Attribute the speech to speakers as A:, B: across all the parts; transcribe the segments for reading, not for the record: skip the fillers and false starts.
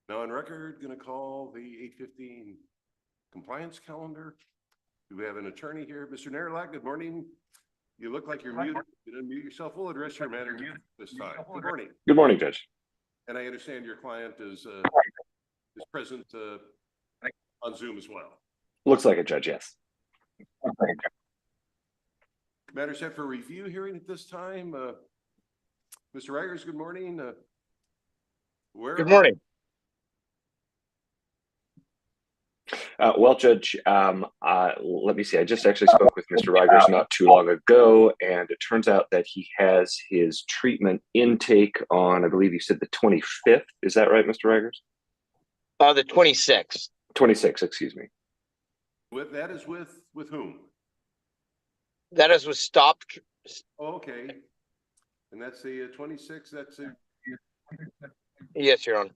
A: Now on record, going to call the 8:15 compliance calendar. Do we have an attorney here? Mr. Nerlach, good morning. You look like you're muted. You didn't mute yourself. We'll address your matter this time. Good morning.
B: Good morning, Judge.
A: And I understand your client is present on Zoom as well.
B: Looks like it, Judge, yes.
A: Matter set for review hearing at this time. Mr. Reigers, good morning.
C: Good morning.
B: Well, Judge, let me see. I just actually spoke with Mr. Reigers not too long ago, and it turns out that he has his treatment intake on, I believe you said the 25th. Is that right, Mr. Reigers?
C: The 26th.
B: 26, excuse me.
A: That is with whom?
C: That is with Stop.
A: Oh, okay. And that's the 26th. That's it.
C: Yes, Your Honor.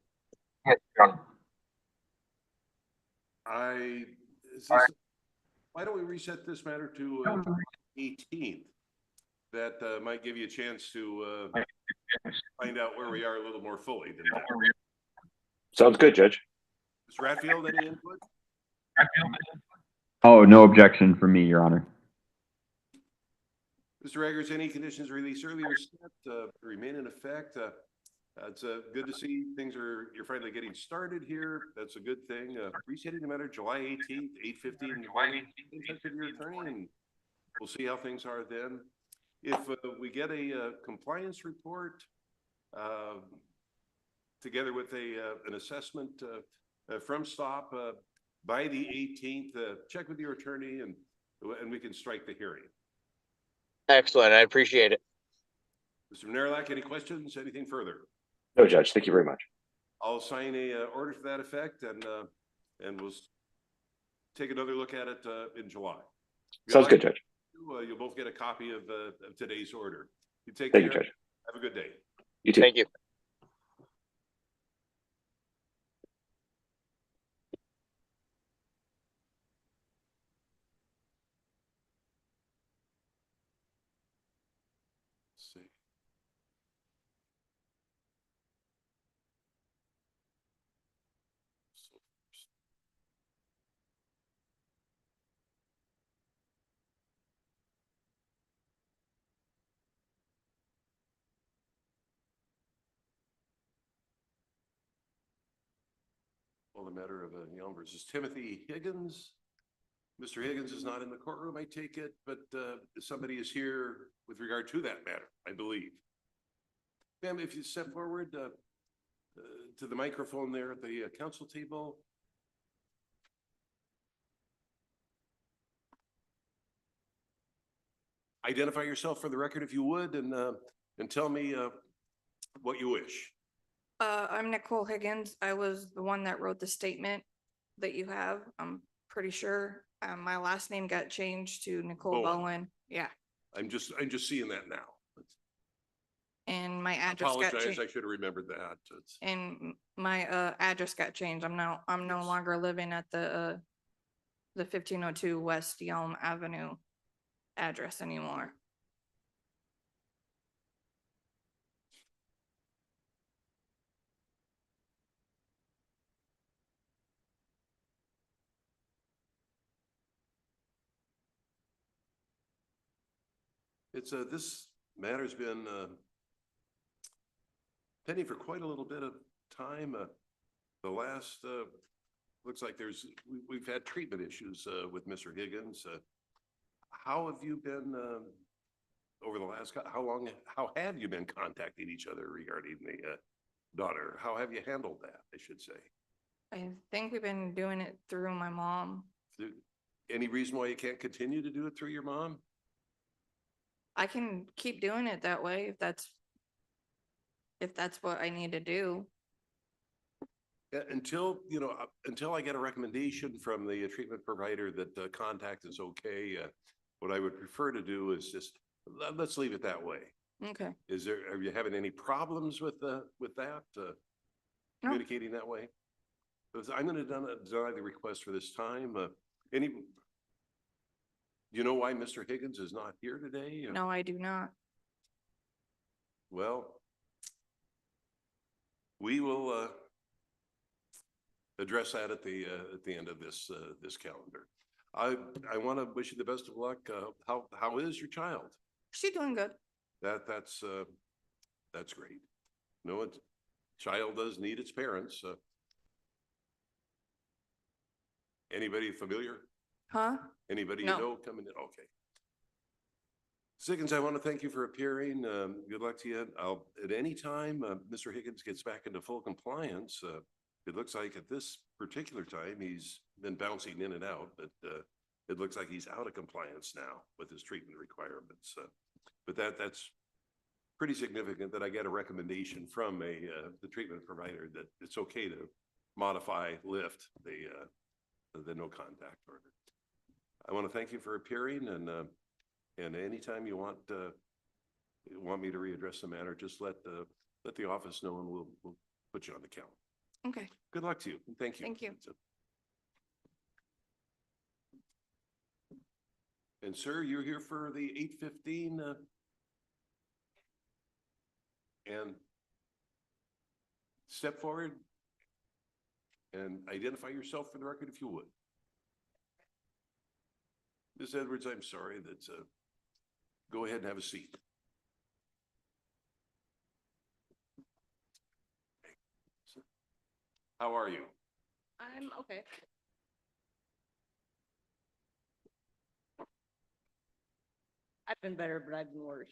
A: Why don't we reset this matter to 18th? That might give you a chance to find out where we are a little more fully than that.
B: Sounds good, Judge.
A: Mr. Ratfield, any input?
D: Oh, no objection from me, Your Honor.
A: Mr. Eggers, any conditions released earlier set remain in effect? It's good to see you're finally getting started here. That's a good thing. Resetting the matter July 18th, 8:15. Your attorney, and we'll see how things are then. If we get a compliance report together with an assessment from Stop by the 18th, check with your attorney and we can strike the hearing.
C: Excellent. I appreciate it.
A: Mr. Nerlach, any questions? Anything further?
B: No, Judge. Thank you very much.
A: I'll sign a order to that effect, and we'll take another look at it in July.
B: Sounds good, Judge.
A: You'll both get a copy of today's order. You take
B: Thank
A: care.
B: you, Judge.
A: Have a good day.
B: You too.
C: Thank you.
A: Let's see. Well, the matter of Yelm versus Timothy Higgins. Mr. Higgins is not in the courtroom, I take it, but somebody is here with regard to that matter, I believe. Ma'am, if you step forward to the microphone there at the council table. Identify yourself for the record if you would, and tell me what you wish.
E: I'm Nicole Higgins. I was the one that wrote the statement that you have. I'm pretty sure my last name got changed to Nicole Bowen. Yeah.
A: I'm just seeing that now.
E: And my address got
A: Apologize,
E: changed.
A: I should have remembered that.
E: And my address got changed. I'm no longer living at the 1502 West Yelm Avenue address anymore.
A: It's this matter's been pending for quite a little bit of time. The last looks like we've had treatment issues with Mr. Higgins. How have you been over the last? How have you been contacting each other regarding the daughter? How have you handled that? I should say.
E: I think we've been doing it through my mom.
A: Any reason why you can't continue to do it through your mom?
E: I can keep doing it that way if that's what I need to do.
A: Yeah, until I get a recommendation from the treatment provider that contact is okay. What I would prefer to do is just let's leave it that way.
E: Okay.
A: Are you having any problems with that?
E: No.
A: Communicating that way? Because I'm going to deny the request for this time. You know why Mr. Higgins is not here today?
E: No, I do not.
A: Well, we will address that at the end of this, this calendar. I want to wish you the best of luck. How is your child?
E: She doing good.
A: That's great. No, it's, child does need its parents. Anybody familiar?
E: Huh?
A: Anybody you
E: No.
A: know coming in? Okay. Siggins, I want to thank you for appearing. Good luck to you. At any time, Mr. Higgins gets back into full compliance, it looks like at this particular time, he's been bouncing in and out, but it looks like he's out of compliance now with his treatment requirements. But that's pretty significant that I get a recommendation from the treatment provider that it's okay to modify, lift the no contact order. I want to thank you for appearing, and anytime you want me to readdress the matter, just let the office know, and we'll put you on the calendar.
E: Okay.
A: Good luck to you. Thank you.
E: Thank you.
A: And sir, you're here for the 8:15 and step forward and identify yourself for the record if you would. Ms. Edwards, I'm sorry, that's go ahead and have a seat. How are you?
F: I'm okay. I've been better, but I've been worse.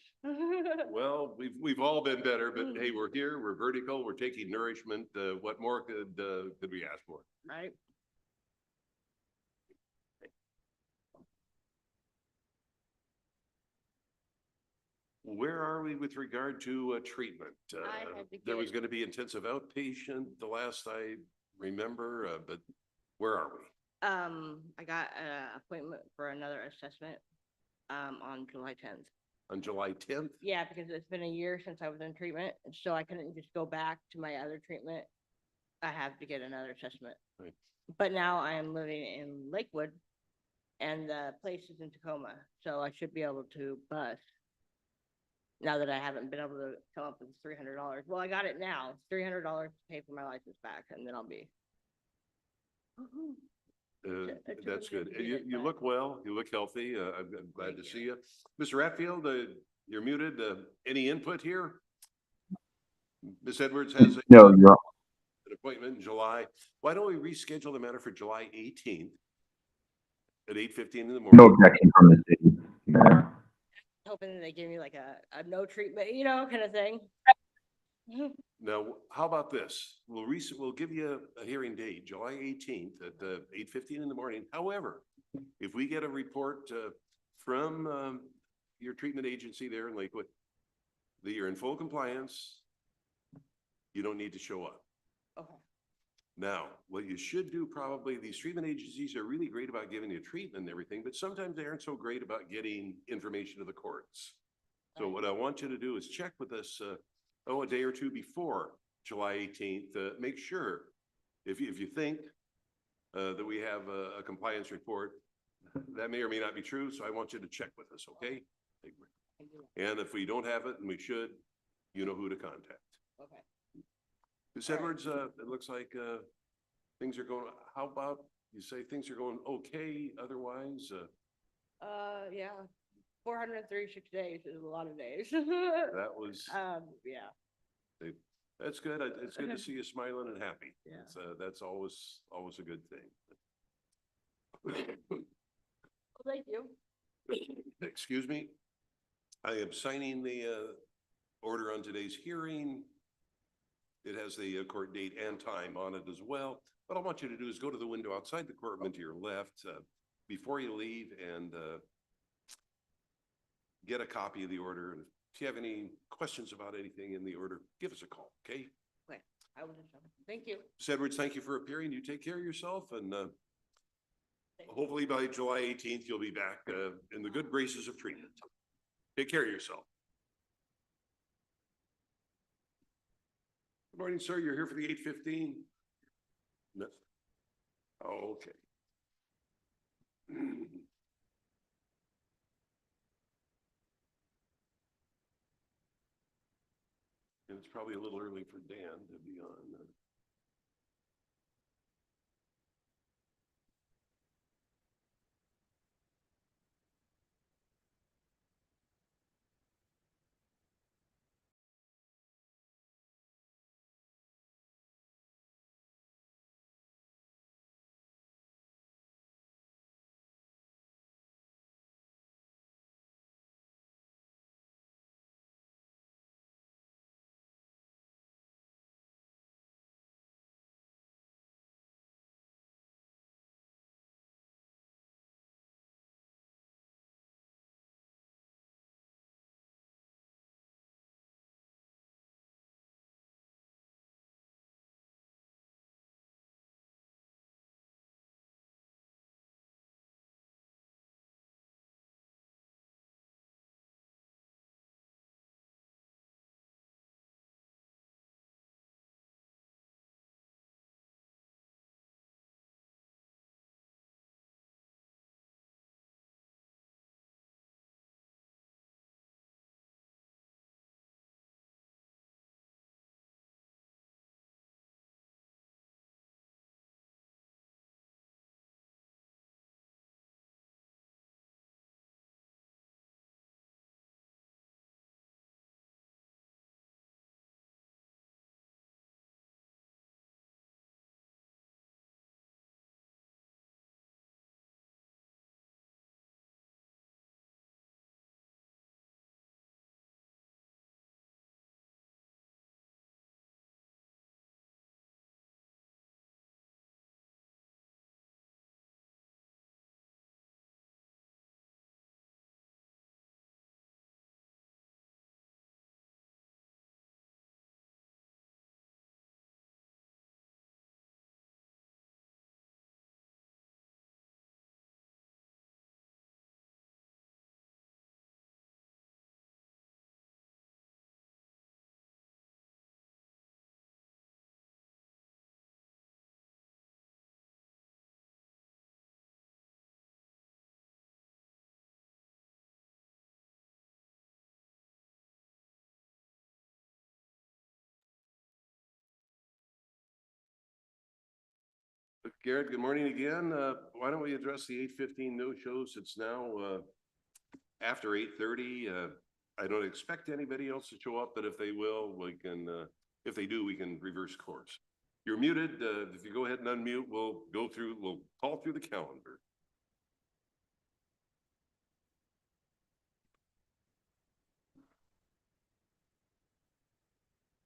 A: Well, we've all been better, but hey, we're here, we're vertical, we're taking nourishment. What more could we ask for?
F: Right?
A: Where are we with regard to treatment?
F: I had to
A: There was
F: get-
A: going to be intensive outpatient the last I remember, but where are we?
F: I got an appointment for another assessment, on July 10th.
A: On July 10th?
F: Yeah, because it's been a year since I was in treatment, and so I couldn't just go back to my other treatment. I have to get another assessment.
A: Right.
F: But now I am living in Lakewood, and the place is in Tacoma, so I should be able to bus. Now that I haven't been able to come up with $300. Well, I got it now. It's $300 to pay for my license back, and then I'll be. It took
A: That's
F: a minute
A: good.
F: to get
A: You
F: it,
A: you
F: but-
A: look well, you look healthy. I'm glad to
F: Thank
A: see you. Mr. Ratfield, you're muted. Any input here? Ms. Edwards has
D: No, you're,
A: an appointment in July. Why don't we reschedule the matter for July 18th at 8:15 in the morning?
D: no objection from the city. Mayor.
F: Hoping that they give me like a no treatment, kind of thing.
A: Now, how about this? We'll give you a hearing date, July 18th at 8:15 in the morning. However, if we get a report from your treatment agency there in Lakewood that you're in full compliance, you don't need to show up.
F: Okay.
A: Now, what you should do probably, these treatment agencies are really great about giving you treatment and everything, but sometimes they aren't so great about getting information to the courts. So
F: Right.
A: what I want you to do is check with us, a day or two before July 18th, make sure if you think that we have a compliance report, that may or may not be true. So I want you to check with us, okay? And if we don't have it, and we should, you know who to contact.
F: Okay.
A: Ms.
F: All right.
A: Edwards, it looks like things are going, how about you say things are going okay otherwise?
F: Yeah, 436 days is a lot of days.
A: That was,
F: Yeah.
A: that's good. It's good to see you smiling and happy.
F: Yeah.
A: That's always a good thing.
F: Well, thank you.
A: Excuse me. I am signing the order on today's hearing. It has the court date and time on it as well. What I want you to do is go to the window outside the courtroom to your left before you leave and get a copy of the order. And if you have any questions about anything in the order, give us a call, okay?
F: Okay, I will just, thank you.
A: Ms. Edwards, thank you for appearing. You take care of yourself, and hopefully by July 18th, you'll be back in the good graces of treatment. Take care of yourself. Good morning, sir. You're here for the 8:15? No. Oh, okay. And it's probably a little early for Dan to be on. Garrett, good morning again. Why don't we address the 8:15 no-shows? It's now after 8:30. I don't expect anybody else to show up, but if they will, we can, if they do, we can reverse course. You're muted. If you go ahead and unmute, we'll call through the calendar.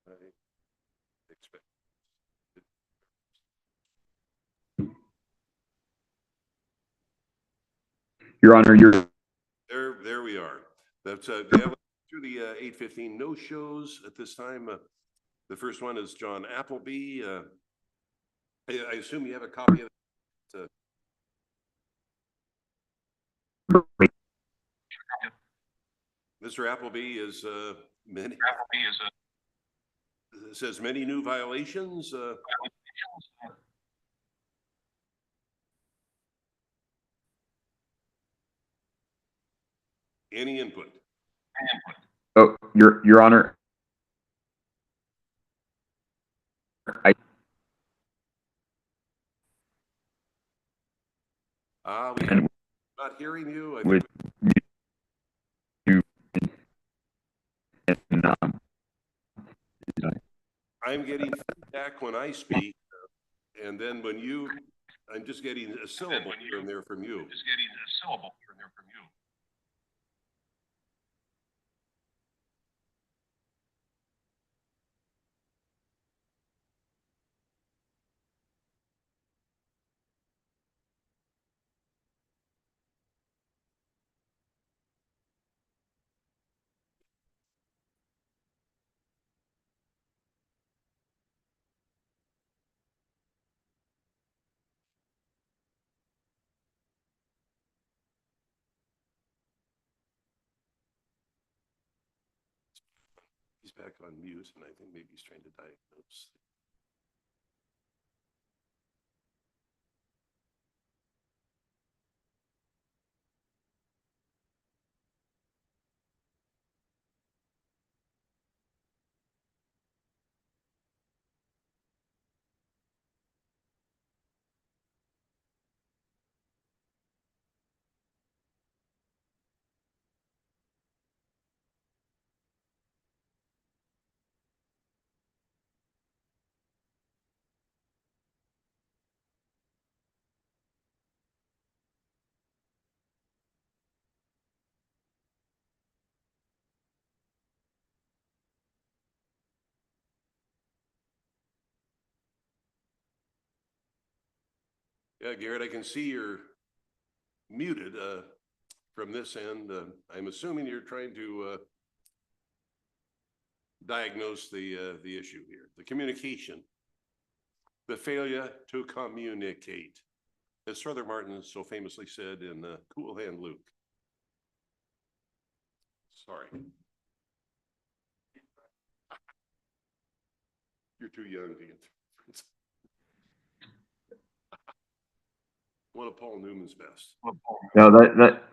A: I expect.
D: Your Honor, you're
A: There we are. That's through the 8:15 no-shows at this time. The first one is John Appleby. I assume you have a copy of it. Mr. Appleby is many. It says many new violations. Any input?
D: oh, Your Honor. I
A: We're not hearing you. I
D: would
A: think
D: do and,
A: I'm getting feedback when I speak, and then when you, I'm just getting a syllable here and there from you. He's back on mute, and I think maybe he's trying to diagnose. Yeah, Garrett, I can see you're muted from this end. I'm assuming you're trying to diagnose the issue here, the communication, the failure to communicate, as Brother Martin so famously said in Cool Hand Luke. Sorry. You're too young to get the one of Paul Newman's best.
D: no,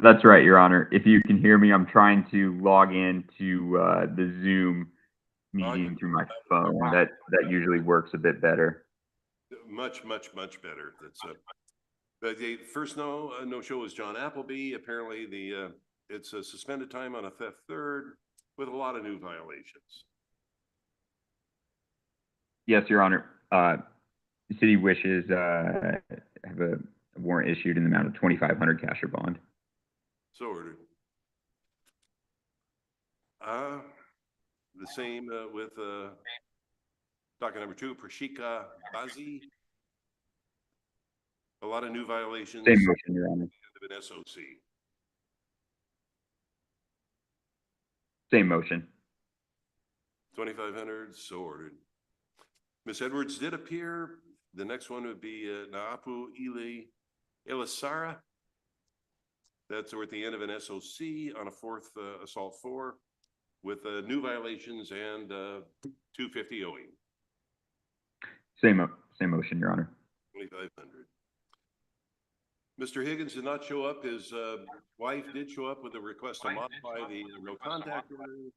D: that's right, Your Honor. If you can hear me, I'm trying to log into the Zoom meeting through my phone. That usually works a bit better.
A: Much better. That's the first no show was John Appleby. Apparently it's a suspended time on a third with a lot of new violations.
D: Yes, Your Honor. The city wishes have a warrant issued in the amount of $2,500 cash or bond.
A: So ordered. The same with docket number 2, Prashika Bazi. A lot of new violations.
D: Same motion, Your Honor.
A: Of an SOC.
D: Same motion.
A: 2,500, so ordered. Ms. Edwards did appear. The next one would be Naapu Elisara. That's at the end of an SOC on a 4th assault 4 with new violations and 250 owing.
D: Same motion, Your Honor.
A: 2,500. Mr. Higgins did not show up. His wife did show up with a request to modify the no contact order.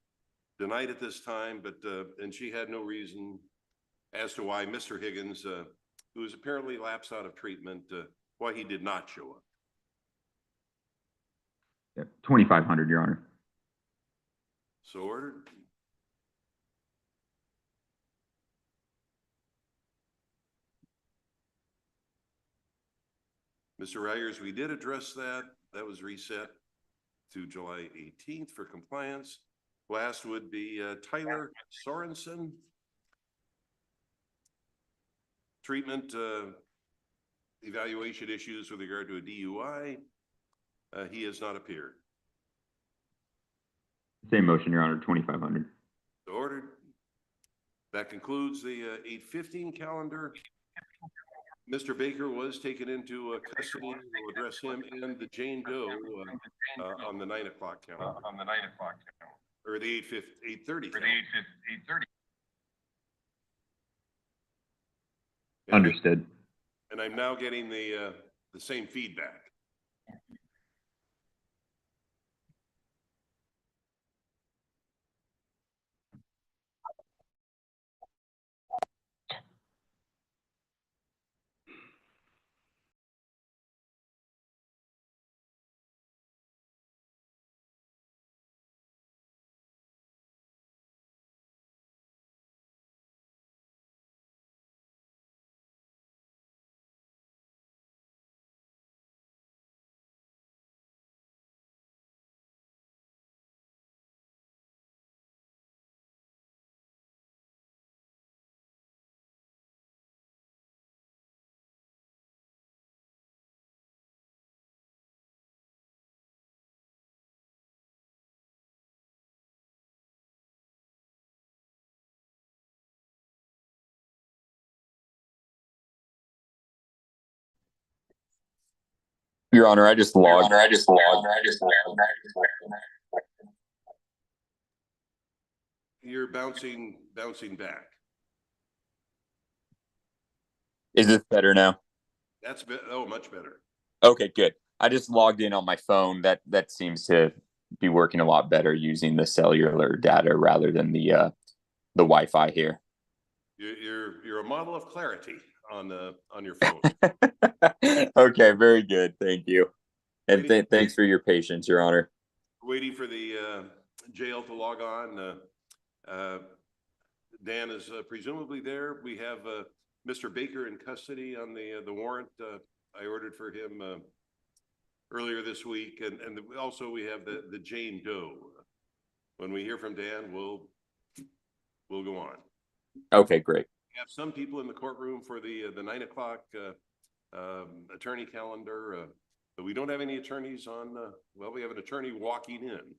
A: Denied at this time, but and she had no reason as to why Mr. Higgins who is apparently lapsed out of treatment, why he did not show up.
D: Yeah, 2,500, Your Honor.
A: So ordered. Mr. Ryers, we did address that. That was reset to July 18th for compliance. Last would be Tyler Sorensen. Treatment evaluation issues with regard to a DUI. He has not appeared.
D: Same motion, Your Honor, 2,500.
A: So ordered. That concludes the 8:15 calendar. Mr. Baker was taken into custody. We'll address him and the Jane Doe on the 9 o'clock calendar. Or the 8:30 calendar.
D: Understood.
A: And I'm now getting the same feedback.
G: Your Honor, I just logged.
A: You're bouncing back.
G: Is this better now?
A: That's much better.
G: Okay, good. I just logged in on my phone. That seems to be working a lot better using the cellular data rather than the Wi-Fi here.
A: You're a model of clarity on your phone.
G: Okay, very good. Thank you. And thanks for your patience, Your Honor.
A: Waiting for the jail to log on. Dan is presumably there. We have Mr. Baker in custody on the warrant I ordered for him earlier this week, and also we have the Jane Doe. When we hear from Dan, we'll go on.
G: Okay, great.
A: We have some people in the courtroom for the 9 o'clock attorney calendar, but we don't have any attorneys on. Well, we have an attorney walking in.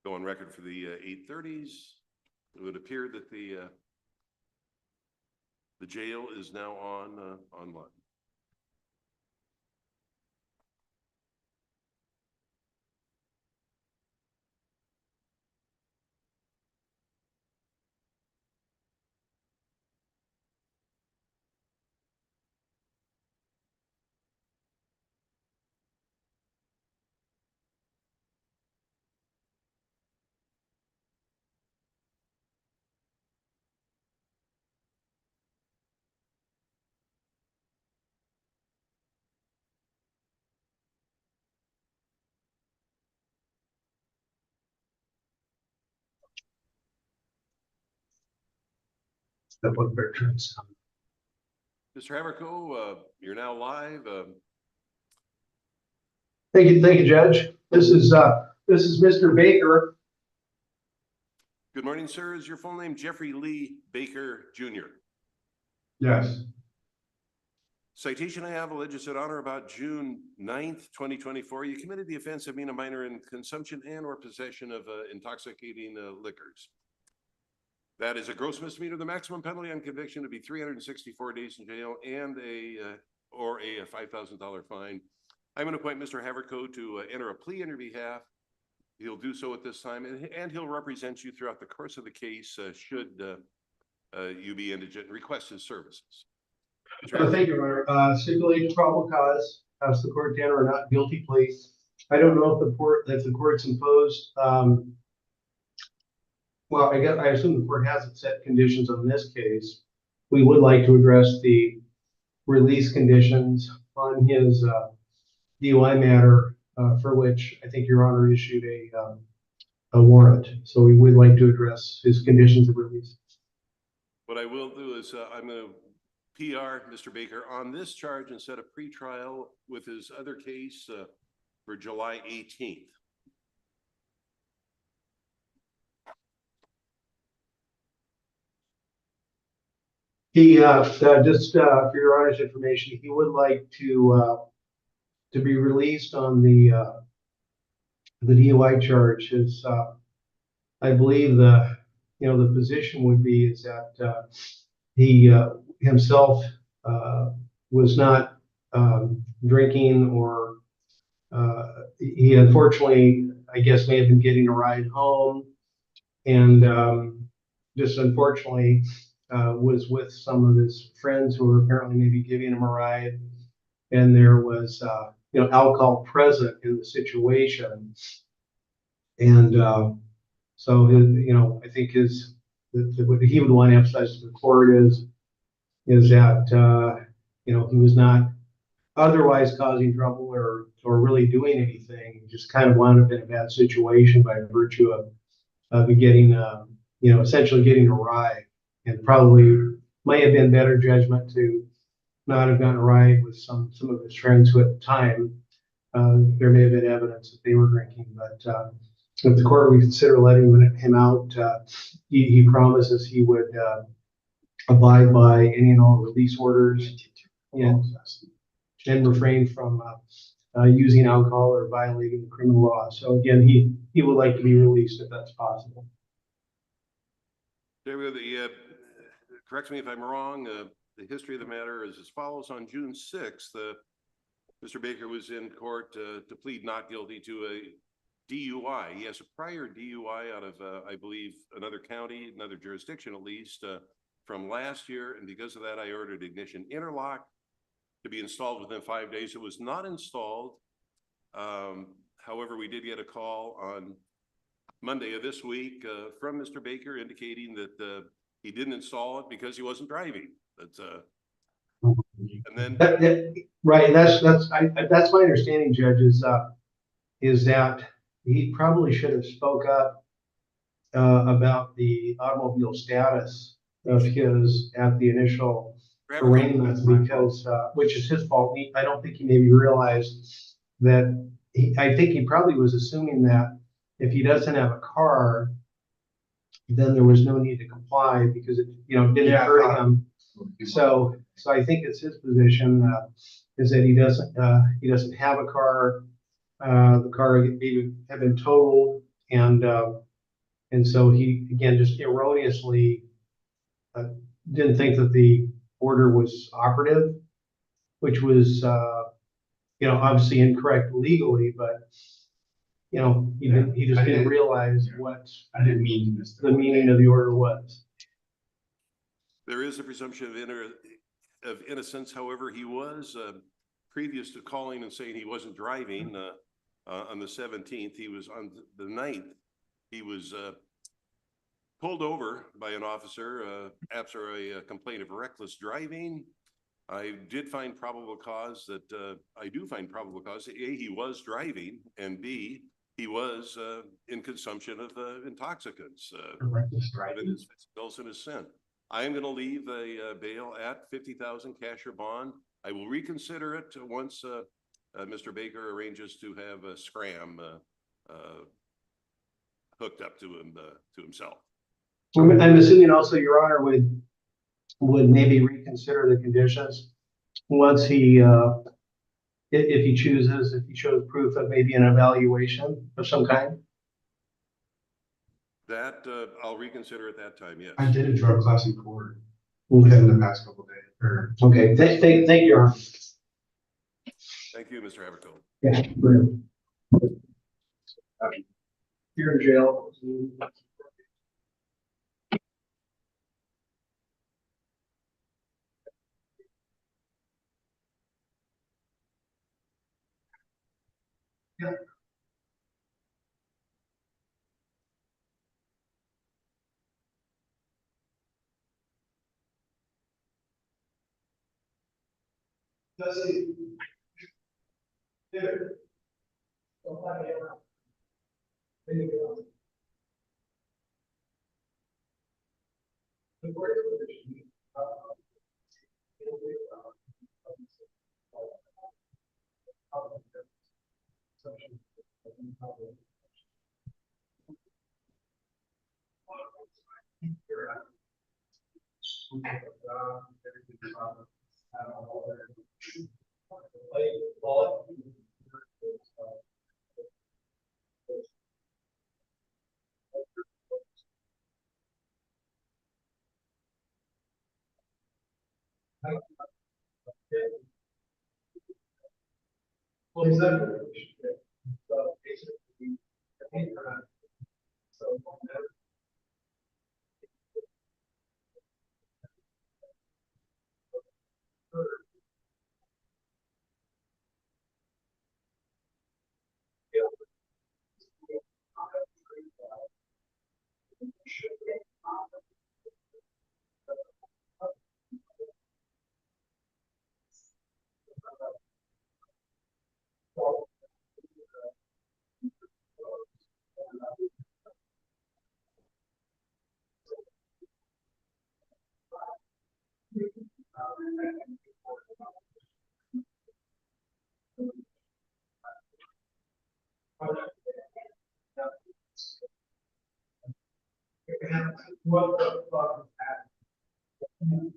A: go on record for the 8:30s. It would appear that the jail is now online. Mr. Haverco, you're now live.
H: Thank you, Judge. This is Mr. Baker.
A: Good morning, sir. Is your full name Jeffrey Lee Baker Jr.?
H: Yes.
A: Citation I have alleged on or about June 9th, 2024, you committed the offense of being a minor in consumption and or possession of intoxicating liquors. That is a gross misdemeanor. The maximum penalty on conviction would be 364 days in jail and a $5,000 fine. I'm going to appoint Mr. Haverco to enter a plea on your behalf. He'll do so at this time, and he'll represent you throughout the course of the case should you be indigent and request his services.
H: Thank you, Your Honor. Stipulate probable cause, ask the court to enter a not guilty plea. I don't know if the court's imposed. Well, I assume the court hasn't set conditions on this case. We would like to address the release conditions on his DUI matter, for which I think Your Honor issued a warrant. So we would like to address his conditions of release.
A: What I will do is I'm going to PR Mr. Baker on this charge and set a pretrial with his other case for July 18th.
H: He just for Your Honor's information, he would like to be released on the DUI charge. His I believe the position would be is that he himself was not drinking, or he unfortunately, I guess, may have been getting a ride home, and just unfortunately was with some of his friends who were apparently maybe giving him a ride, and there was alcohol present in the situation, and so I think what he would want to emphasize to the court is that he was not otherwise causing trouble or really doing anything. He just kind of wound up in a bad situation by virtue of getting essentially getting a ride, and probably might have been better judgment to not have gotten a ride with some of his friends who at the time there may have been evidence that they were drinking. But if the court would consider letting him out, he promises he would abide by any and all release orders and refrain from using alcohol or violating the criminal law. So again, he would like to be released if that's possible.
A: David, correct me if I'm wrong. The history of the matter is as follows. On June 6th, Mr. Baker was in court to plead not guilty to a DUI. He has a prior DUI out of, I believe, another county, another jurisdiction at least, from last year. And because of that, I ordered ignition interlock to be installed within 5 days. It was not installed. However, we did get a call on Monday of this week from Mr. Baker indicating that he didn't install it because he wasn't driving. That's and then
H: right. That's my understanding, Judge, is that he probably should have spoke up about the automobile status of his at the initial arraignments, because which is his fault. I don't think he maybe realized that I think he probably was assuming that if he doesn't have a car, then there was no need to comply because it didn't hurt him. So I think it's his position is that he doesn't have a car. The car maybe had been totaled, And so he, again, just erroneously didn't think that the order was operative, which was, obviously incorrect legally, but, he just didn't realize what
I: I didn't mean to miss
H: the meaning of the order was.
A: There is a presumption of innocence. However, he was, previous to calling and saying he wasn't driving, on the 17th, he was on the 9th. He was, pulled over by an officer, after a complaint of reckless driving. I did find probable cause that, I do find probable cause that A, he was driving, and B, he was, in consumption of, intoxicants,
I: Reckless
A: driving his bills in his sin. I am going to leave a bail at 50,000 cash or bond. I will reconsider it once Mr. Baker arranges to have a scram hooked up to himself.
H: I'm assuming also, Your Honor, would maybe reconsider the conditions once he, if he chooses, if he shows proof of maybe an evaluation of some kind.
A: That I'll reconsider at that time. Yes.
I: I did a drug class in court
H: Okay.
I: in the past couple of days.
H: Okay. Thank you, Your Honor.
A: Thank you, Mr. Havertone.
H: Yeah. Brilliant. You're in jail. Yeah. Does it? Well, is that? So basically, I think, so. What the fuck is happening?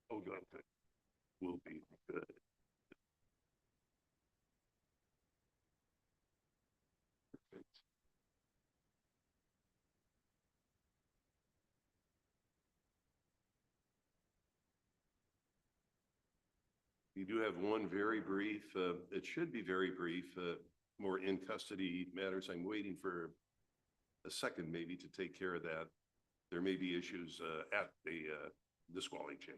A: Oh, God, that will be good. You do have one very brief, it should be very brief, more in custody matters. I'm waiting for a second maybe to take care of that. There may be issues at the disqualifying him.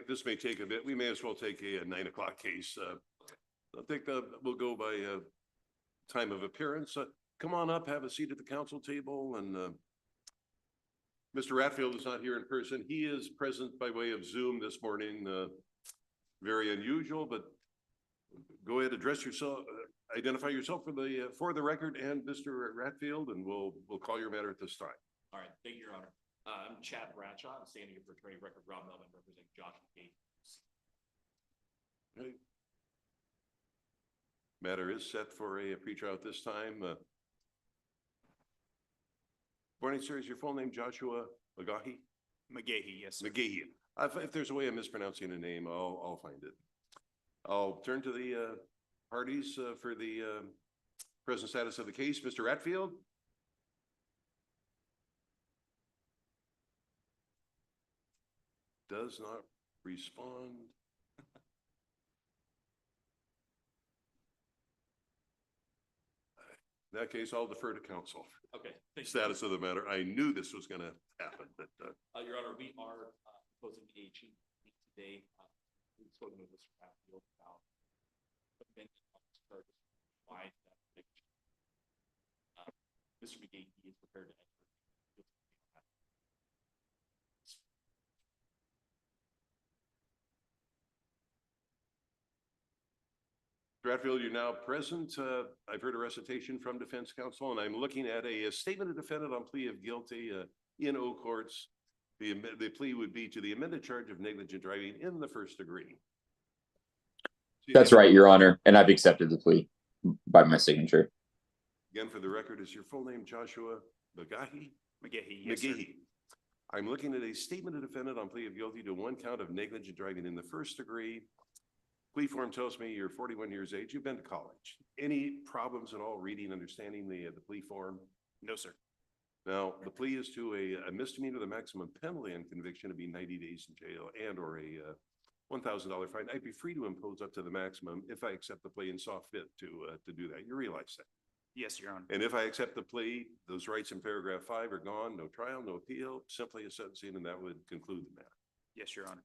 A: This may take a bit. We may as well take a 9 o'clock case. I think we'll go by time of appearance. Come on up, have a seat at the council table, and Mr. Ratfield is not here in person. He is present by way of Zoom this morning. Very unusual, but go ahead, address yourself, identify yourself for the record and Mr. Ratfield, and we'll call your matter at this time.
J: All right, thank you, Your Honor. I'm Chad Bradshaw. I'm standing in for Attorney Record Rob Melvin, representing Josh McGee.
A: Okay. Matter is set for a pretrial at this time. Morning, sir. Is your full name Joshua McGahee?
J: McGahee, yes, sir.
A: McGahee. If there's a way of mispronouncing a name, I'll find it. I'll turn to the parties for the present status of the case. Mr. Ratfield? Does not respond. In that case, I'll defer to counsel.
J: Okay. Thank you.
A: Status of the matter. I knew this was going to happen, but
J: Your Honor, we are proposing a chief today. We've spoken with Mr. Hatfield about amending charges why that conviction. Mr. McGee is prepared to enter.
A: Ratfield, you're now present. I've heard a recitation from defense counsel, and I'm looking at a statement of defendant on plea of guilty in O courts. The plea would be to the amended charge of negligent driving in the first degree.
G: That's right, Your Honor, and I've accepted the plea by my signature.
A: Again, for the record, is your full name Joshua McGahee?
J: McGahee, yes, sir.
A: McGahee. I'm looking at a statement of defendant on plea of guilty to one count of negligent driving in the first degree. Plea form tells me you're 41 years age. You've been to college. Any problems at all reading, understanding the plea form?
J: No, sir.
A: Now, the plea is to a misdemeanor. The maximum penalty on conviction would be 90 days in jail and or a $1,000 fine. I'd be free to impose up to the maximum if I accept the plea and saw fit to do that. You realize that?
J: Yes, Your Honor.
A: And if I accept the plea, those rights in paragraph 5 are gone. No trial, no appeal, simply a sentencing, and that would conclude the matter.
J: Yes, Your Honor.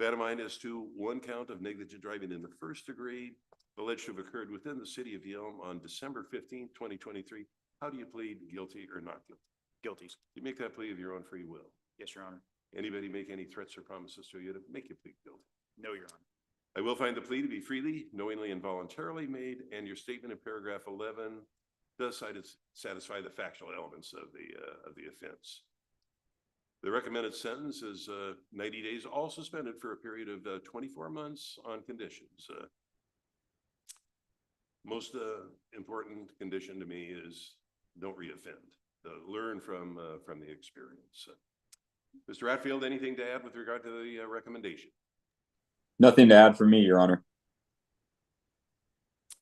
A: That of mine is to one count of negligent driving in the first degree, alleged to have occurred within the city of Yelm on December 15th, 2023. How do you plead guilty or not guilty?
J: Guilty.
A: You make that plea of your own free will.
J: Yes, Your Honor.
A: Anybody make any threats or promises to you to make you plead guilty?
J: No, Your Honor.
A: I will find the plea to be freely, knowingly, and voluntarily made, and your statement in paragraph 11 does satisfy the factual elements of the offense. The recommended sentence is 90 days, all suspended for a period of 24 months on conditions. Most important condition to me is don't reoffend. Learn from the experience. Mr. Ratfield, anything to add with regard to the recommendation?
G: Nothing to add from me, Your Honor.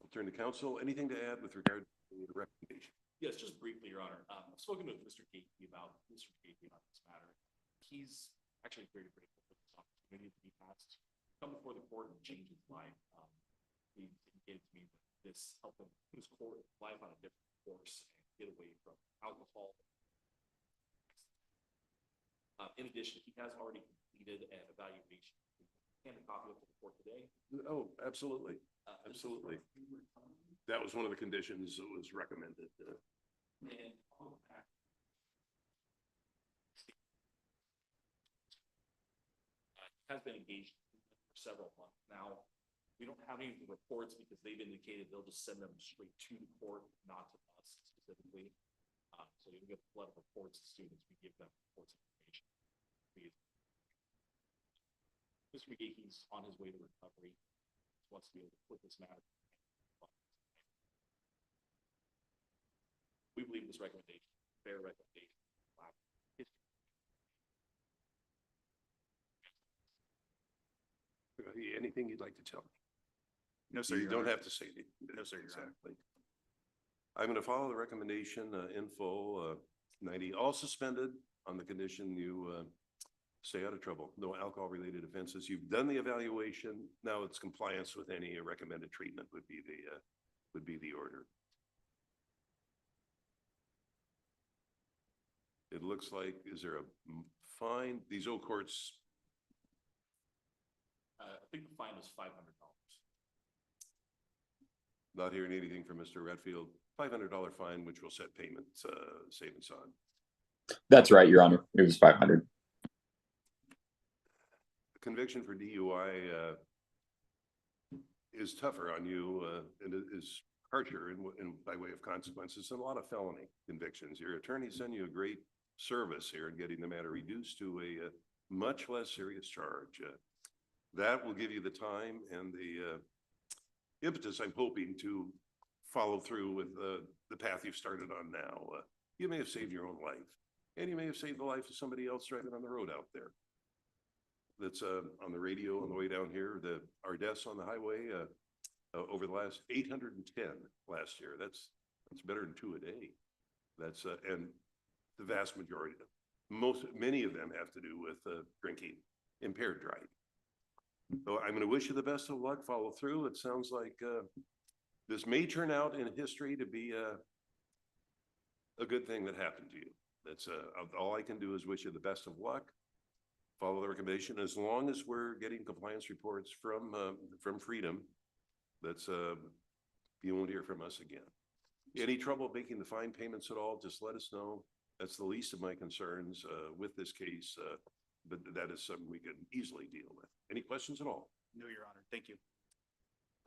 A: I'll turn to counsel. Anything to add with regard to the recommendation?
J: Yes, just briefly, Your Honor. I've spoken with Mr. Gaethke about this matter. He's actually very grateful for this opportunity that he has to come before the court and change his life. He indicated to me that this helped him put his life on a different course and get away from alcohol. In addition, he has already completed an evaluation. Hand a copy up to the court today.
A: Oh, absolutely. Absolutely. That was one of the conditions that was recommended.
J: And all of that. Has been engaged for several months now. We don't have any reports because they've indicated they'll just send them straight to the court, not to us specifically. So we get a lot of reports to students. We give them reports information. Mr. McGee's on his way to recovery. He wants to be able to put this matter. We believe this recommendation fair recommendation.
A: Anything you'd like to tell me?
J: No, sir.
A: You
J: Your
A: don't
J: Honor.
A: have to say anything.
J: No, sir, Your Honor.
A: Exactly. I'm going to follow the recommendation in full, 90, all suspended on the condition you stay out of trouble. No alcohol-related offenses. You've done the evaluation. Now it's compliance with any recommended treatment would be the order. It looks like, is there a fine? These old courts,
J: I think the fine was $500.
A: not hearing anything from Mr. Redfield, $500 fine, which will set payment savings on.
G: That's right, Your Honor. It was 500.
A: Conviction for DUI is tougher on you and it is harsher in by way of consequences than a lot of felony convictions. Your attorney sent you a great service here in getting the matter reduced to a much less serious charge. That will give you the time and the impetus, I'm hoping, to follow through with the path you've started on now. You may have saved your own life, and you may have saved the life of somebody else driving on the road out there. That's on the radio on the way down here. Our deaths on the highway over the last 810 last year. That's better than 2 a day. That's and the vast majority of them, many of them have to do with drinking, impaired driving. So I'm going to wish you the best of luck. Follow through. It sounds like this may turn out in history to be a good thing that happened to you. That's all I can do is wish you the best of luck. Follow the recommendation. As long as we're getting compliance reports from Freedom, that's you won't hear from us again. Any trouble making the fine payments at all? Just let us know. That's the least of my concerns with this case, but that is something we can easily deal with. Any questions at all?
J: No, Your Honor. Thank you.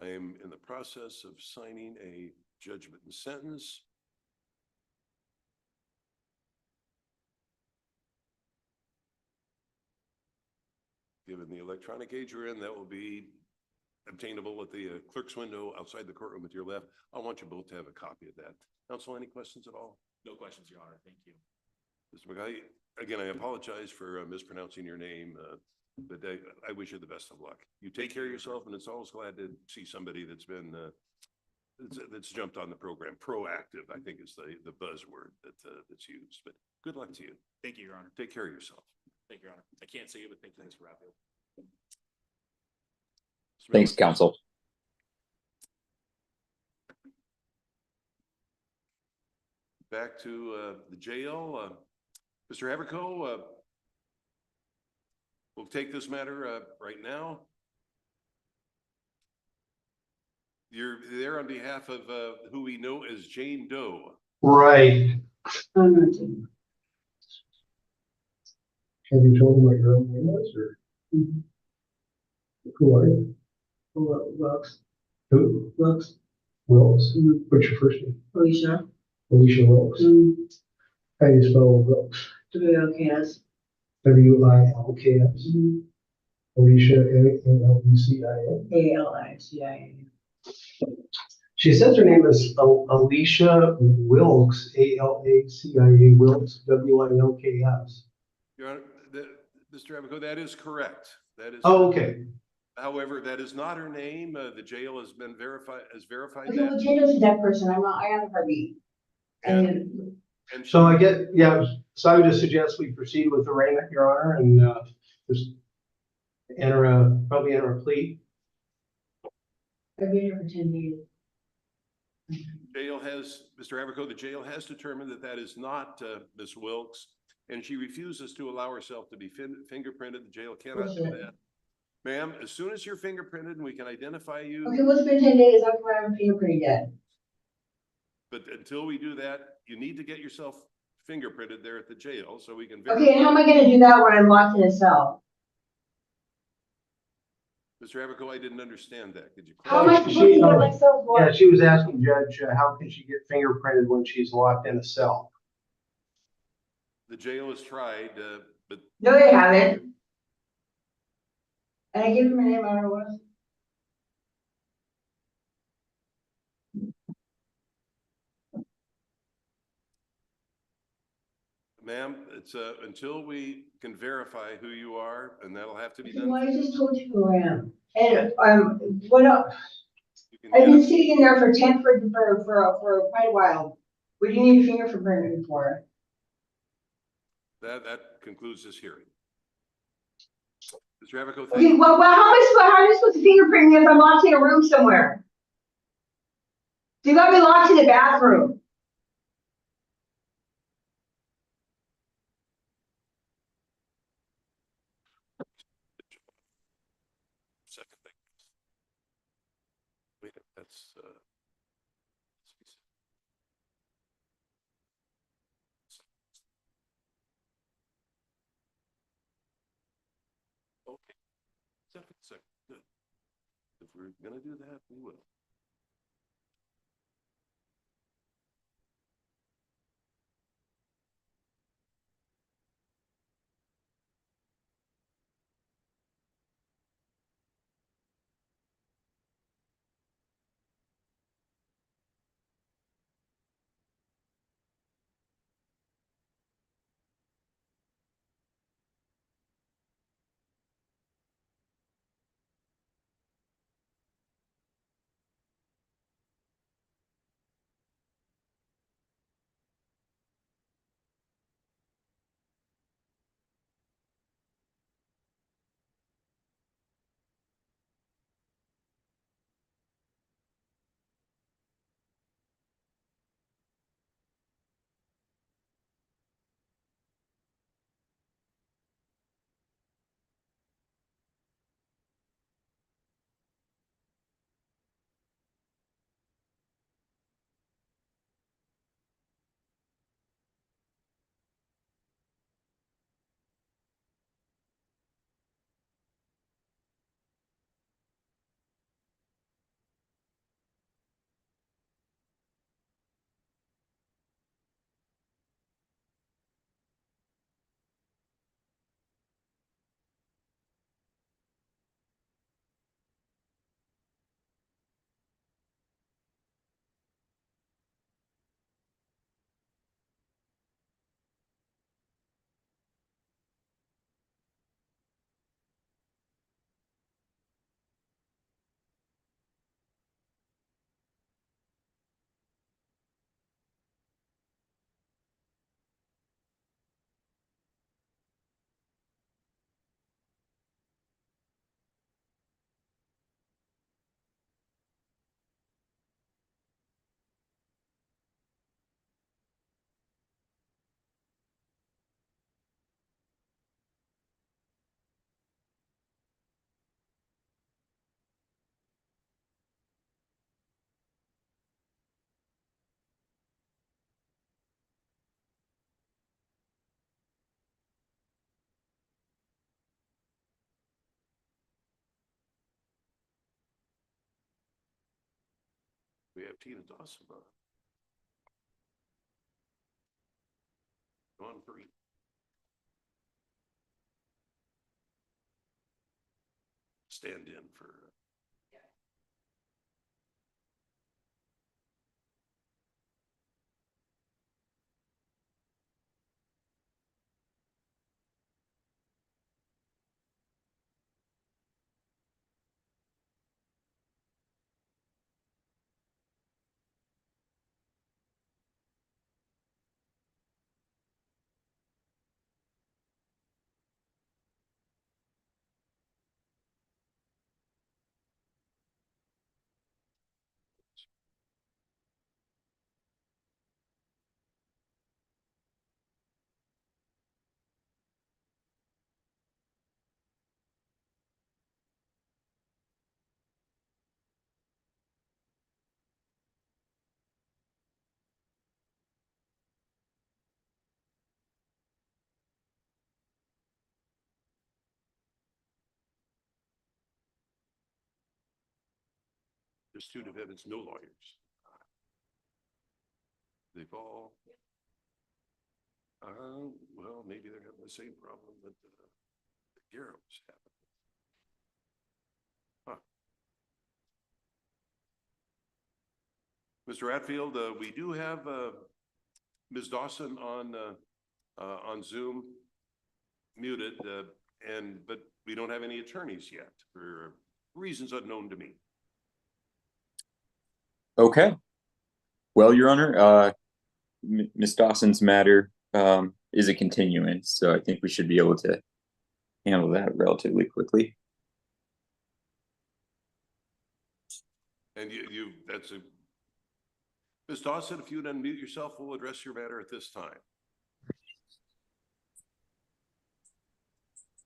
A: I am in the process of signing a judgment and sentence. Given the electronic age we're in, that will be obtainable at the clerk's window outside the courtroom at your left. I want you both to have a copy of that. Counsel, any questions at all?
J: No questions, Your Honor. Thank you.
A: Mr. McGuy, again, I apologize for mispronouncing your name, but I wish you the best of luck. You take care of yourself, and it's always glad to see somebody that's been that's jumped on the program. Proactive, I think, is the buzzword that's used. But good luck to you.
J: Thank you, Your Honor.
A: Take care of yourself.
J: Thank you, Your Honor. I can't say it, but thank you, Mr. Raphael.
G: Thanks, counsel.
A: Back to the jail. Mr. Haverco, we'll take this matter right now. You're there on behalf of who we know as Jane Doe.
H: Right. Have you told them what your own name was, or? Who are you? Wilkes. Who? Wilkes. Wilkes. What's your first name? Alicia. Alicia Wilkes. How do you spell Wilkes? W-I-L-K-S. W-I-L-K-S. Alicia, A-L-E-C-I-A. A-L-I-C-I-A. She says her name is Alicia Wilkes, A-L-A-C-I-A, Wilkes, W-I-L-K-S.
A: Your Honor, Mr. Haverco, that is correct. That is.
H: Oh, okay.
A: However, that is not her name. The jail has been verified
K: Okay,
A: that.
K: well, Jane is a deaf person. I'm not, I am a heartbeat.
A: And
H: So I get, yeah, so I would just suggest we proceed with the arraignment, Your Honor, and just probably enter a plea.
K: I've been here for 10 days.
A: jail has, Mr. Haverco, the jail has determined that that is not Ms. Wilkes, and she refuses to allow herself to be fingerprinted. The jail cannot do that. Ma'am, as soon as you're fingerprinted and we can identify you.
K: Okay, well, it's been 10 days. How come I haven't fingerprinted yet?
A: But until we do that, you need to get yourself fingerprinted there at the jail so we can.
K: Okay, and how am I going to do that when I'm locked in a cell?
A: Mr. Haverco, I didn't understand that. Could you?
K: How am I supposed to get myself locked?
H: Yeah, she was asking Judge, how can she get fingerprinted when she's locked in a cell?
A: The jail has tried, but.
K: No, they haven't. And I gave him her name, I don't know what else.
A: Ma'am, it's, until we can verify who you are, and that'll have to be
K: Well,
A: done.
K: I just told you who I am. And, what else?
A: You can
K: I've
A: get
K: been
A: a-
K: sitting in there for quite a while. What do you need a fingerprint for?
A: That concludes this hearing. Mr. Avico, thank
K: Okay,
A: you.
K: well, how am I supposed to fingerprint me if I'm locked in a room somewhere? You got me locked in the bathroom.
A: Second thing. Wait, that's, okay. Second, good. If we're gonna do that, we will. We have Tina Dawson on. On three. Stand in for. There's two defendants, no lawyers. They've all. Well, maybe they're having the same problem that Garrett's having. Huh. Mr. Atfield, we do have Ms. Dawson on on Zoom, muted, but we don't have any attorneys yet for reasons unknown to me.
G: Okay. Well, Your Honor, Ms. Dawson's matter is a continuance, so I think we should be able to handle that relatively quickly.
A: And Ms. Dawson, if you would unmute yourself, we'll address your matter at this time.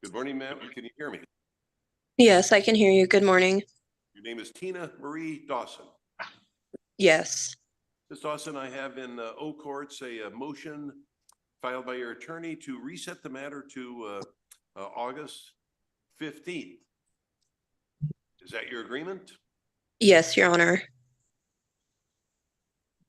A: Good morning, ma'am. Can you hear me?
L: Yes, I can hear you. Good morning.
A: Your name is Tina Marie Dawson.
L: Yes.
A: Ms. Dawson, I have in O Courts a motion filed by your attorney to reset the matter to August 15th. Is that your agreement?
L: Yes, Your Honor.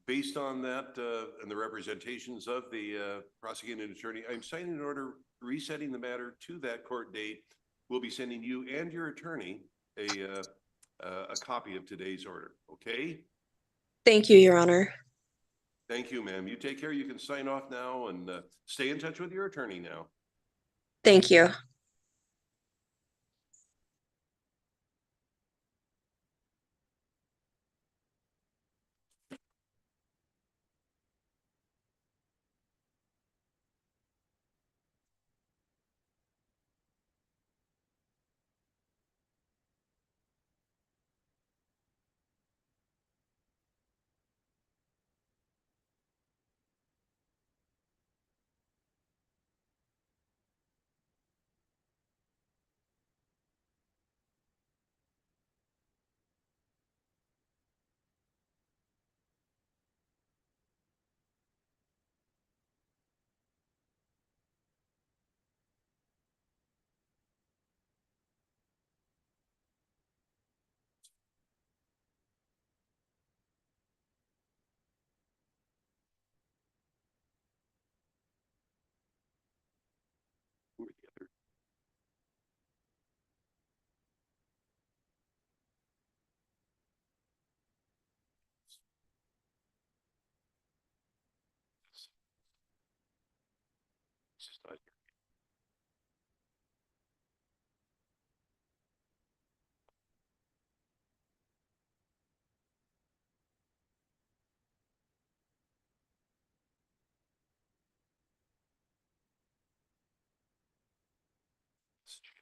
A: Based on that and the representations of the prosecuting attorney, I'm signing an order resetting the matter to that court date. We'll be sending you and your attorney a copy of today's order. Okay?
L: Thank you, Your Honor.
A: Thank you, ma'am. You take care. You can sign off now and stay in touch with your attorney now.
L: Thank you.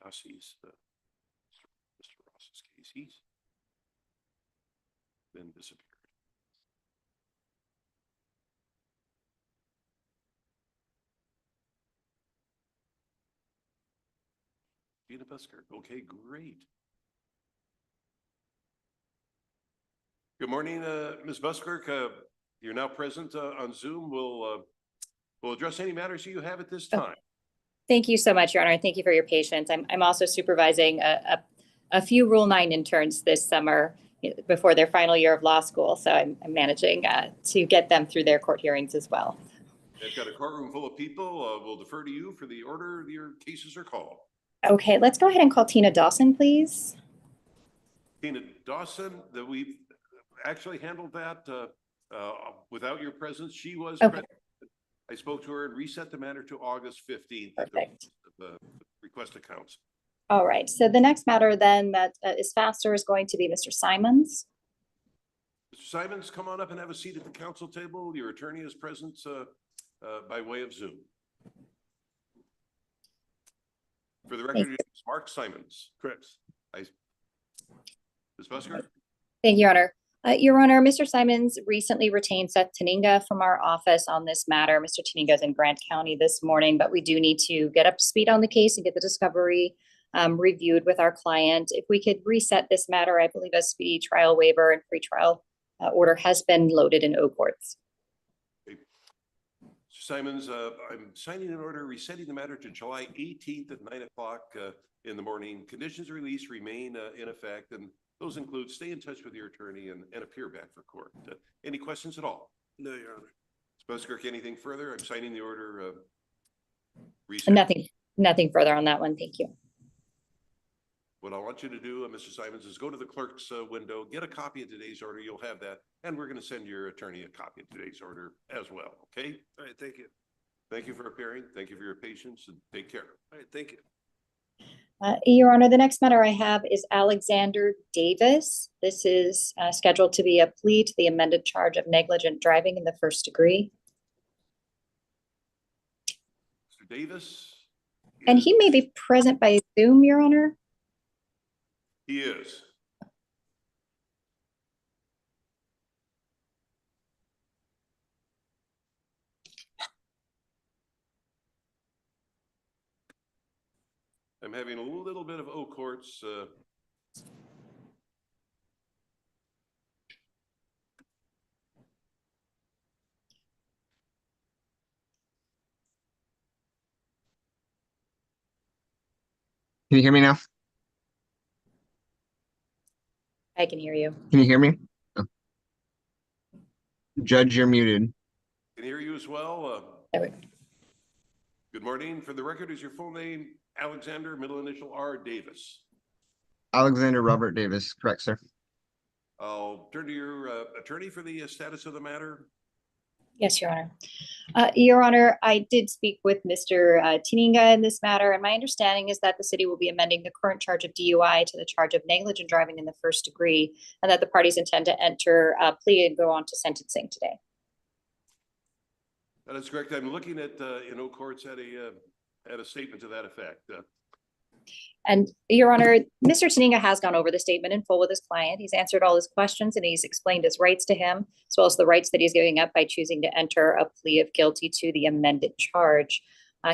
A: Chassis's, Mr. Ross's case, he's then disappeared. Gina Busker. Okay, great. Good morning, Ms. Busker. You're now present on Zoom. We'll address any matters you have at this time.
M: Thank you so much, Your Honor. Thank you for your patience. I'm also supervising a few Rule 9 interns this summer before their final year of law school. So I'm managing to get them through their court hearings as well.
A: They've got a courtroom full of people. We'll defer to you for the order your cases are called.
M: Okay, let's go ahead and call Tina Dawson, please.
A: Tina Dawson, that we've actually handled that without your presence. She was present. I spoke to her and reset the matter to August 15th.
M: Perfect.
A: The request accounts.
M: All right. So the next matter then that is faster is going to be Mr. Simons.
A: Mr. Simons, come on up and have a seat at the council table. Your attorney is present by way of Zoom. For the record, it's Mark Simons. Correct. Ms. Busker?
M: Thank you, Your Honor. Your Honor, Mr. Simons recently retained Seth Taninga from our office on this matter. Mr. Taninga is in Grant County this morning, but we do need to get up to speed on the case and get the discovery reviewed with our client. If we could reset this matter, I believe a speedy trial waiver and pretrial order has been loaded in O Courts.
A: Okay. Mr. Simons, I'm signing an order resetting the matter to July 18th at 9 o'clock in the morning. Conditions of release remain in effect, and those include stay in touch with your attorney and appear back for court. Any questions at all? No, Your Honor. Ms. Busker, anything further? I'm signing the order.
M: Nothing further on that one. Thank you.
A: What I want you to do, Mr. Simons, is go to the clerk's window, get a copy of today's order. You'll have that. And we're going to send your attorney a copy of today's order as well. Okay? All right. Thank you. Thank you for appearing. Thank you for your patience and take care. All right, thank you.
M: Your Honor, the next matter I have is Alexander Davis. This is scheduled to be a plea to the amended charge of negligent driving in the first degree.
A: Mr. Davis?
M: And he may be present by Zoom, Your Honor.
A: He is. I'm having a little bit of O courts.
N: Can you hear me now?
M: I can hear you.
N: Can you hear me? Oh. Judge, you're muted.
A: Can hear you as well.
M: There we go.
A: Good morning. For the record, is your full name Alexander, middle initial R, Davis?
N: Alexander Robert Davis, correct, sir?
A: I'll turn to your attorney for the status of the matter.
M: Yes, Your Honor. Your Honor, I did speak with Mr. Tininga in this matter, and my understanding is that the city will be amending the current charge of DUI to the charge of negligent driving in the first degree, and that the parties intend to enter a plea and go on to sentencing today.
A: That is correct. I'm looking at in O courts at a statement to that effect.
M: And Your Honor, Mr. Tininga has gone over the statement in full with his client. He's answered all his questions and he's explained his rights to him, as well as the rights that he's giving up by choosing to enter a plea of guilty to the amended charge.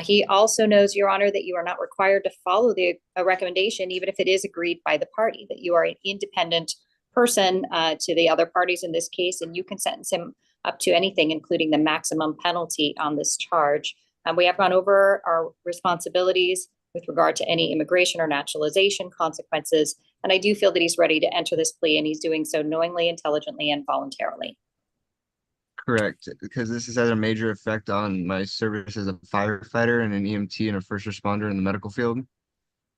M: He also knows, Your Honor, that you are not required to follow the recommendation, even if it is agreed by the party, that you are an independent person to the other parties in this case, and you can sentence him up to anything, including the maximum penalty on this charge. We have gone over our responsibilities with regard to any immigration or naturalization consequences. And I do feel that he's ready to enter this plea, and he's doing so knowingly, intelligently, and voluntarily.
N: Correct, because this has had a major effect on my service as a firefighter and an EMT and a first responder in the medical field,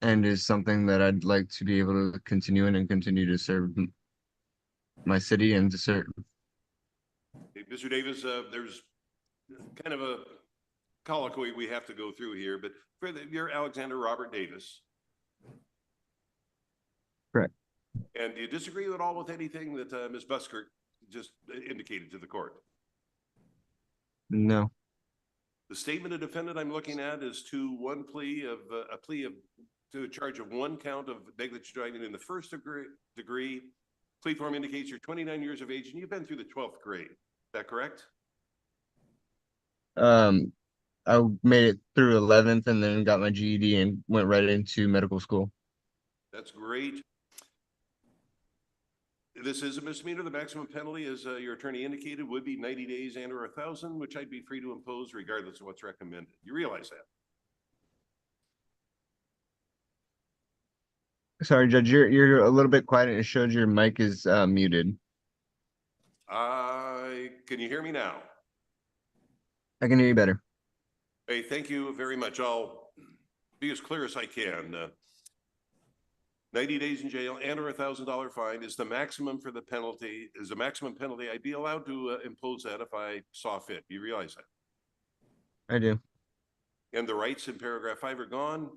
N: and is something that I'd like to be able to continue in and continue to serve my city and to serve.
A: Hey, Mr. Davis, there's kind of a colloquy we have to go through here, but you're Alexander Robert Davis.
N: Correct.
A: And do you disagree at all with anything that Ms. Busker just indicated to the court?
N: No.
A: The statement of defendant I'm looking at is to one plea of to a charge of one count of negligent driving in the first degree. Plea form indicates you're 29 years of age and you've been through the 12th grade. Is that correct?
N: I made it through 11th and then got my GED and went right into medical school.
A: That's great. This is a misdemeanor. The maximum penalty, as your attorney indicated, would be 90 days and or 1,000, which I'd be free to impose regardless of what's recommended. You realize that?
N: Sorry, Judge, you're a little bit quiet and it shows your mic is muted.
A: Can you hear me now?
N: I can hear you better.
A: Hey, thank you very much. I'll be as clear as I can. 90 days in jail and or $1,000 fine is the maximum for the penalty, is the maximum penalty. I'd be allowed to impose that if I saw fit. You realize that?
N: I do.
A: And the rights in paragraph 5 are gone.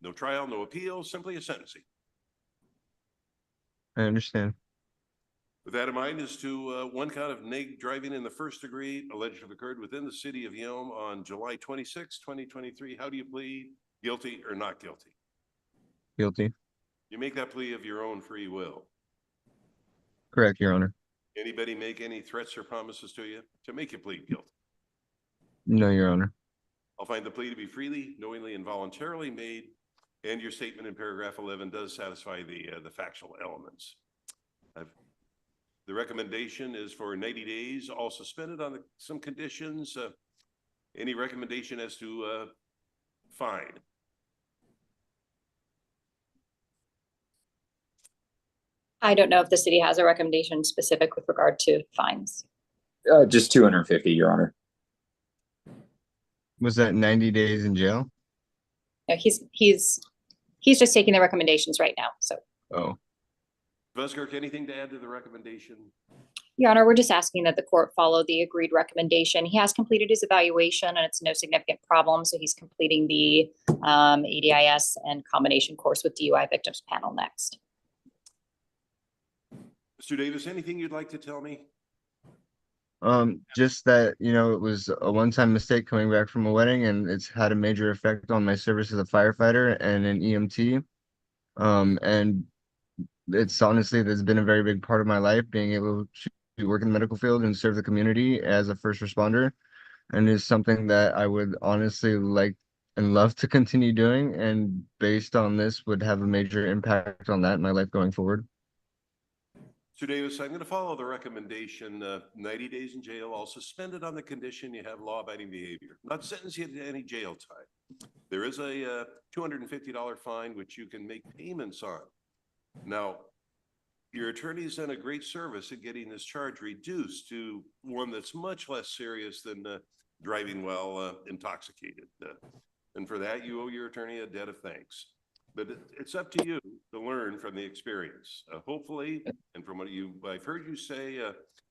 A: No trial, no appeal, simply a sentencing.
N: I understand.
A: With that in mind, is to one count of neg driving in the first degree alleged to have occurred within the city of Yelm on July 26, 2023. How do you plead? Guilty or not guilty?
N: Guilty.
A: You make that plea of your own free will.
N: Correct, Your Honor.
A: Anybody make any threats or promises to you to make you plead guilty?
N: No, Your Honor.
A: I'll find the plea to be freely, knowingly, and voluntarily made, and your statement in paragraph 11 does satisfy the factual elements. The recommendation is for 90 days, all suspended on some conditions. Any recommendation as to fine?
M: I don't know if the city has a recommendation specific with regard to fines.
G: Just 250, Your Honor.
N: Was that 90 days in jail?
M: No, he's just taking the recommendations right now. So.
N: Oh.
A: Buskirk, anything to add to the recommendation?
M: Your Honor, we're just asking that the court follow the agreed recommendation. He has completed his evaluation and it's no significant problem. So he's completing the ADIS and combination course with DUI victims panel next.
A: Mr. Davis, anything you'd like to tell me?
N: Just that, it was a one-time mistake coming back from a wedding and it's had a major effect on my service as a firefighter and an EMT. And it's honestly, that's been a very big part of my life, being able to work in the medical field and serve the community as a first responder. And is something that I would honestly like and love to continue doing. And based on this would have a major impact on that in my life going forward.
A: Mr. Davis, I'm going to follow the recommendation, 90 days in jail. I'll suspend it on the condition you have law-abiding behavior. Not sentence you to any jail time. There is a $250 fine, which you can make payments on. Now, your attorney's done a great service in getting this charge reduced to one that's much less serious than driving while intoxicated. And for that, you owe your attorney a debt of thanks. But it's up to you to learn from the experience. Hopefully, and from what I've heard you say,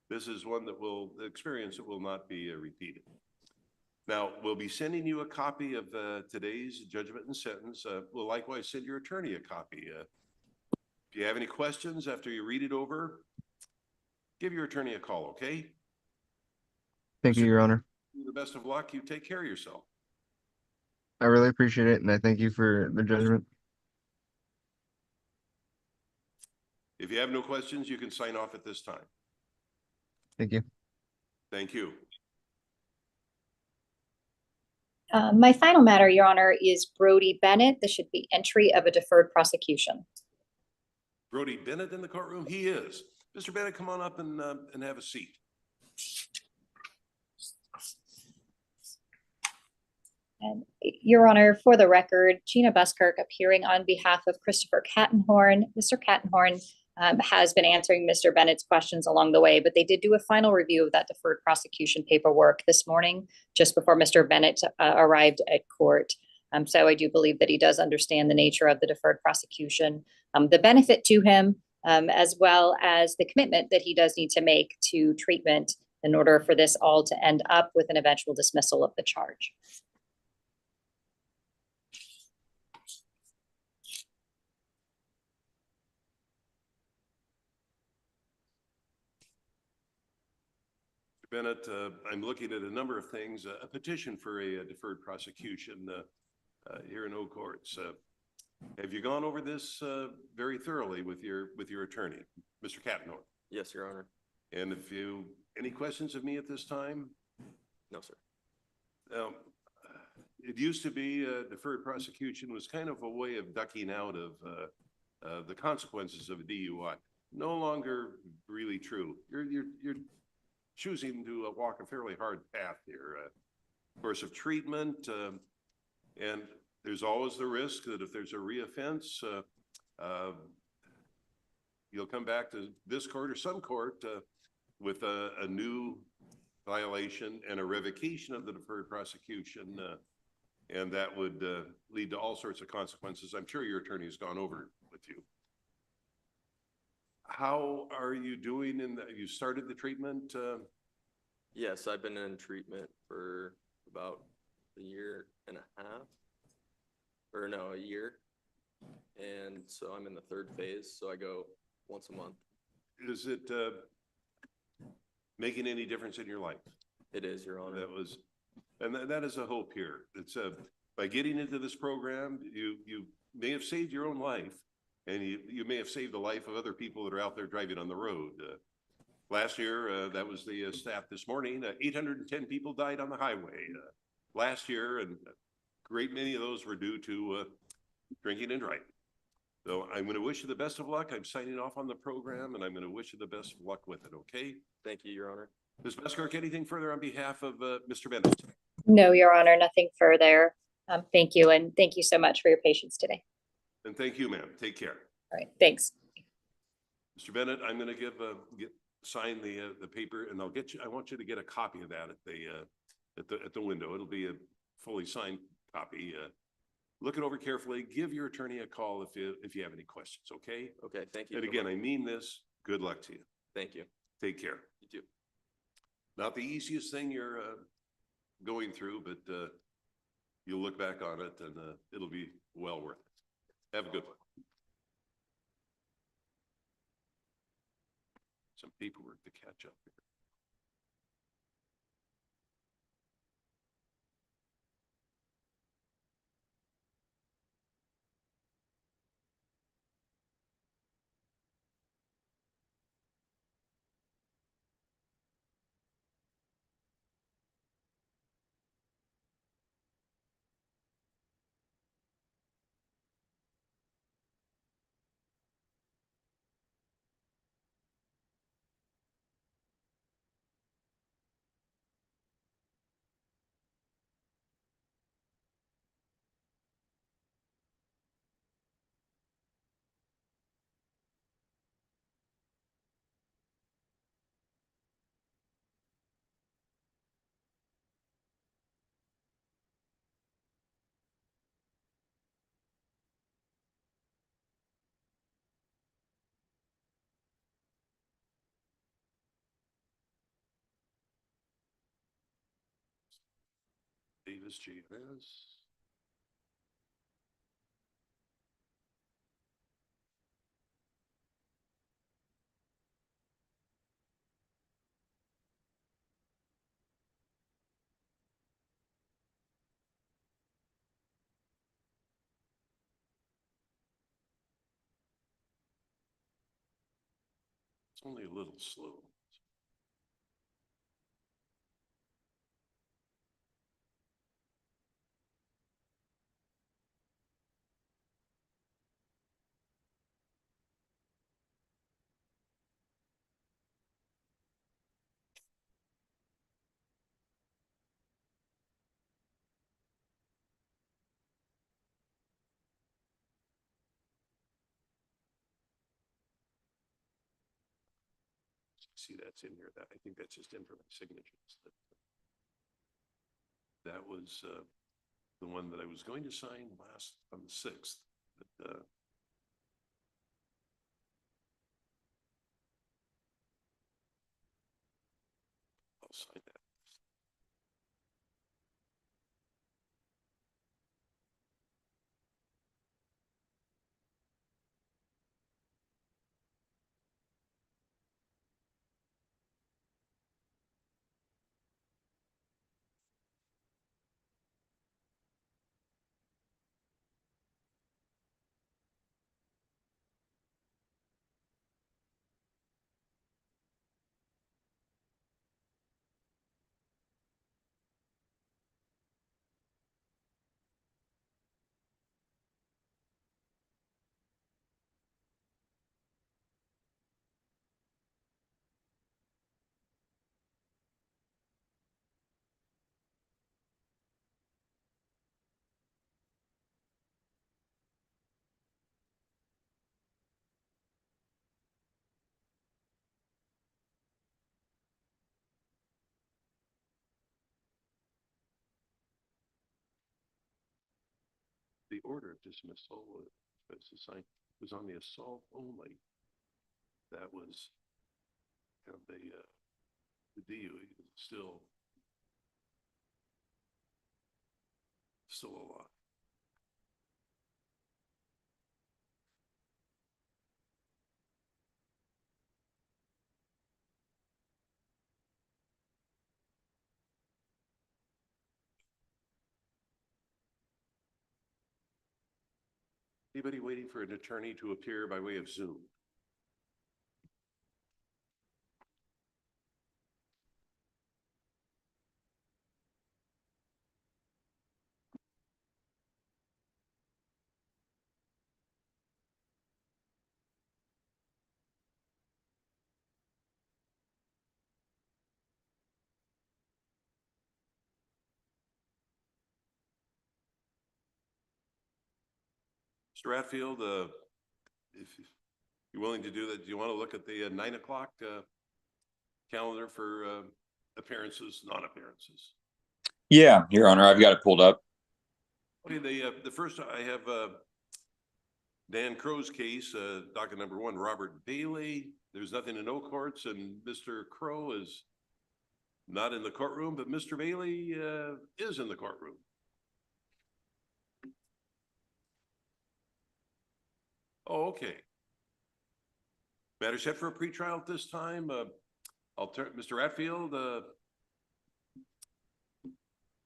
A: this is one that will experience that will not be repeated. Now, we'll be sending you a copy of today's judgment and sentence. We'll likewise send your attorney a copy. If you have any questions after you read it over, give your attorney a call, okay?
N: Thank you, Your Honor.
A: The best of luck. You take care of yourself.
N: I really appreciate it. And I thank you for the judgment.
A: If you have no questions, you can sign off at this time.
N: Thank you.
A: Thank you.
M: My final matter, Your Honor, is Brody Bennett. This should be entry of a deferred prosecution.
A: Brody Bennett in the courtroom? He is. Mr. Bennett, come on up and have a seat.
M: And Your Honor, for the record, Gina Buskirk appearing on behalf of Christopher Cattenhorn. Mr. Cattenhorn has been answering Mr. Bennett's questions along the way, but they did do a final review of that deferred prosecution paperwork this morning, just before Mr. Bennett arrived at court. So I do believe that he does understand the nature of the deferred prosecution, the benefit to him, as well as the commitment that he does need to make to treatment in order for this all to end up with an eventual dismissal of the charge.
A: Bennett, I'm looking at a number of things, a petition for a deferred prosecution here in Oak Courts. Have you gone over this very thoroughly with your attorney, Mr. Cattenhorn?
O: Yes, Your Honor.
A: And if you, any questions of me at this time?
O: No, sir.
A: It used to be deferred prosecution was kind of a way of ducking out of the consequences of a DUI. No longer really true. You're choosing to walk a fairly hard path here. Course of treatment, and there's always the risk that if there's a reoffense, you'll come back to this court or some court with a new violation and a revocation of the deferred prosecution, and that would lead to all sorts of consequences. I'm sure your attorney has gone over with you. How are you doing you started the treatment?
O: Yes, I've been in treatment for about a year and a half, or no, a year. And so I'm in the third phase, so I go once a month.
A: Is it making any difference in your life?
O: It is, Your Honor.
A: That is a hope here. It's by getting into this program, you may have saved your own life, and you may have saved the life of other people that are out there driving on the road. Last year, that was the stat this morning, 810 people died on the highway last year, and a great many of those were due to drinking and driving. So I'm going to wish you the best of luck. I'm signing off on the program, and I'm going to wish you the best of luck with it, okay?
O: Thank you, Your Honor.
A: Ms. Buskirk, anything further on behalf of Mr. Bennett?
M: No, Your Honor, nothing further. Thank you, and thank you so much for your patience today.
A: And thank you, ma'am. Take care.
M: All right, thanks.
A: Mr. Bennett, I'm going to sign the paper, and I'll get you. I want you to get a copy of that at the window. It'll be a fully signed copy. Look it over carefully. Give your attorney a call if you have any questions. Okay.
O: Okay. Thank you.
A: And again, I mean this. Good luck to you.
O: Thank you.
A: Take care.
O: You too.
A: Not the easiest thing you're going through, but you'll look back on it and it'll be well worth it. Have a good one. Some paperwork to catch up here. Davis JNS. It's only a little slow. See, that's in here. That I think that's just in for my signatures. That was the one that I was going to sign last on the 6th, but I'll sign that. The order of dismissal was assigned was on the assault only. That was kind of the deal. Still a lot. Anybody waiting for an attorney to appear by way of Zoom? Mr. Ratfield, if you're willing to do that, do you want to look at the 9 o'clock calendar for appearances, non-appearances?
G: Yeah, Your Honor, I've got it pulled up.
A: Okay, the first I have Dan Crow's case, docket number 1, Robert Bailey. There's nothing in no courts, and Mr. Crow is not in the courtroom, but Mr. Bailey is in the courtroom. Oh, okay. Matter set for a pretrial at this time. I'll turn, Mr. Ratfield,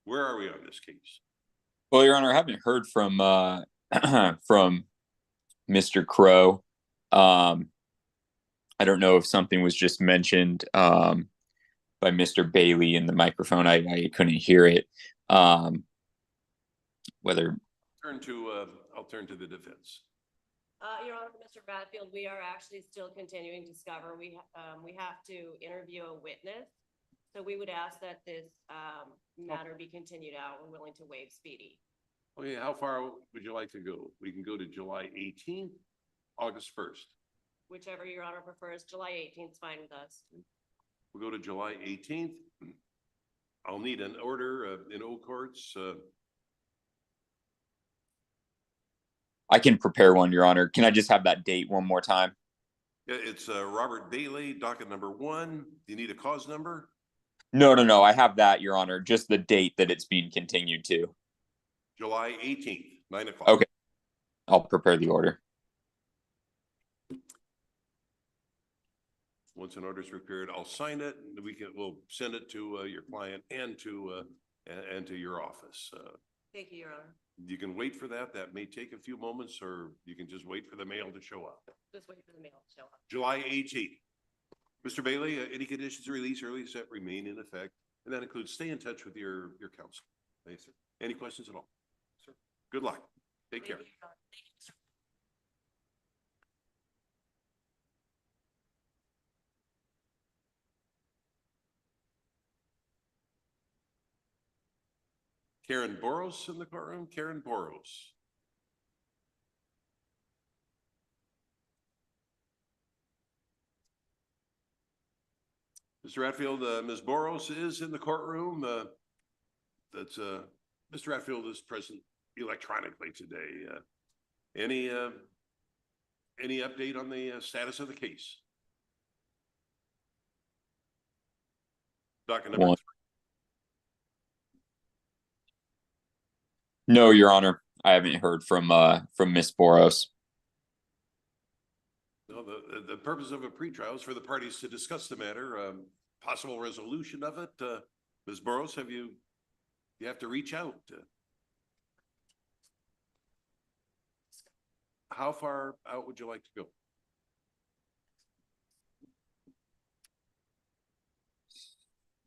A: where are we on this case?
G: Well, Your Honor, I haven't heard from from Mr. Crow. I don't know if something was just mentioned by Mr. Bailey in the microphone. I couldn't hear it. Whether
A: I'll turn to the defense.
P: Your Honor, Mr. Bradfield, we are actually still continuing to discover. We have to interview a witness. So we would ask that this matter be continued out. We're willing to waive speedy.
A: Okay, how far would you like to go? We can go to July 18th, August 1st.
P: Whichever Your Honor prefers. July 18th is fine with us.
A: We'll go to July 18th. I'll need an order in O courts.
G: I can prepare one, Your Honor. Can I just have that date one more time?
A: It's Robert Bailey, docket number 1. Do you need a cause number?
G: No. I have that, Your Honor. Just the date that it's being continued to.
A: July 18th, 9 o'clock.
G: Okay. I'll prepare the order.
A: Once an order is prepared, I'll sign it. We'll send it to your client and to your office.
P: Thank you, Your Honor.
A: You can wait for that. That may take a few moments, or you can just wait for the mail to show up.
P: Just wait for the mail to show up.
A: July 18th. Mr. Bailey, any conditions of release early set remain in effect, and that includes stay in touch with your counsel. Thanks, sir. Any questions at all? Sir. Good luck. Take care.
P: Thank you, Your Honor. Thank you, sir.
A: Karen Boros in the courtroom. Karen Boros. Mr. Ratfield, Ms. Boros is in the courtroom. Mr. Ratfield is present electronically today. Any update on the status of the case? Docket number 3.
G: No, Your Honor. I haven't heard from Miss Boros.
A: No, the purpose of a pretrial is for the parties to discuss the matter, possible resolution of it. Ms. Boros, you have to reach out. How far out would you like to go?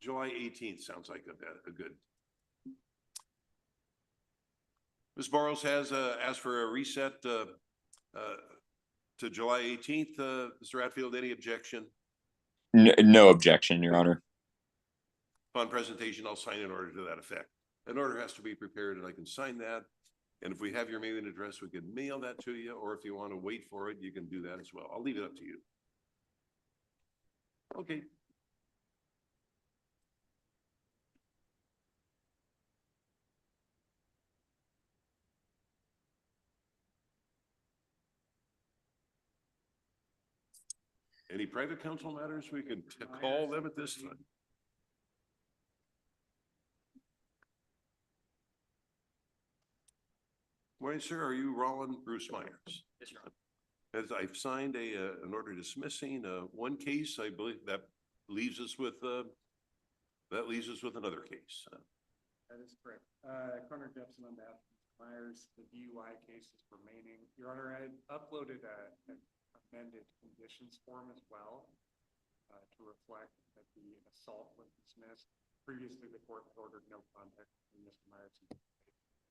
A: July 18th sounds like a good. Ms. Boros has asked for a reset to July 18th. Mr. Ratfield, any objection?
G: No objection, Your Honor.
A: Upon presentation, I'll sign an order to that effect. An order has to be prepared and I can sign that. And if we have your mailing address, we can mail that to you, or if you want to wait for it, you can do that as well. I'll leave it up to you. Okay. Any private counsel matters, we can call them at this time. Morning, sir. Are you Roland Bruce Myers?
J: Yes, Your Honor.
A: As I've signed an order dismissing one case, I believe that leaves us with another case.
I: That is correct. Connor Jepson on behalf of Mr. Myers, the DUI case is remaining. Your Honor, I uploaded an amended conditions form as well to reflect that the assault was dismissed. Previously, the court had ordered no contact with Mr. Myers.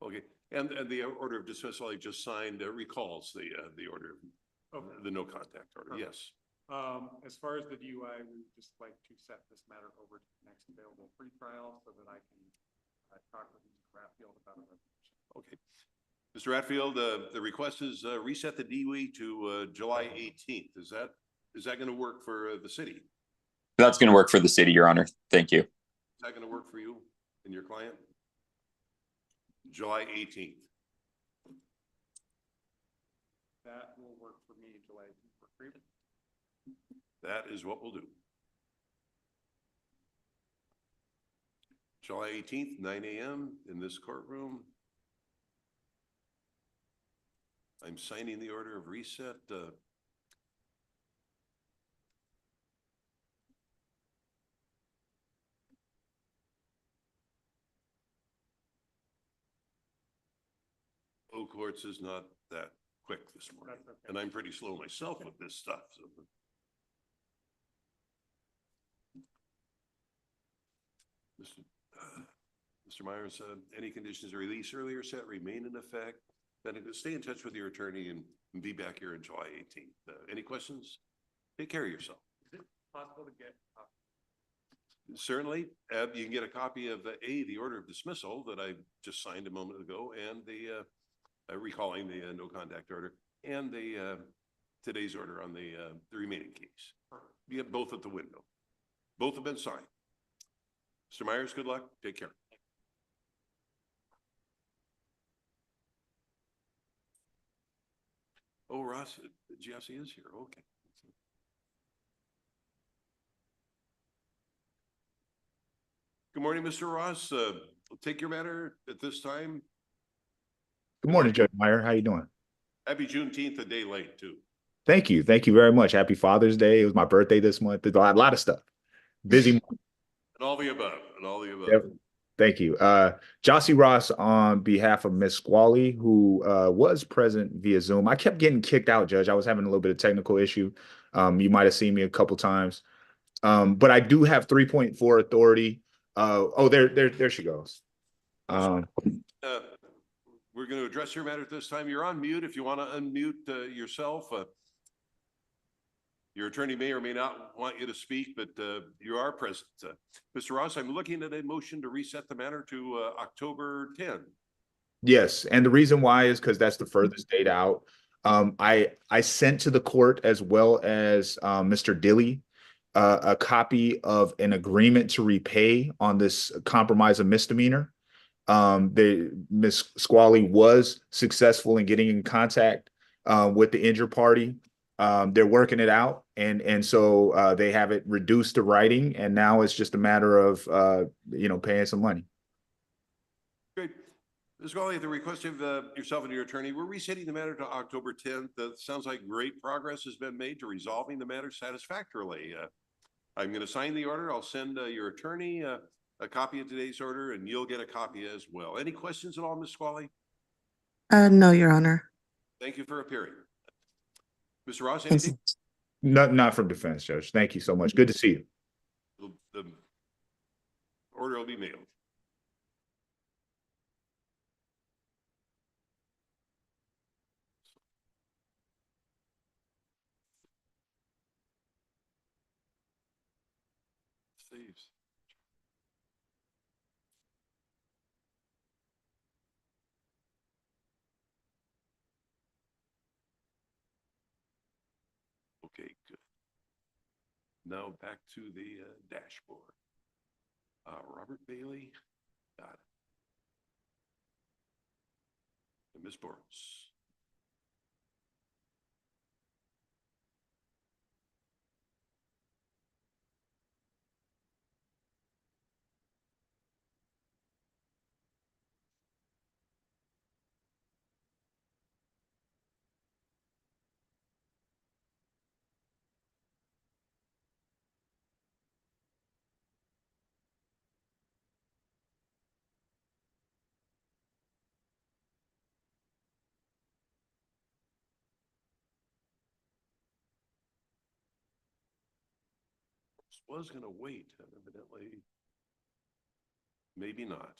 A: Okay, and the order of dismissal I just signed recalls the order, the no contact order.
I: Perfect.
A: Yes.
I: As far as the DUI, we would just like to set this matter over to the next available pretrial so that I can talk with Mr. Ratfield about a resolution.
A: Okay. Mr. Ratfield, the request is reset the DUI to July 18th. Is that going to work for the city?
G: That's going to work for the city, Your Honor. Thank you.
A: Is that going to work for you and your client? July 18th.
I: That will work for me, July 18th for treatment.
A: That is what we'll do. July 18th, 9 a.m. in this courtroom. I'm signing the order of reset. Oak Courts is not that quick this morning,
I: That's okay.
A: and I'm pretty slow myself with this stuff. So. Mr. Myers, any conditions of release earlier set remain in effect. Then stay in touch with your attorney and be back here on July 18th. Any questions? Take care of yourself.
I: Is it possible to get?
A: Certainly, you can get a copy of the order of dismissal that I just signed a moment ago, and the recalling the no contact order, and the today's order on the remaining case. You have both at the window. Both have been signed. Mr. Myers, good luck. Take care. Oh, Ross, Jesse is here. Okay. Good morning, Mr. Ross. Take your matter at this time.
Q: Good morning, Judge Meyer. How you doing?
A: Happy Juneteenth, a day late, too.
Q: Thank you. Thank you very much. Happy Father's Day. It was my birthday this month. There's a lot of stuff. Busy month.
A: And all the above, and all the above.
Q: Yep. Thank you. Jossie Ross on behalf of Miss Squally, who was present via Zoom. I kept getting kicked out, Judge. I was having a little bit of technical issue. You might have seen me a couple times. But I do have 3.4 authority. There she goes.
A: We're going to address your matter at this time. You're on mute. If you want to unmute yourself, your attorney may or may not want you to speak, but you are present. Mr. Ross, I'm looking at a motion to reset the matter to October 10.
Q: Yes, and the reason why is because that's the furthest date out. I sent to the court as well as Mr. Dilly a copy of an agreement to repay on this compromise of misdemeanor. Miss Squally was successful in getting in contact with the injured party. They're working it out, and so they have it reduced to writing, and now it's just a matter of paying some money.
A: Great. Ms. Squally, at the request of yourself and your attorney, we're resetting the matter to October 10th. That sounds like great progress has been made to resolving the matter satisfactorily. I'm going to sign the order. I'll send your attorney a copy of today's order, and you'll get a copy as well. Any questions at all, Ms. Squally?
L: No, Your Honor.
A: Thank you for appearing. Mr. Ross, anything?
Q: Not from defense, Judge. Thank you so much. Good to see you.
A: The order will be mailed. Saves. Okay, good. Now back to the dashboard. Robert Bailey, got it. And Ms. Boros. Was going to wait, evidently. Maybe not.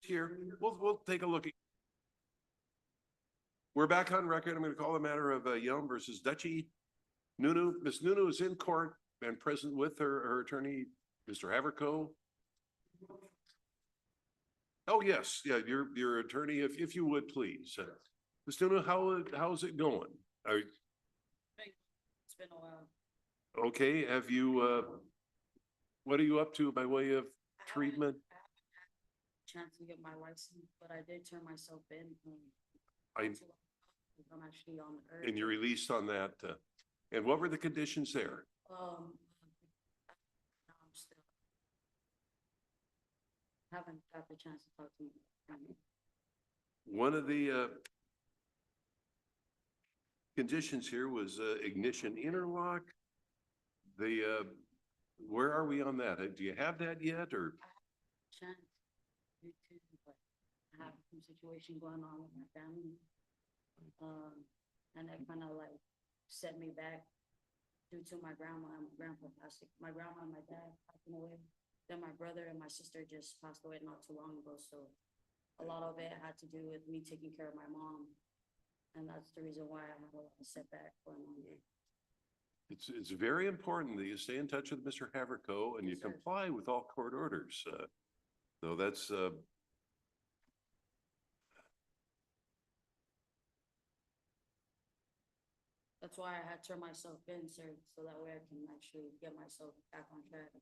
A: here, we'll take a look. We're back on record. I'm going to call the matter of Yelm versus Dutchy. Nunu, Miss Nunu is in court and present with her attorney, Mr. Haverco. Oh, yes, yeah, your attorney, if you would, please. Ms. Nunu, how's it going?
R: It's been a while.
A: Okay, have you, what are you up to by way of treatment?
R: Chance to get my license, but I did turn myself in.
A: I'm
R: actually on Earth.
A: And you're released on that. And what were the conditions there?
R: Um, no, I'm still haven't got the chance to talk to you.
A: One of the conditions here was ignition interlock. The where are we on that? Do you have that yet, or?
R: Chance due to, but I have some situation going on with my family. And that kind of like set me back due to my grandma and my grandpa passing. My grandma and my dad passing away. Then my brother and my sister just passed away not too long ago. So a lot of it had to do with me taking care of my mom. And that's the reason why I have a lot of setback going on.
A: It's very important that you stay in touch with Mr. Haverco and you comply with all court orders. So that's
R: That's why I had turned myself in, sir, so that way I can actually get myself back on track.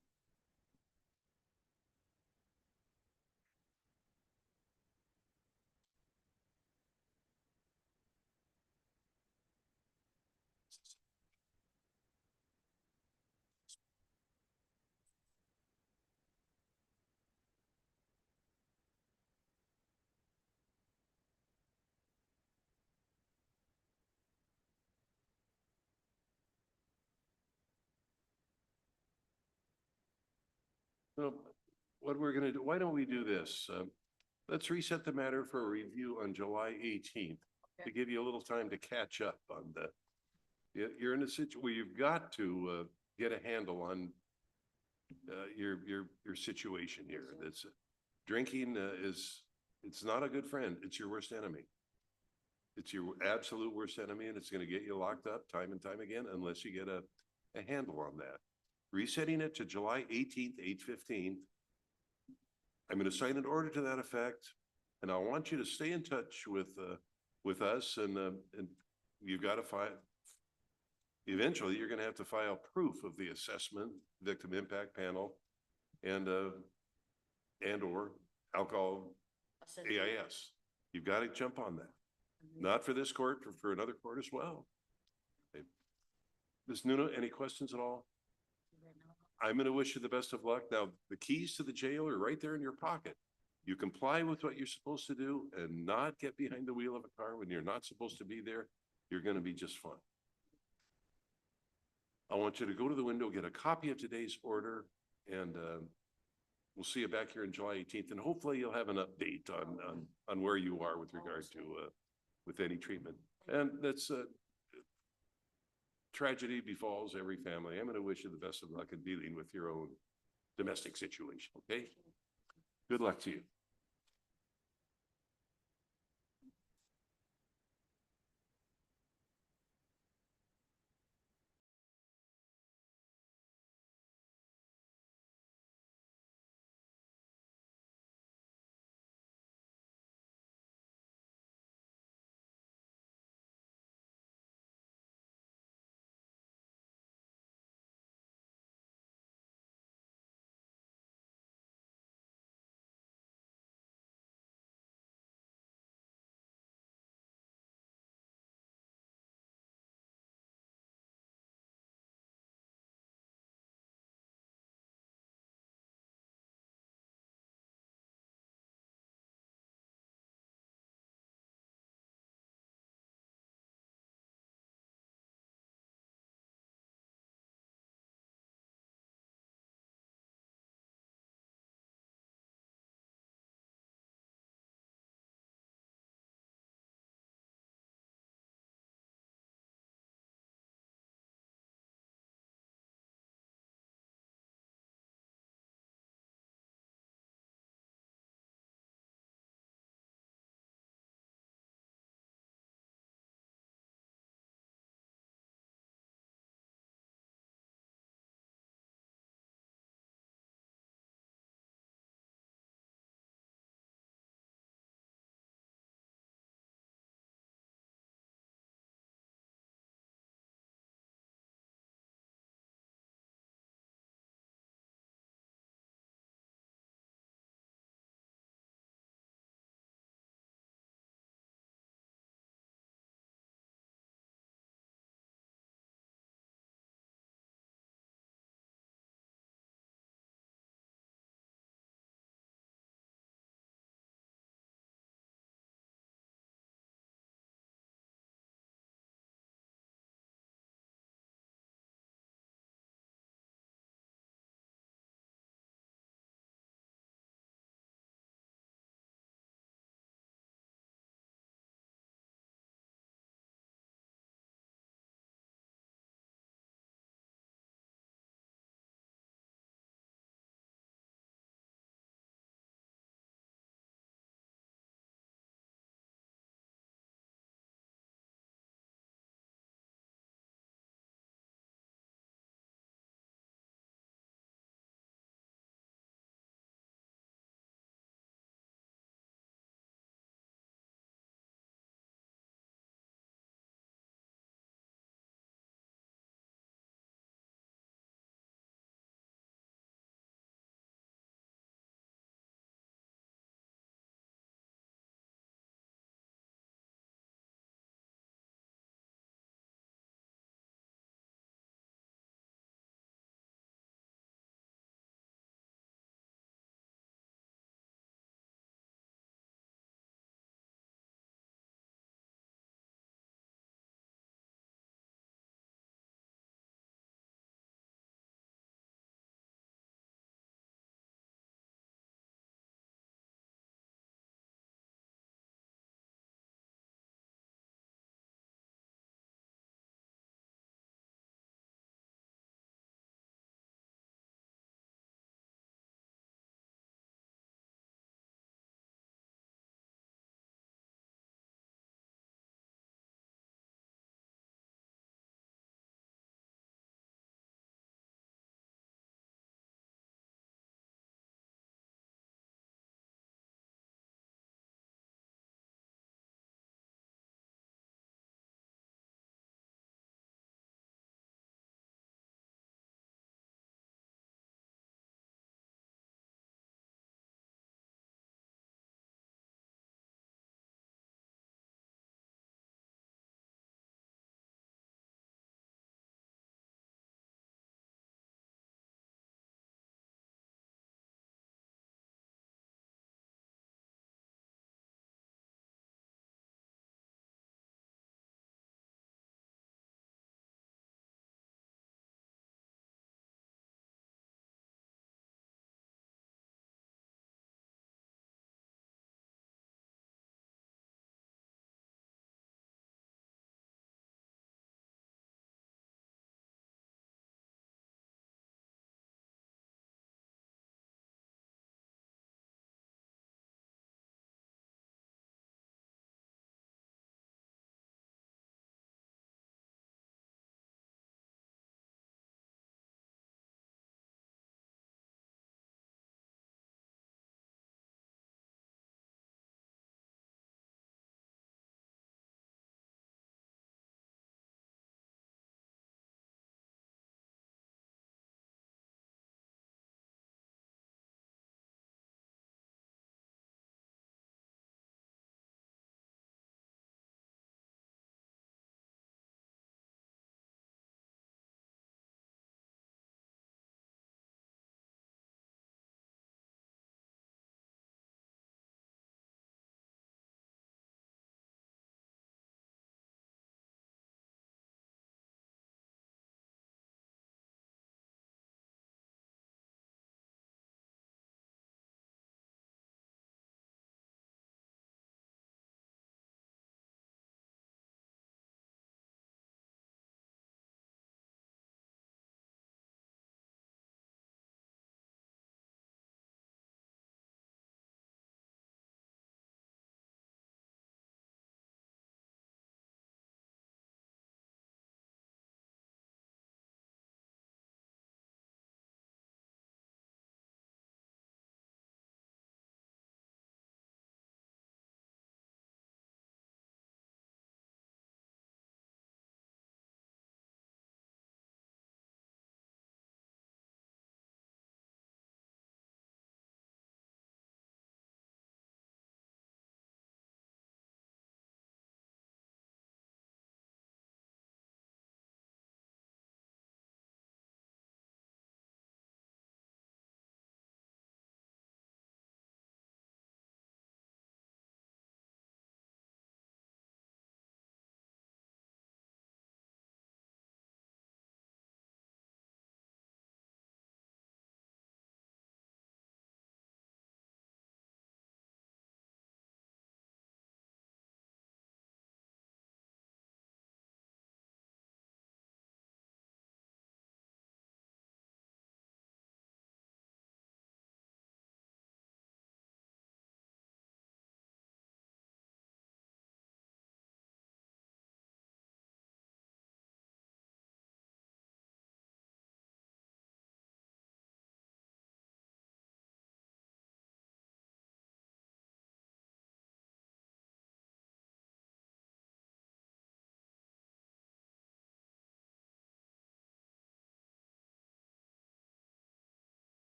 A: well, what we're going to do. Why don't we do this? Let's reset the matter for a review on July 18th to give you a little time to catch up on the. You're in a situation where you've got to get a handle on your situation here. That's drinking it's not a good friend. It's your worst enemy. It's your absolute worst enemy, and it's going to get you locked up time and time again unless you get a handle on that. Resetting it to July 18th, 8:15. I'm going to sign an order to that effect, and I want you to stay in touch with us, and you've got to file. Eventually, you're going to have to file proof of the assessment, victim impact panel, and or alcohol AIS. You've got to jump on that. Not for this court, for another court as well. Okay. Ms. Nuno, any questions at all? I'm going to wish you the best of luck. Now, the keys to the jail are right there in your pocket. You comply with what you're supposed to do and not get behind the wheel of a car when you're not supposed to be there. You're going to be just fine. I want you to go to the window, get a copy of today's order, and we'll see you back here on July 18th. And hopefully you'll have an update on where you are with regard to with any treatment. And that's tragedy befalls every family. I'm going to wish you the best of luck in dealing with your own domestic situation. Okay. Good luck to you.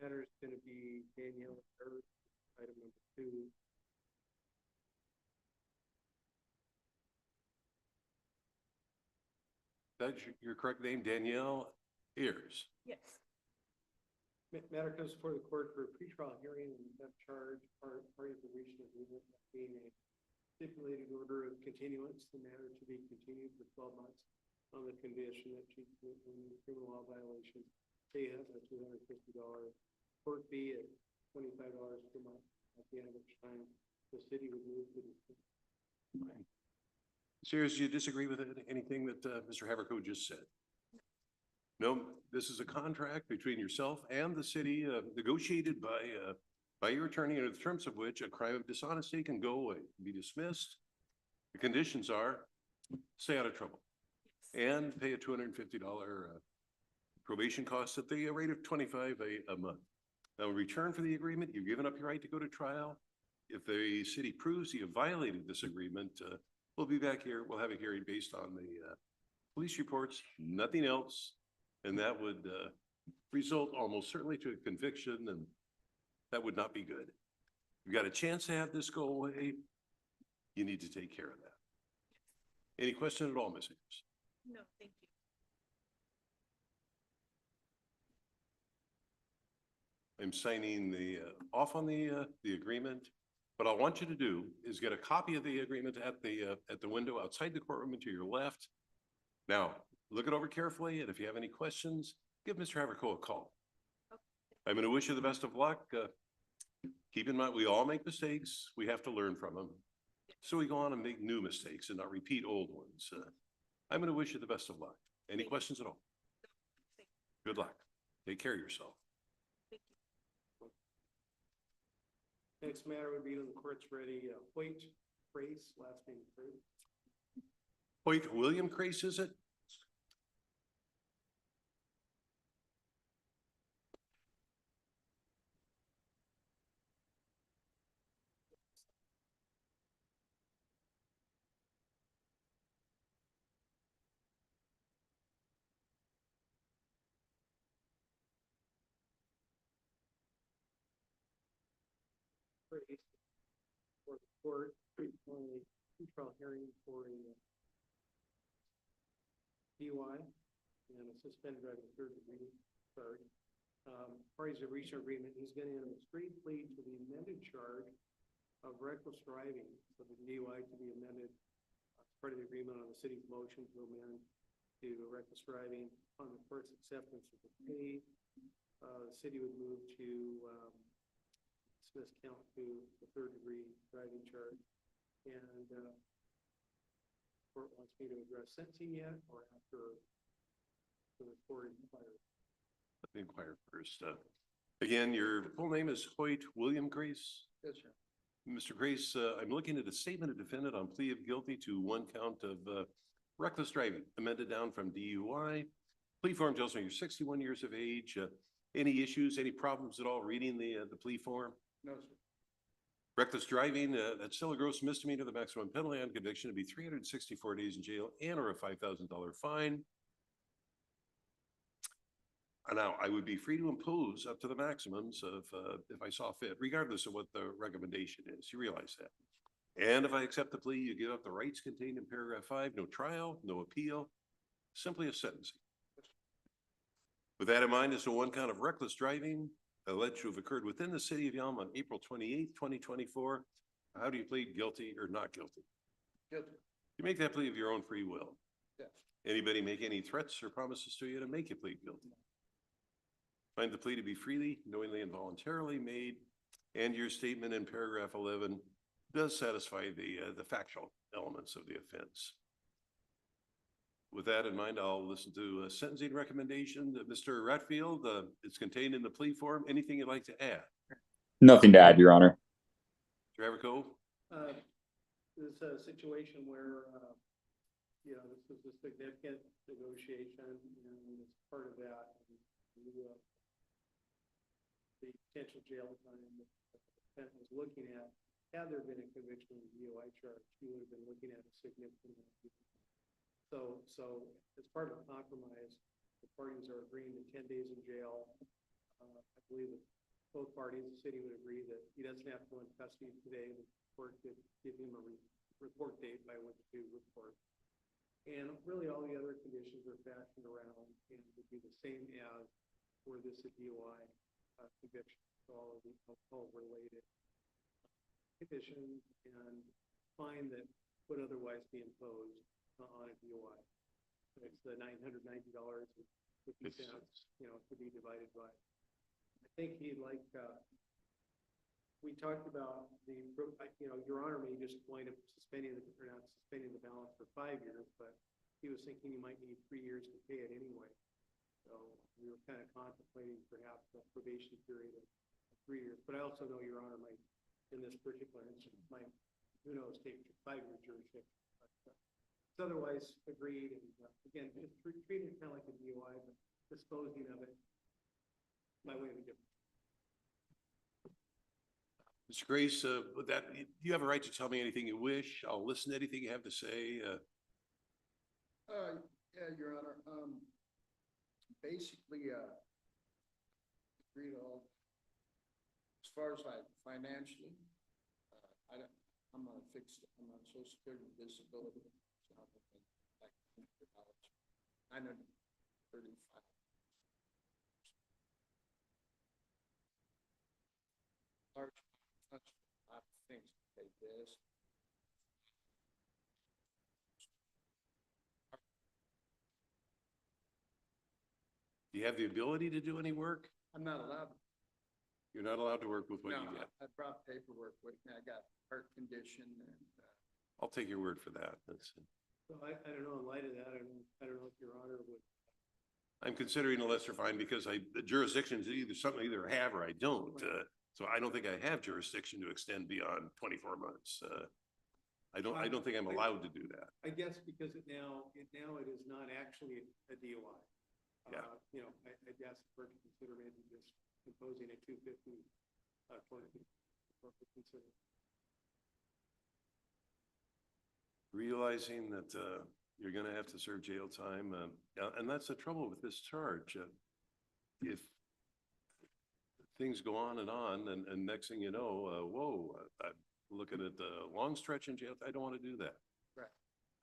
H: Matter is going to be Danielle, item number 2.
A: That's your correct name, Danielle Ayers.
P: Yes.
H: Matter comes before the court for a pretrial hearing and theft charge. Parties have reached an agreement being a stipulated order of continuance, the matter to be continued for 12 months on the condition that she committed criminal law violation. Pay a $250 court fee at $25 per month, at the end of which time the city would move to the.
A: Serious, do you disagree with anything that Mr. Haverco just said? No, this is a contract between yourself and the city, negotiated by your attorney, under the terms of which a crime of dishonesty can go away, be dismissed. The conditions are stay out of trouble and pay a $250 probation cost at the rate of $25 a month. Now, in return for the agreement, you've given up your right to go to trial. If the city proves you have violated this agreement, we'll be back here. We'll have a hearing based on the police reports, nothing else. And that would result almost certainly to a conviction, and that would not be good. You've got a chance to have this go away. You need to take care of that. Any question at all, Ms. Ayers?
P: No, thank you.
A: I'm signing the off on the agreement. What I want you to do is get a copy of the agreement at the window outside the courtroom and to your left. Now, look it over carefully, and if you have any questions, give Mr. Haverco a call.
P: Okay.
A: I'm going to wish you the best of luck. Keep in mind, we all make mistakes. We have to learn from them. So we go on and make new mistakes and not repeat old ones. I'm going to wish you the best of luck. Any questions at all? Good luck. Take care of yourself.
H: Next matter would be when the court's ready. Hoyt Grace, last name Grace.
A: Hoyt William Grace, is it?
H: Grace for the court on a pretrial hearing for a DUI and a suspended driving third degree charge. Parties have reached an agreement. He's going to enter a straight plea to the amended charge of reckless driving, so the DUI to be amended as part of the agreement on the city's motion to amend to reckless driving. On the court's acceptance of the plea, the city would move to dismiss count to the third degree driving charge. And court wants me to address sentencing yet or after the court inquires?
A: Let me inquire first. Again, your full name is Hoyt William Grace?
H: Yes, sir.
A: Mr. Grace, I'm looking at a statement of defendant on plea of guilty to one count of reckless driving, amended down from DUI. Plea form tells me you're 61 years of age. Any issues, any problems at all reading the plea form?
H: No, sir.
A: Reckless driving, that's still a gross misdemeanor. The maximum penalty on conviction would be 364 days in jail and or a $5,000 fine. Now, I would be free to impose up to the maximums of, if I saw fit, regardless of what the recommendation is. You realize that. And if I accept the plea, you give up the rights contained in paragraph 5, no trial, no appeal, simply a sentencing. With that in mind, as to one count of reckless driving alleged to have occurred within the city of Yelm on April 28th, 2024, how do you plead guilty or not guilty?
H: Guilty.
A: You make that plea of your own free will.
H: Yes.
A: Anybody make any threats or promises to you to make you plead guilty? Find the plea to be freely, knowingly, and voluntarily made, and your statement in paragraph 11 does satisfy the factual elements of the offense. With that in mind, I'll listen to a sentencing recommendation. Mr. Ratfield, it's contained in the plea form. Anything you'd like to add?
G: Nothing to add, Your Honor.
A: Mr. Haverco?
H: This is a situation where, this was a significant negotiation, and as part of that, the potential jail time that the defendant was looking at, had there been a conviction of the DUI charge, he would have been looking at a significant. So as part of a compromise, the parties are agreeing to 10 days in jail I believe that both parties, the city would agree that he doesn't have to go in custody today. The court could give him a report date by which to report. And really all the other conditions are fashioned around and would be the same as for this a DUI conviction. So all of the alcohol related conditions and fine that would otherwise be imposed on a DUI. It's the $990.50, to be divided by. I think he'd like, we talked about Your Honor may just wind up suspending the balance for 5 years, but he was thinking he might need 3 years to pay it anyway. So we were kind of contemplating perhaps a probation period of 3 years. But I also know Your Honor might, in this particular instance, who knows, take 5 year jurisdiction. But, it's otherwise agreed, and again, just treating it kind of like a DUI, but disposing of it my way of different.
A: Mr. Grace, with that, you have a right to tell me anything you wish. I'll listen to anything you have to say.
S: Yeah, Your Honor, basically, agreed all, as far as financially, I'm on Social Security disability, so I'm like $935. Large, a lot of things to pay this.
A: Do you have the ability to do any work?
S: I'm not allowed.
A: You're not allowed to work with what
S: No,
A: you get.
S: I brought paperwork with me. I got heart condition and,
A: I'll take your word for that.
H: So I don't know, in light of that, I don't know if Your Honor would.
A: I'm considering a lesser fine because the jurisdiction is either something I either have or I don't. So I don't think I have jurisdiction to extend beyond 24 months. I don't think I'm allowed to do that.
H: I guess because it is not actually a DUI.
A: Yeah.
H: I guess we're to consider maybe just imposing a 250 consider.
A: Realizing that you're going to have to serve jail time, and that's the trouble with this charge. If things go on, and next thing you know, whoa, I'm looking at the long stretch in jail. I don't want to do that.
S: Right.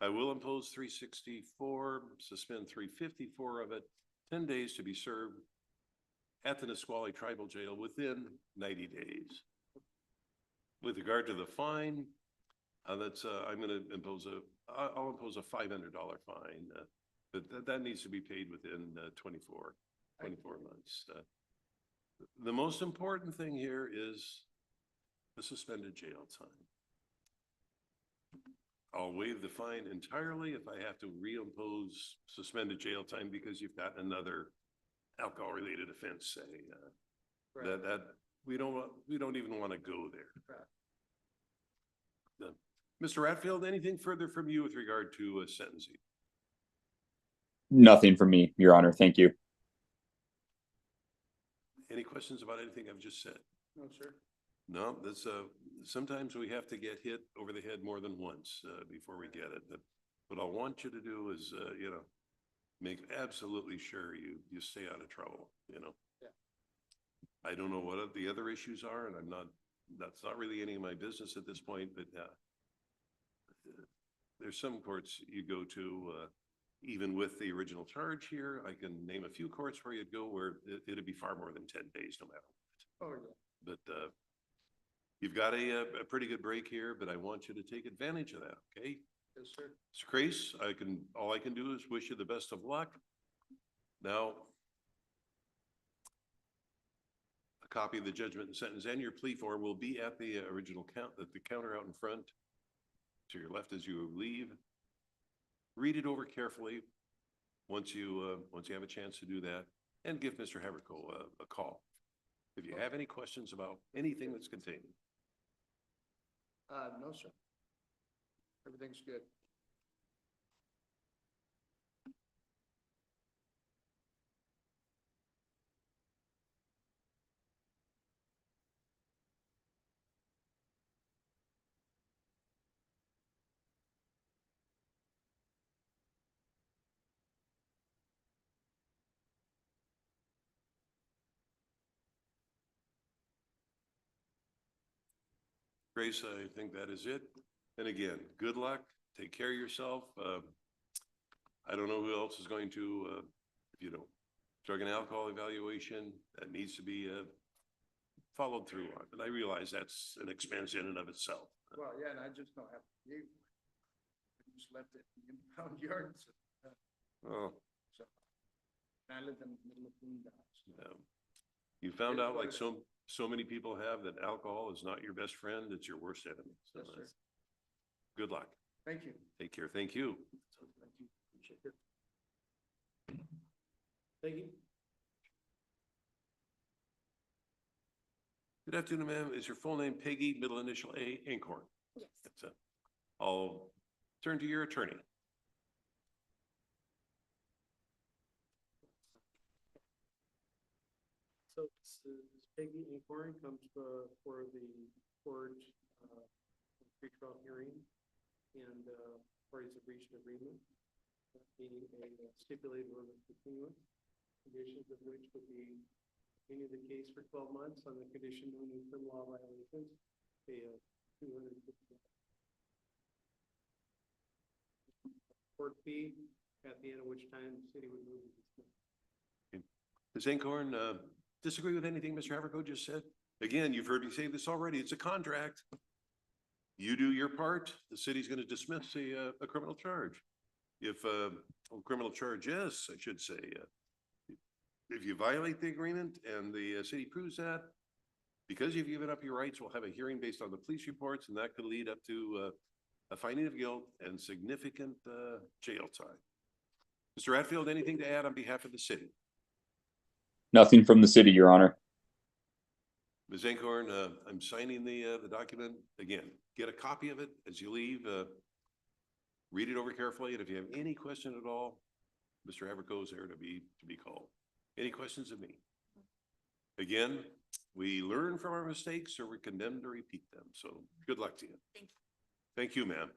A: I will impose 364, suspend 354 of it, 10 days to be served at the Nisqually Tribal Jail within 90 days. With regard to the fine, I'm going to impose I'll impose a $500 fine, but that needs to be paid within 24 months. The most important thing here is the suspended jail time. I'll waive the fine entirely if I have to reimpose suspended jail time because you've got another alcohol-related offense, say.
S: Right.
A: That we don't even want to go there.
S: Right.
A: Mr. Ratfield, anything further from you with regard to sentencing?
G: Nothing from me, Your Honor. Thank you.
A: Any questions about anything I've just said?
S: No, sir.
A: No, that's sometimes we have to get hit over the head more than once before we get it. But what I want you to do is, make absolutely sure you stay out of trouble.
S: Yeah.
A: I don't know what the other issues are, and that's not really any of my business at this point. But there's some courts you go to, even with the original charge here. I can name a few courts where you'd go where it'd be far more than 10 days, no matter what.
S: Oh, yeah.
A: But you've got a pretty good break here, but I want you to take advantage of that, okay?
S: Yes, sir.
A: Mr. Grace, all I can do is wish you the best of luck. Now, a copy of the judgment and sentence and your plea form will be at the original at the counter out in front to your left as you leave. Read it over carefully once you have a chance to do that, and give Mr. Haverco a call if you have any questions about anything that's contained.
S: No, sir. Everything's good.
A: Grace, I think that is it. And again, good luck. Take care of yourself. I don't know who else is going to, drug and alcohol evaluation that needs to be followed through on. And I realize that's an expense in and of itself.
S: Well, yeah, and I just don't have to give. I just left it in the impound yard.
A: Well,
S: So I live in the middle of boondocks.
A: you found
S: It's
A: out, like
S: what
A: so many people have, that alcohol is not your best friend, it's your worst enemy. So
S: Yes, sir.
A: good luck.
S: Thank you.
A: Take care. Thank you.
S: Thank you. Appreciate it. Thank you.
A: Good afternoon, ma'am. Is your full name Peggy, middle initial A, Inkhorn?
P: Yes.
A: That's it. I'll turn to your attorney.
T: So this is Peggy Inquiry comes for the court pretrial hearing, and parties have reached an agreement, being a stipulated order of continuance, conditions of which would be continue the case for 12 months on the condition of no criminal law violations, pay a $250 court fee, at the end of which time the city would move to dismiss.
A: Ms. Inkhorn, disagree with anything Mr. Haverco just said? Again, you've heard me say this already. It's a contract. You do your part, the city's going to dismiss a criminal charge. If a criminal charge is, I should say, if you violate the agreement and the city proves that, because you've given up your rights, we'll have a hearing based on the police reports, and that could lead up to a finding of guilt and significant jail time. Mr. Hatfield, anything to add on behalf of the city?
G: Nothing from the city, Your Honor.
A: Ms. Inkhorn, I'm signing the document. Again, get a copy of it as you leave. Read it over carefully, and if you have any question at all, Mr. Haverco is there to be called. Any questions of me? Again, we learn from our mistakes or we're condemned to repeat them. So good luck to you.
P: Thank you.
A: Thank you, ma'am.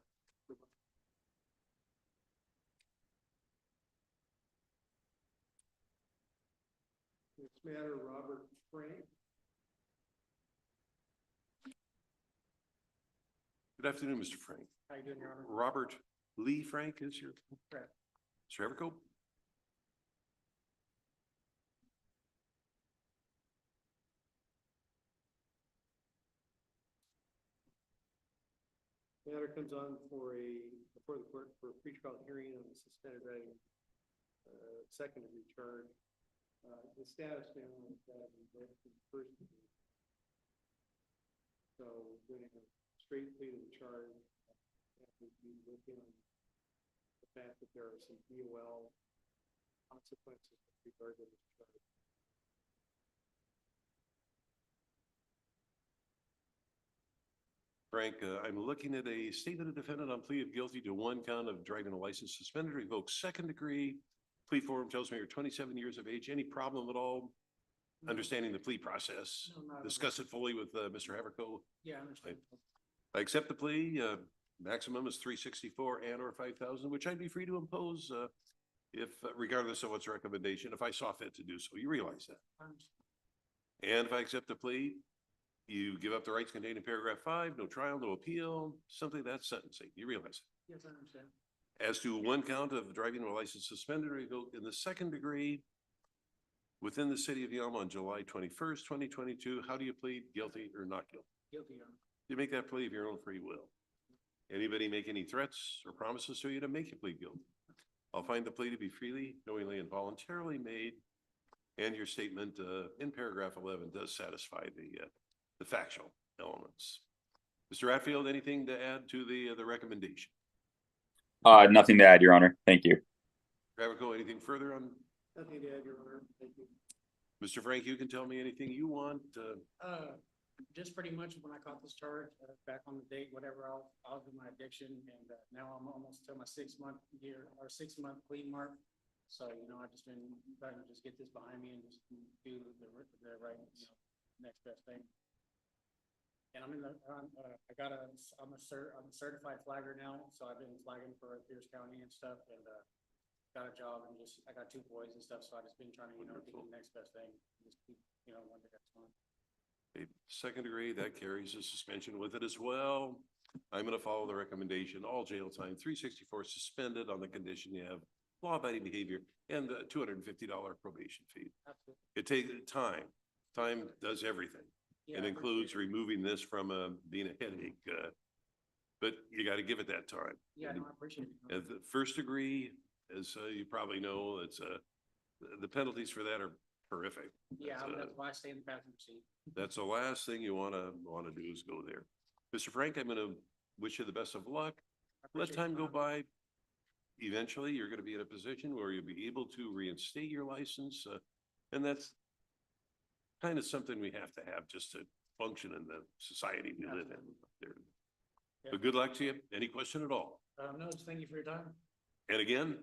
T: This matter, Robert Frank.
A: Good afternoon, Mr. Frank.
T: How you doing, Your Honor?
A: Robert Lee Frank is your,
T: Correct.
A: Mr. Haverco?
T: Matter comes on before the court for a pretrial hearing on the suspended writing, second degree charge. The status now is that we both in first degree. So doing a straight plea to the charge, and we'd be looking on the fact that there are some DOL consequences with regard to this charge.
A: Frank, I'm looking at a statement of defendant on plea of guilty to one count of driving a license suspended, revoked second degree. Plea form tells me you're 27 years of age. Any problem at all understanding the plea process?
T: No, not at all.
A: Discuss it fully with Mr. Haverco.
T: Yeah, I understand.
A: I accept the plea. Maximum is 364 and or 5,000, which I'd be free to impose if, regardless of what's recommendation, if I saw fit to do so. You realize that.
T: I understand.
A: And if I accept the plea, you give up the rights contained in paragraph 5, no trial, no appeal, something that's sentencing. You realize it.
T: Yes, I understand.
A: As to one count of driving a license suspended or revoked in the second degree within the city of Yelm on July 21st, 2022, how do you plead, guilty or not guilty?
T: Guilty, Your Honor.
A: You make that plea of your own free will. Anybody make any threats or promises to you to make you plead guilty? I'll find the plea to be freely, knowingly, and voluntarily made, and your statement in paragraph 11 does satisfy the factual elements. Mr. Hatfield, anything to add to the recommendation?
G: Nothing to add, Your Honor. Thank you.
A: Haverco, anything further on?
T: Nothing to add, Your Honor. Thank you.
A: Mr. Frank, you can tell me anything you want.
T: Just pretty much when I caught this charge, back on the date, whatever, I'll do my addiction, and now I'm almost to my 6-month clean mark. So, I've just been trying to just get this behind me and just do the right, next best thing. And I'm a certified flagger now, so I've been flagging for Pierce County and stuff, and got a job, and I got 2 boys and stuff, so I've just been trying to, do the next best thing, just keep, one day at a time.
A: A second degree, that carries a suspension with it as well. I'm gonna follow the recommendation, all jail time, 364 suspended on the condition you have law-abiding behavior and the $250 probation fee.
T: Absolutely.
A: It takes time. Time does everything.
T: Yeah,
A: It
T: I
A: includes
T: appreciate
A: removing this from being a headache, but you gotta give it that time.
T: Yeah, no, I appreciate it.
A: And the first degree, as you probably know, it's the penalties for that are horrific.
T: Yeah,
A: That's,
T: that's why I stay in the passenger seat.
A: that's the last thing you wanna do is go there. Mr. Frank, I'm gonna wish you the best of luck.
T: I
A: Let
T: appreciate
A: time
T: your
A: go by. Eventually, you're gonna be in a position where you'll be able to reinstate your license, and that's kind of something we have to have just to function in the society we live in there.
T: Yeah.
A: But good luck to you. Any question at all?
T: No, just thank you for your time.
A: And again,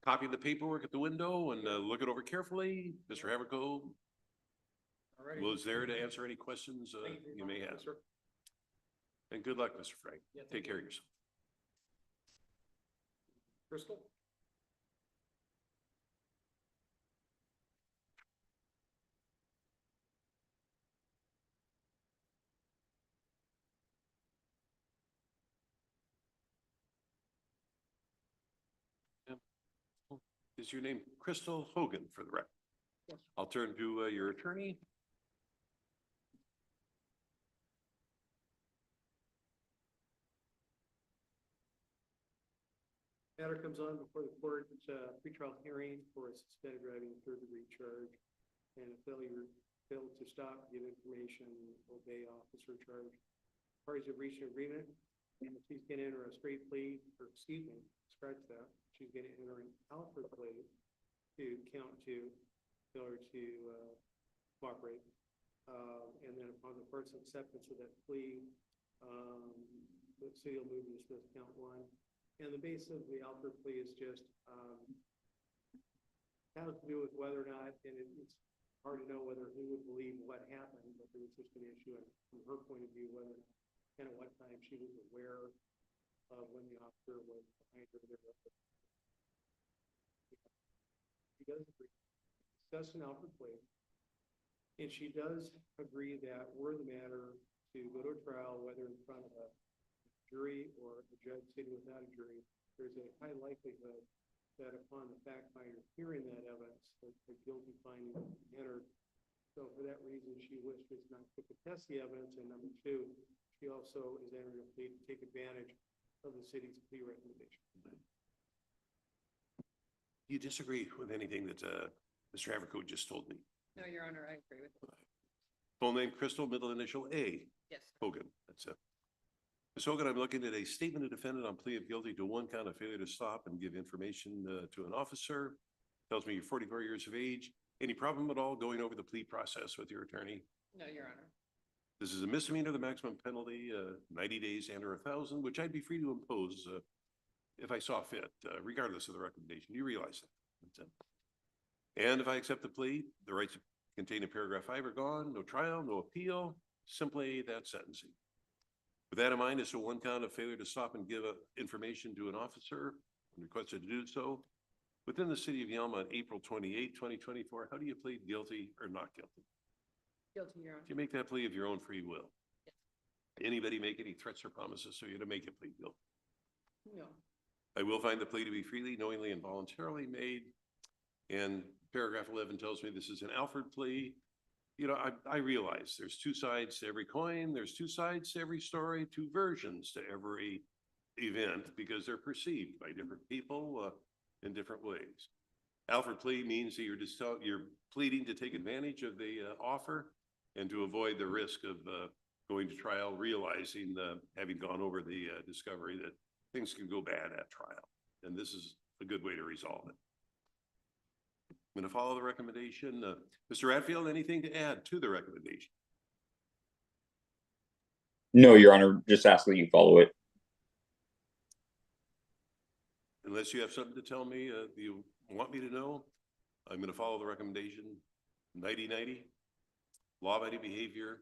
A: copy the paperwork at the window and look it over carefully. Mr. Haverco
T: Alrighty.
A: was there to answer any questions
T: Thank you for your
A: you may
T: time.
A: have.
T: Yes, sir.
A: And good luck, Mr. Frank.
T: Yeah, thank
A: Take
T: you.
A: care of yourself.
T: Crystal?
A: Is your name Crystal Hogan for the record?
T: Yes.
A: I'll turn to your attorney.
U: Matter comes on before the court, it's a pretrial hearing for a suspended driving third degree charge and a failed to stop, give information, obey officer charge. Parties have reached an agreement and she's gonna enter a straight plea, or excuse me, scratch that. She's gonna enter an Alfred plea to count two, failure to cooperate. And then upon the court's acceptance of that plea, the city will move to dismiss count one. And the base of the Alfred plea is just, has to do with whether or not, and it's hard to know whether who would believe what happened, but there was just an issue from her point of view, whether and at what time she was aware of when the officer was behind her. She does agree, discuss an Alfred plea, and she does agree that were the matter to go to a trial, whether in front of a jury or a judge sitting without a jury, there's a high likelihood that upon the fact finder hearing that evidence, that the guilty finding will be entered. So for that reason, she wishes not to contest the evidence, and number two, she also is entering a plea to take advantage of the city's plea recommendation.
A: Do you disagree with anything that Mr. Haverco just told me?
E: No, Your Honor, I agree with you.
A: Full name Crystal, middle initial A.
E: Yes.
A: Hogan, that's it. Ms. Hogan, I'm looking at a statement of defendant on plea of guilty to one count of failure to stop and give information to an officer. Tells me you're 44 years of age. Any problem at all going over the plea process with your attorney?
E: No, Your Honor.
A: This is a misdemeanor, the maximum penalty, 90 days and or 1,000, which I'd be free to impose if I saw fit, regardless of the recommendation. Do you realize that? That's it. And if I accept the plea, the rights contained in paragraph 5 are gone, no trial, no appeal, simply that sentencing. With that in mind, it's a one count of failure to stop and give information to an officer and requested to do so within the city of Yelm on April 28, 2024. How do you plead guilty or not guilty?
E: Guilty, Your Honor.
A: Do you make that plea of your own free will? Anybody make any threats or promises so you to make it plead guilty?
E: No.
A: I will find the plea to be freely, knowingly, and voluntarily made. And paragraph 11 tells me this is an Alfred plea. You know, I realize there's two sides to every coin. There's two sides to every story, two versions to every event because they're perceived by different people in different ways. Alfred plea means that you're pleading to take advantage of the offer and to avoid the risk of going to trial, realizing having gone over the discovery that things can go bad at trial. And this is a good way to resolve it. I'm going to follow the recommendation. Mr. Ratfield, anything to add to the recommendation?
G: No, Your Honor, just ask that you follow it.
A: Unless you have something to tell me you want me to know, I'm going to follow the recommendation. 90-90, law-abiding behavior,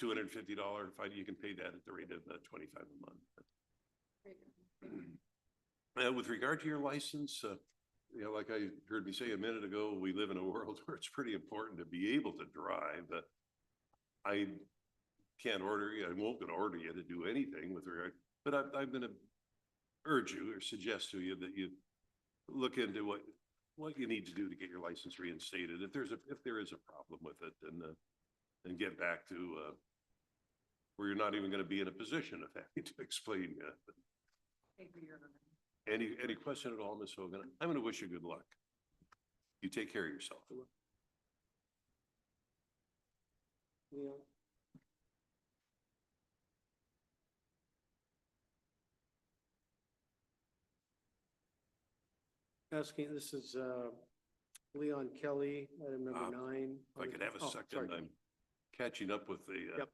A: $250 fine. You can pay that at the rate of $25 a month. With regard to your license, you know, like I heard me say a minute ago, we live in a world where it's pretty important to be able to drive. I can't order you, I won't gonna order you to do anything with regard, but I'm gonna urge you or suggest to you that you look into what you need to do to get your license reinstated. If there is a problem with it, and get back to, where you're not even gonna be in a position of having to explain, any question at all, Ms. Hogan? I'm gonna wish you good luck. You take care of yourself.
U: Yeah. Asking, this is, Leon Kelly, item number 9.
A: If I could have a
U: Oh,
A: second,
U: sorry.
A: I'm catching up with the,
U: Yep.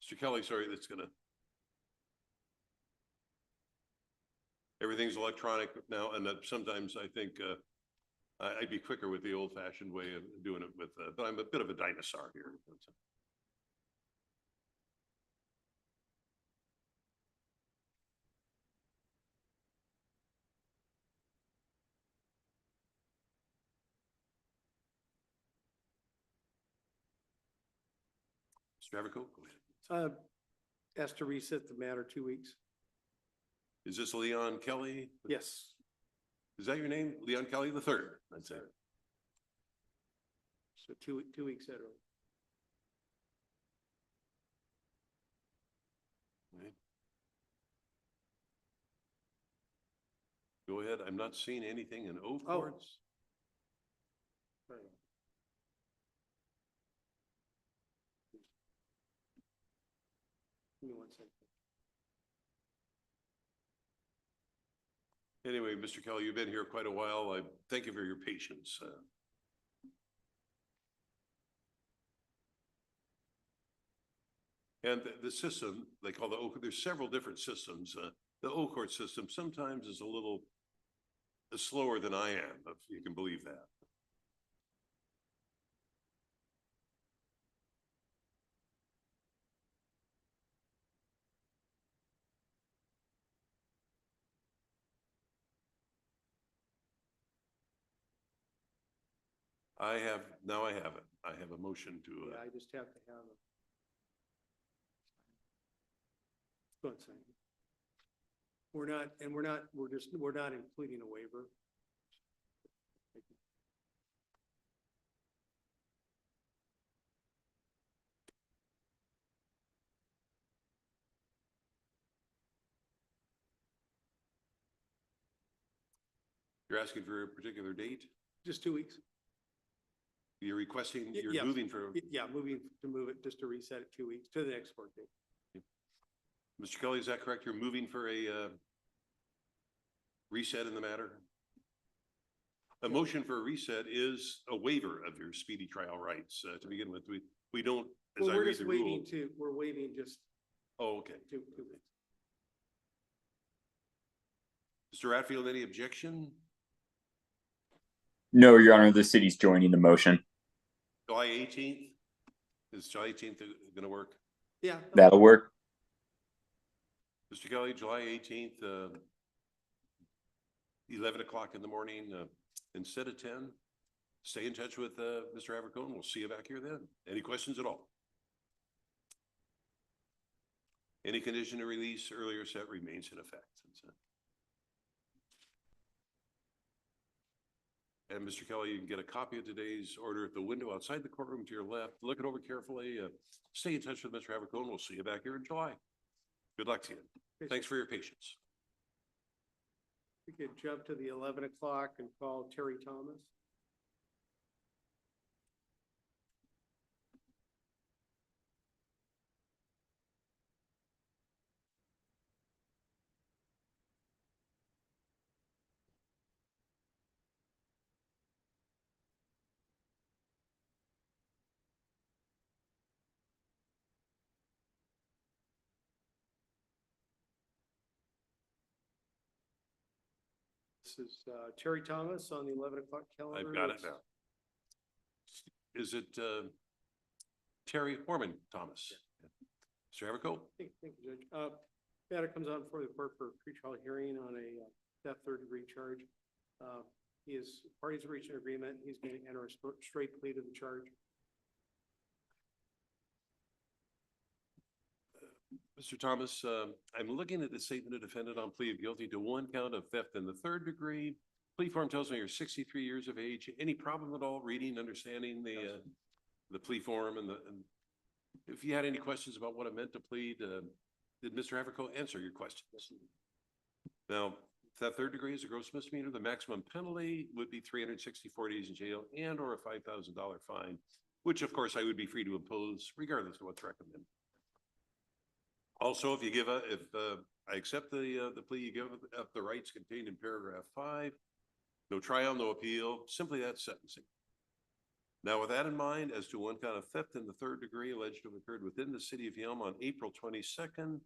A: Mr. Kelly, sorry, everything's electronic now, and that sometimes I think, I'd be quicker with the old fashioned way of doing it with, but I'm a bit of a dinosaur here. Mr. Haverco, go ahead.
U: Asked to reset the matter 2 weeks.
A: Is this Leon Kelly?
U: Yes.
A: Is that your name? Leon Kelly the third? That's it.
U: So 2 weeks ago.
A: Right. Go ahead. I'm not seeing anything in O courts.
U: Sorry. Give me 1 second.
A: Anyway, Mr. Kelly, you've been here quite a while. I thank you for your patience. And the system, they call the there's several different systems. The O-Court system sometimes is a little slower than I am, if you can believe that. I have it. I have a motion to,
U: Yeah, I just have to have it. Go ahead, Simon. We're not including a waiver.
A: you're asking for a particular date?
U: Just 2 weeks.
A: You're requesting, you're
U: Yes.
A: moving for,
U: Yeah, move it just to reset it 2 weeks to the next court date.
A: Mr. Kelly, is that correct? You're moving for a reset in the matter? A motion for a reset is a waiver of your speedy trial rights. To begin with, we don't, as
U: Well,
A: I
U: we're
A: read
U: just
A: the rule.
U: we're waiving just
A: Oh, okay.
U: 2 weeks.
A: Mr. Ratfield, any objection?
G: No, Your Honor, the city's joining the motion.
A: July 18th? Is July 18th gonna work?
U: Yeah.
G: That'll work.
A: Mr. Kelly, July 18th, 11 o'clock in the morning, instead of 10. Stay in touch with Mr. Abercone. We'll see you back here then. Any questions at all? Any condition to release earlier set remains in effect. And Mr. Kelly, you can get a copy of today's order at the window outside the courtroom to your left. Look it over carefully. Stay in touch with Mr. Abercone. We'll see you back here in July. Good luck to you. Thanks for your patience.
U: We could jump to the 11 o'clock and call Terry Thomas. This is Terry Thomas on the 11 o'clock calendar.
A: I've got it now. Is it Terry Horman Thomas? Mr. Abercone?
U: Thank you, Judge. Matter comes on before the court for pretrial hearing on a theft third degree charge. parties have reached an agreement. He's going to enter a straight plea to the charge.
A: Mr. Thomas, I'm looking at the statement of defendant on plea of guilty to one count of theft in the third degree. Plea form tells me you're 63 years of age. Any problem at all reading, understanding the plea form and if you had any questions about what it meant to plead, did Mr. Haverco answer your questions? Now, if that third degree is a gross misdemeanor, the maximum penalty would be 364 days in jail and or a $5,000 fine, which of course I would be free to impose regardless of what's recommended. Also, if I accept the plea, you give up the rights contained in paragraph 5, no trial, no appeal, simply that's sentencing. Now, with that in mind, as to one count of theft in the third degree alleged to have occurred within the city of Yelm on April 22nd,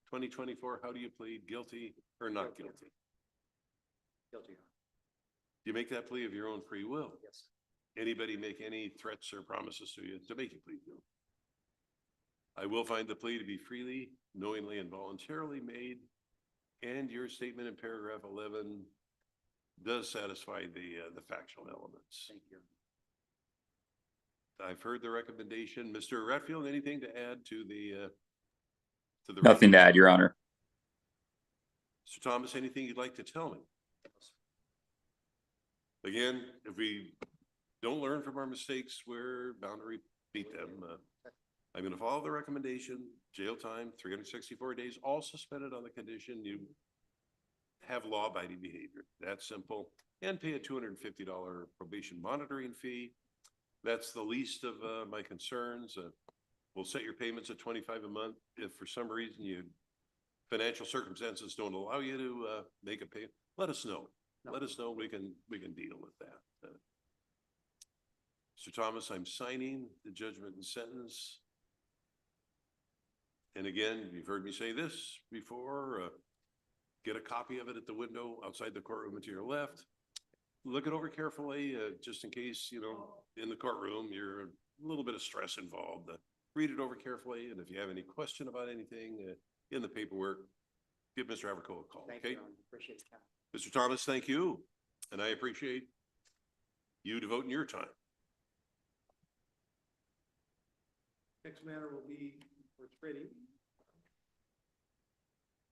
A: 2024, how do you plead, guilty or not guilty?
I: Guilty.
A: Do you make that plea of your own free will?
I: Yes.
A: Anybody make any threats or promises to you to make you plead guilty? I will find the plea to be freely, knowingly, and voluntarily made, and your statement in paragraph 11 does satisfy the factual elements.
I: Thank you.
A: I've heard the recommendation. Mr. Ratfield, anything to add to the
G: Nothing to add, Your Honor.
A: Mr. Thomas, anything you'd like to tell me? Again, if we don't learn from our mistakes, we're bound to repeat them. I'm going to follow the recommendation, jail time, 364 days, all suspended on the condition you have law-abiding behavior. That's simple. And pay a $250 probation monitoring fee. That's the least of my concerns. We'll set your payments at $25 a month. If for some reason financial circumstances don't allow you to make a payment, let us know.
U: No.
A: Let us know. We can deal with that. Mr. Thomas, I'm signing the judgment and sentence. And again, you've heard me say this before. Get a copy of it at the window outside the courtroom to your left. Look it over carefully, just in case, in the courtroom, you're a little bit of stress involved. Read it over carefully, and if you have any question about anything in the paperwork, give Mr. Haverco a call,
I: Thank
A: okay?
I: you, appreciate the time.
A: Mr. Thomas, thank you, and I appreciate you devoting your time.
U: Next matter will be for trading.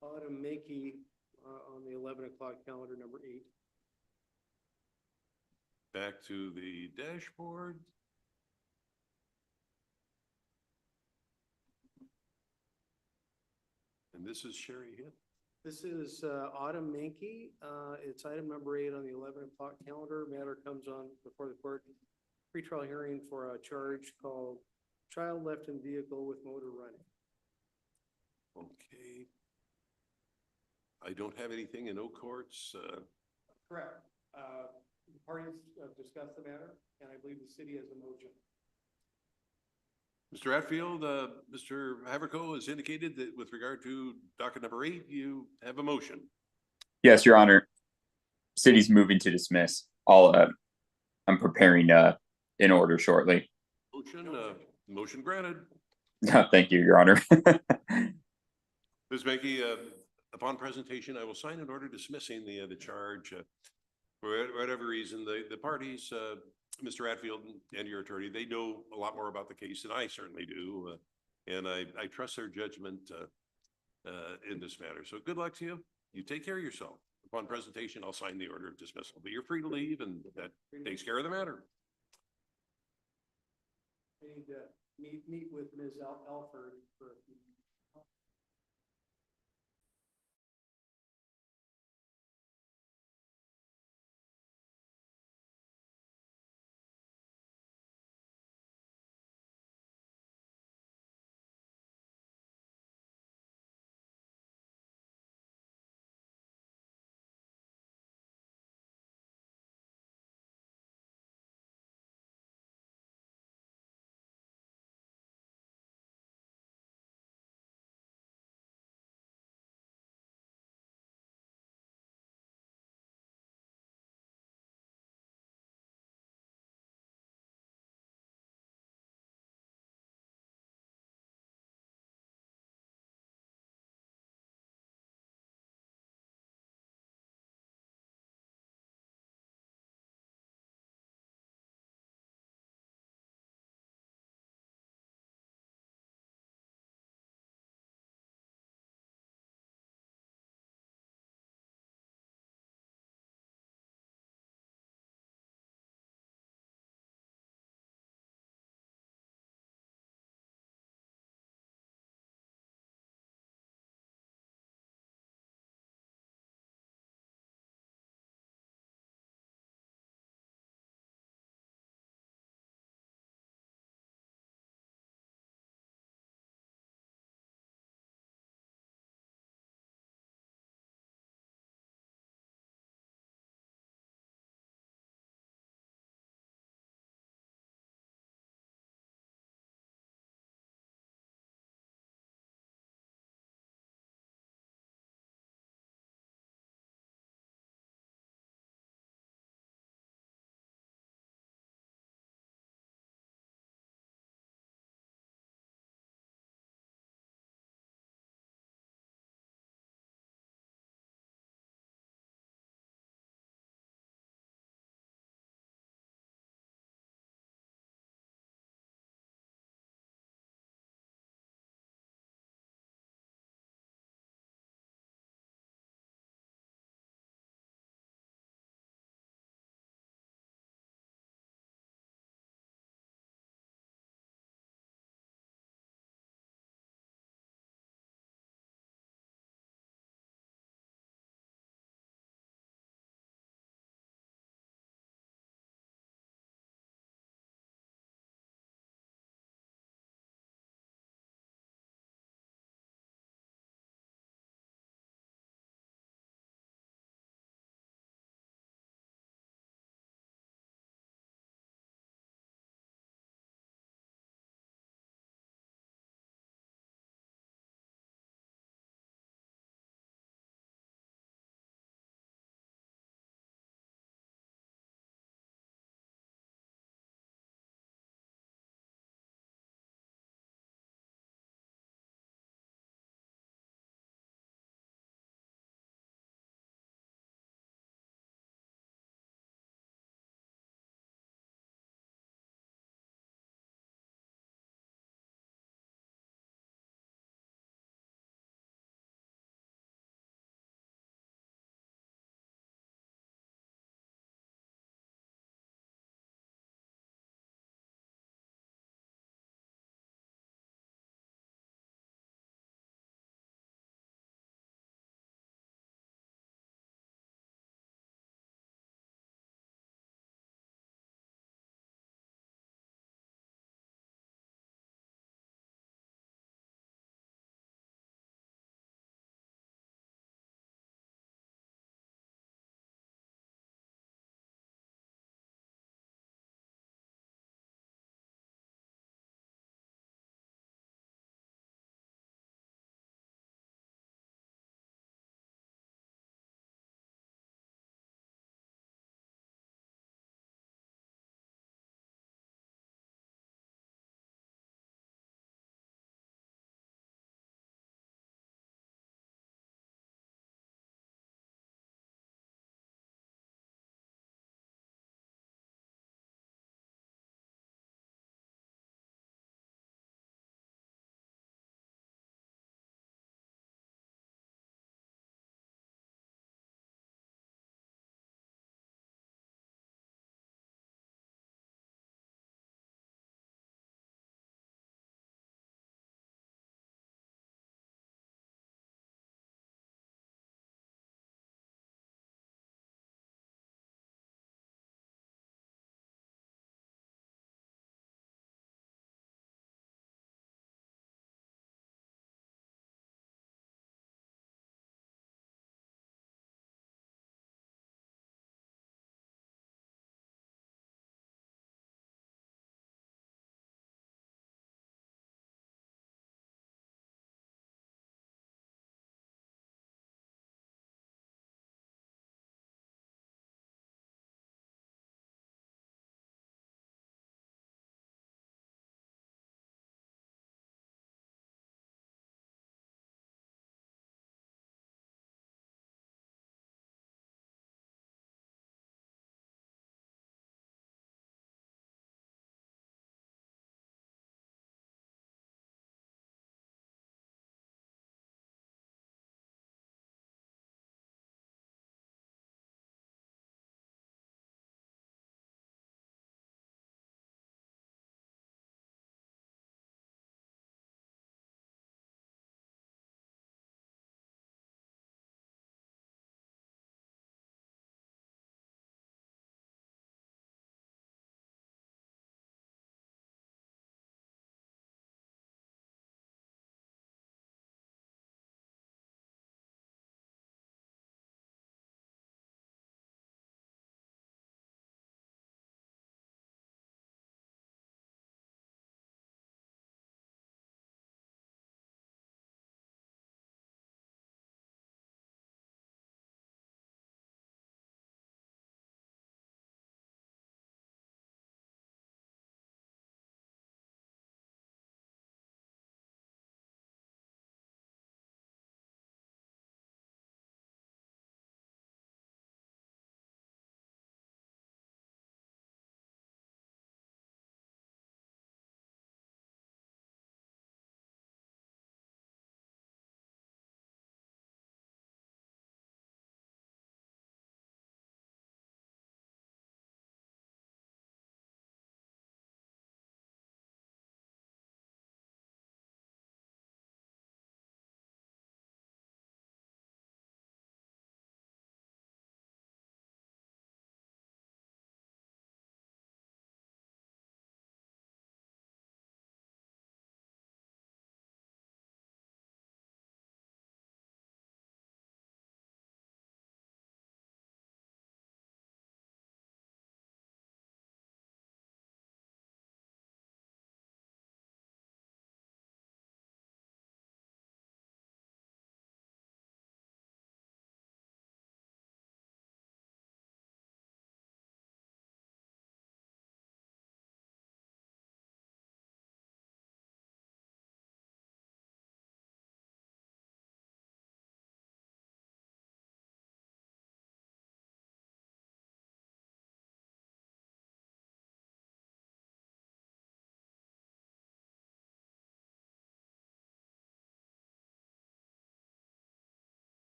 U: Autumn Mackey on the 11 o'clock calendar, number 8.
A: Back to the dashboard. And this is Sherry Hitt.
U: This is Autumn Mankey. It's item number 8 on the 11 o'clock calendar. Matter comes on before the court. Pretrial hearing for a charge called child left in vehicle with motor running.
A: Okay. I don't have anything in Oak Courts.
U: Correct. The parties have discussed the matter, and I believe the city has a motion.
A: Mr. Atfield, Mr. Haverco has indicated that with regard to docket number 8, you have a motion.
G: Yes, Your Honor. City's moving to dismiss. I'm preparing an order shortly.
A: Motion granted.
G: Thank you, Your Honor.
A: Ms. Mankey, upon presentation, I will sign an order dismissing the charge. For whatever reason, the parties, Mr. Atfield and your attorney, they know a lot more about the case than I certainly do. And I trust their judgment in this matter. So good luck to you. You take care of yourself. Upon presentation, I'll sign the order of dismissal, but you're free to leave, and that takes care of the matter.
U: I need to meet with Ms. Alford for a few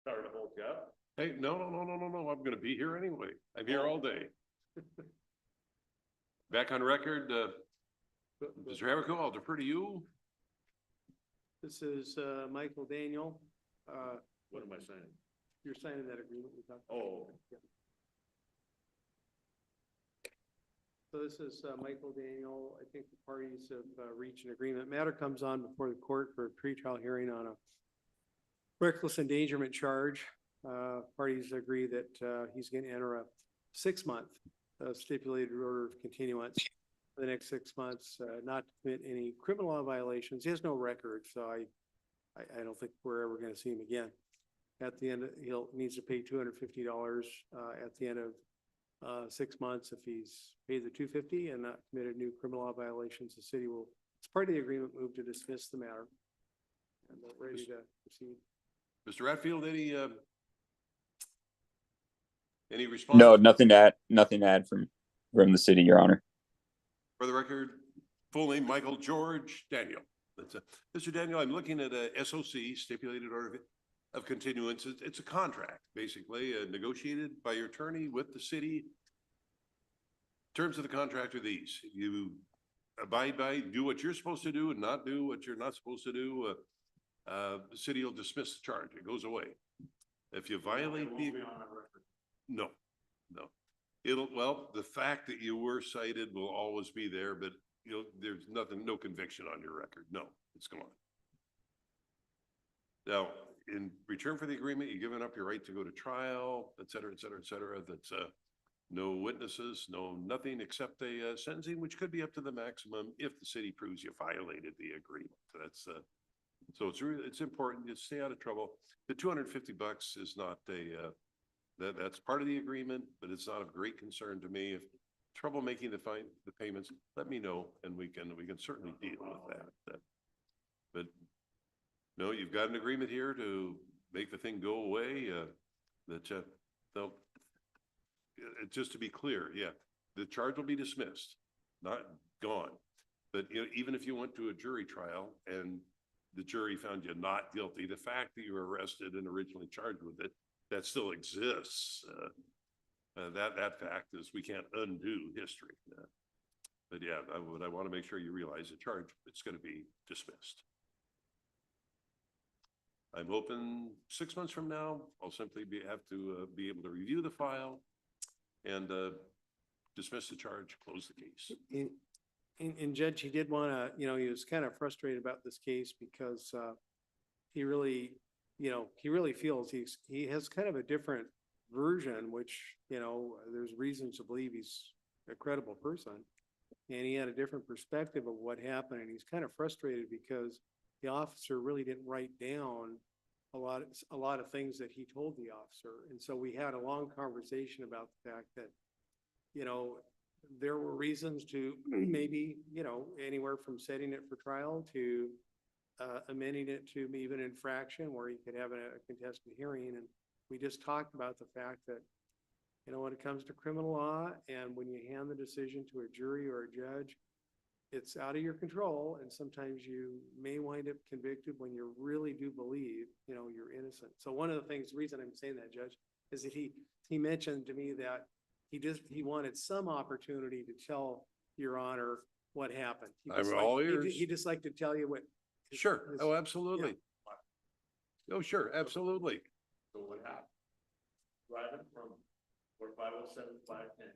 A: Sorry to hold you up. Hey, no, I'm gonna be here anyway. I'm here all day. Back on record, Mr. Haverko, I'll defer to you.
U: This is, Michael Daniel.
A: What am I saying?
U: You're signing that agreement we talked about.
A: Oh.
U: Yeah. So this is, Michael Daniel. I think the parties have, reached an agreement. Matter comes on before the court for a pretrial hearing on a reckless endangerment charge. Parties agree that, he's gonna enter a 6-month, stipulated order of continuance for the next 6 months, not to commit any criminal law violations. He has no record, so I don't think we're ever gonna see him again. At the end, needs to pay $250, at the end of 6 months. If he's paid the $250 and not committed new criminal law violations, the city will, as part of the agreement, move to dismiss the matter. And they're ready to proceed.
A: Mr. Ratfield, any response?
G: No, nothing to add from the city, Your Honor.
A: For the record, full name, Michael George Daniel. That's Mr. Daniel, I'm looking at a SOC, stipulated order of continuance. It's a contract, basically, negotiated by your attorney with the city. Terms of the contract are these: you abide by, do what you're supposed to do and not do what you're not supposed to do. The city will dismiss the charge. It goes away. If you violate the, no. Well, the fact that you were cited will always be there, but there's no conviction on your record. No, it's gone. Now, in return for the agreement, you're giving up your right to go to trial, et cetera, et cetera, et cetera. That's, no witnesses, nothing except a sentencing, which could be up to the maximum if the city proves you violated the agreement. That's, so it's important to stay out of trouble. The $250 is not that's part of the agreement, but it's not of great concern to me. If trouble making the payments, let me know, and we can certainly deal with that. But no, you've got an agreement here to make the thing go away. Just to be clear, yeah, the charge will be dismissed, not gone. But even if you went to a jury trial and the jury found you not guilty, the fact that you were arrested and originally charged with it, that still exists. That fact is, we can't undo history. But yeah, I want to make sure you realize the charge, it's going to be dismissed. I'm hoping 6 months from now, I'll simply have to be able to review the file and dismiss the charge, close the case.
U: And Judge, he did want to, he was kind of frustrated about this case because he really feels he has kind of a different version, which, there's reasons to believe he's a credible person. And he had a different perspective of what happened. And he's kind of frustrated because the officer really didn't write down a lot of things that he told the officer. And so we had a long conversation about the fact that, there were reasons to maybe, anywhere from setting it for trial to amending it to even infraction where he could have a contested hearing. And we just talked about the fact that, when it comes to criminal law and when you hand the decision to a jury or a judge, it's out of your control. And sometimes you may wind up convicted when you really do believe, you're innocent. So one of the things, the reason I'm saying that, Judge, is that he mentioned to me that he wanted some opportunity to tell Your Honor what happened.
A: I'm all ears.
U: He just like to tell you what.
A: Sure. Oh, absolutely. Yeah. Oh, sure. Absolutely.
J: So what happened? Driving from where 507, 510.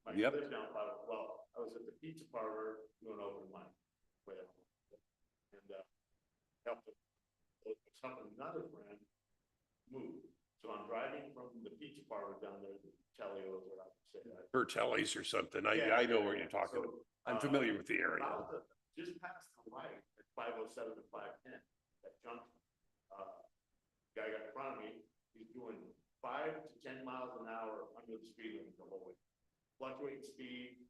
J: My
A: Yep.
J: live down 5, well, I was at the pizza parlor doing open mic. And helping another friend move. So I'm driving from the pizza parlor down there to Telio's, what I would say.
A: Telly's or something. I know where you're talking about. I'm familiar with the area.
J: Just past the light at 507 and 510, that junction. Guy got in front of me, he's doing 5 to 10 miles an hour under the speed limit the whole way. Fluctuating speed.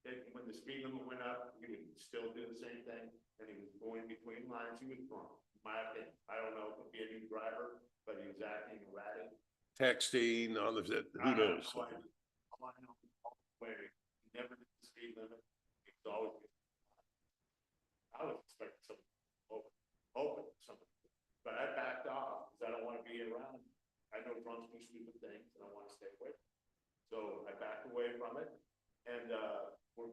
J: Then when the speed limit went up, he would still do the same thing, and he was going between lines. He was drunk. In my opinion, I don't know if he'd be a new driver, but he was acting erratic.
A: Texting on the, who knows?
J: He never did the speed limit. He was always. I was expecting something, hoping something, but I backed off because I don't want to be around
B: drunk do stupid things, and I want to stay away. So I backed away from it, and we're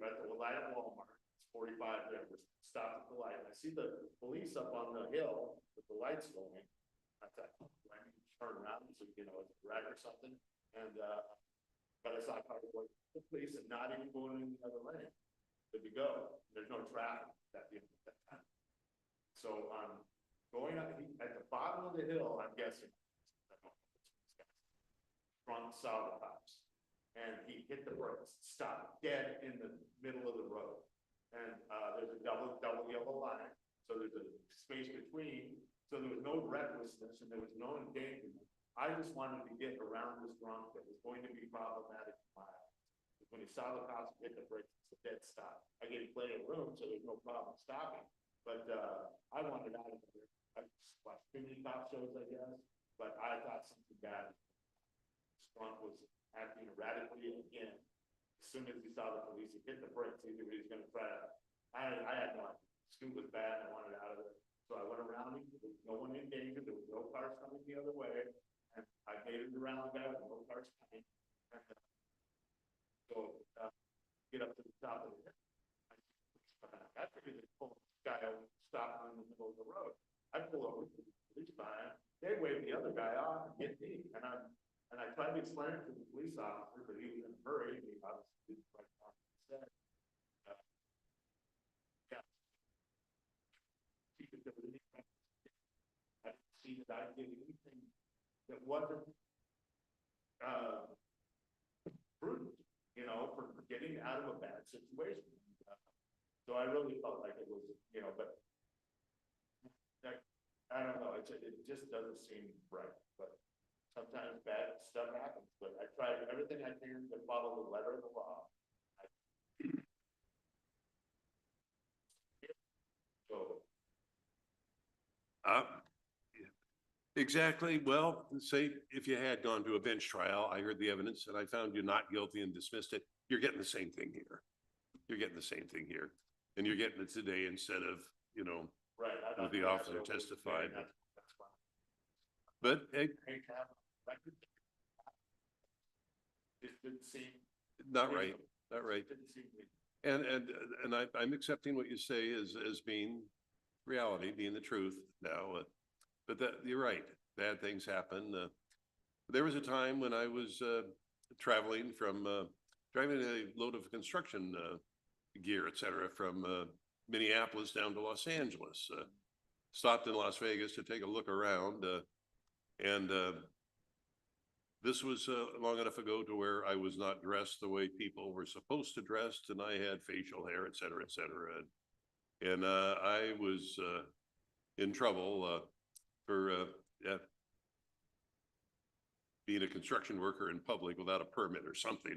B: at the light at Walmart. It's 45 there. We're stopped at the light, and I see the police up on the hill with the lights going. I thought, oh, I need to turn around, so it's a wreck or something. And but I saw a car going to the police and not even going in the other lane. Good to go. There's no traffic at that time. So I'm going up at the bottom of the hill. I'm guessing. Front saw the cops, and he hit the brakes, stopped dead in the middle of the road. And there's a double yellow line, so there's a space between. So there was no recklessness and there was no endangerment. I just wanted to get around this drunk that was going to be problematic in my eyes. When he saw the cops hit the brakes, it's a dead stop. I gave plenty of room, so there's no problem stopping. But I wanted out of there. I watched too many cop shows, I guess. But I thought something bad. This drunk was acting erratically again. As soon as he saw the police, he hit the brakes. He knew he was going to try to. I had no idea. Scoot was bad. I wanted out of there. So I went around him. There was no one in danger. There was no cars coming the other way. And I made it around the guy with no cars coming. And, get up to the top of it. I figured they'd pull this guy over, stop him in the middle of the road. I pull over to the police behind. They wave the other guy off and get me. And I tried to explain it to the police officer, but he was in a hurry. He obviously didn't quite know what he said. Yeah. I didn't see that I did anything that wasn't prudent, for getting out of a bad situation. So I really felt like it was, but I don't know. It just doesn't seem right. But sometimes bad stuff happens. But I tried everything I can to follow the letter of the law. So.
A: Exactly. Well, say if you had gone to a bench trial, I heard the evidence and I found you not guilty and dismissed it. You're getting the same thing here. You're getting the same thing here. And you're getting it today instead of,
B: Right.
A: the officer testified. But
B: It didn't seem.
A: not right, not right.
B: Didn't seem.
A: And I'm accepting what you say as being reality, being the truth now. But you're right. Bad things happen. There was a time when I was traveling from driving a load of construction gear, et cetera, from Minneapolis down to Los Angeles. Stopped in Las Vegas to take a look around, and this was long enough ago to where I was not dressed the way people were supposed to dress, and I had facial hair, et cetera, et cetera. And I was in trouble for being a construction worker in public without a permit or something.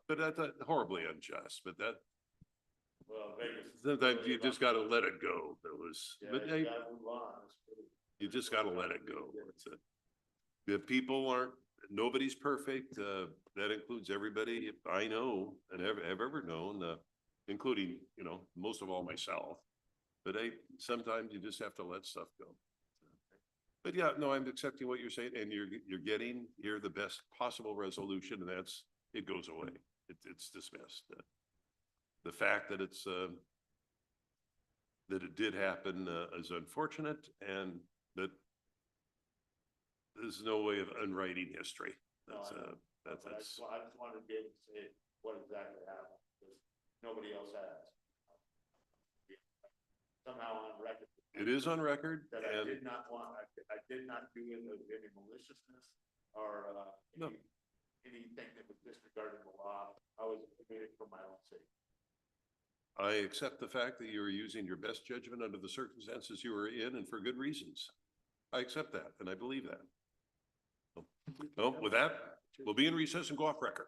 A: But that's horribly unjust. But that.
B: Well, Vegas.
A: Sometimes you just got to let it go. But
B: you gotta move on.
A: you just got to let it go. The people aren't. Nobody's perfect. That includes everybody I know and have ever known, including most of all myself. But sometimes you just have to let stuff go. But yeah, no, I'm accepting what you're saying, and you're getting here the best possible resolution, and it goes away. It's dismissed. The fact that that it did happen is unfortunate, and that there's no way of unwriting history. That's
B: I just wanted to be able to say what exactly happened, because nobody else has. Somehow on record.
A: It is on record.
B: That I did not do it with any maliciousness or anything that was disregarding the law. I was committed for my own sake.
A: I accept the fact that you were using your best judgment under the circumstances you were in, and for good reasons. I accept that, and I believe that. So, with that, we'll be in recess and go off record.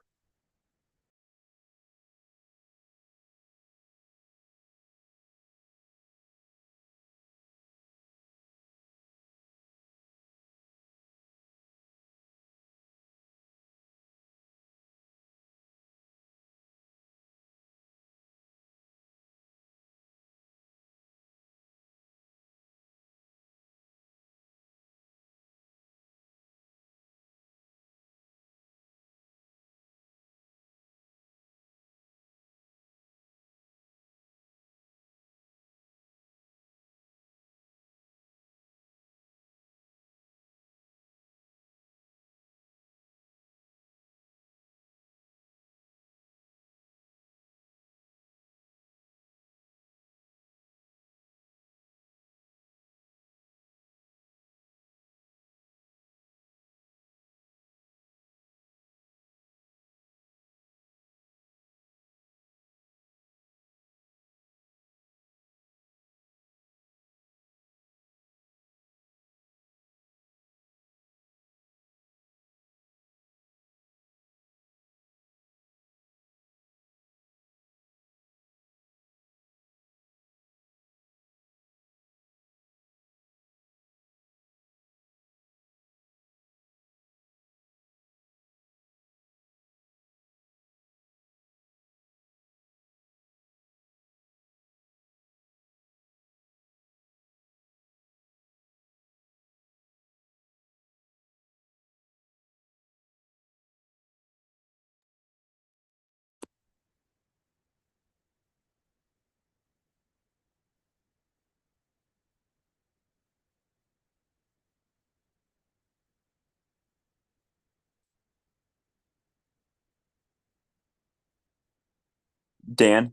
G: Dan,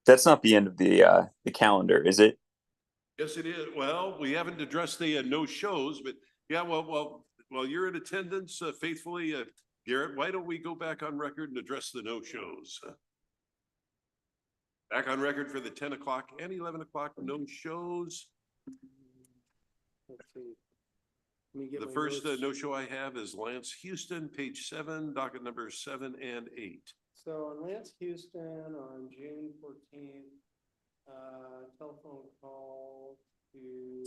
G: that's not the end of the calendar, is it?
A: Yes, it is. Well, we haven't addressed the no shows, but yeah, well, you're in attendance faithfully, Garrett, why don't we go back on record and address the no shows? Back on record for the 10 o'clock and 11 o'clock no shows.
U: Let's see. Let me get
A: The
U: my
A: first
U: notes.
A: no show I have is Lance Houston, page 7, docket number 7 and 8.
U: So on Lance Houston on June 14th, telephone call to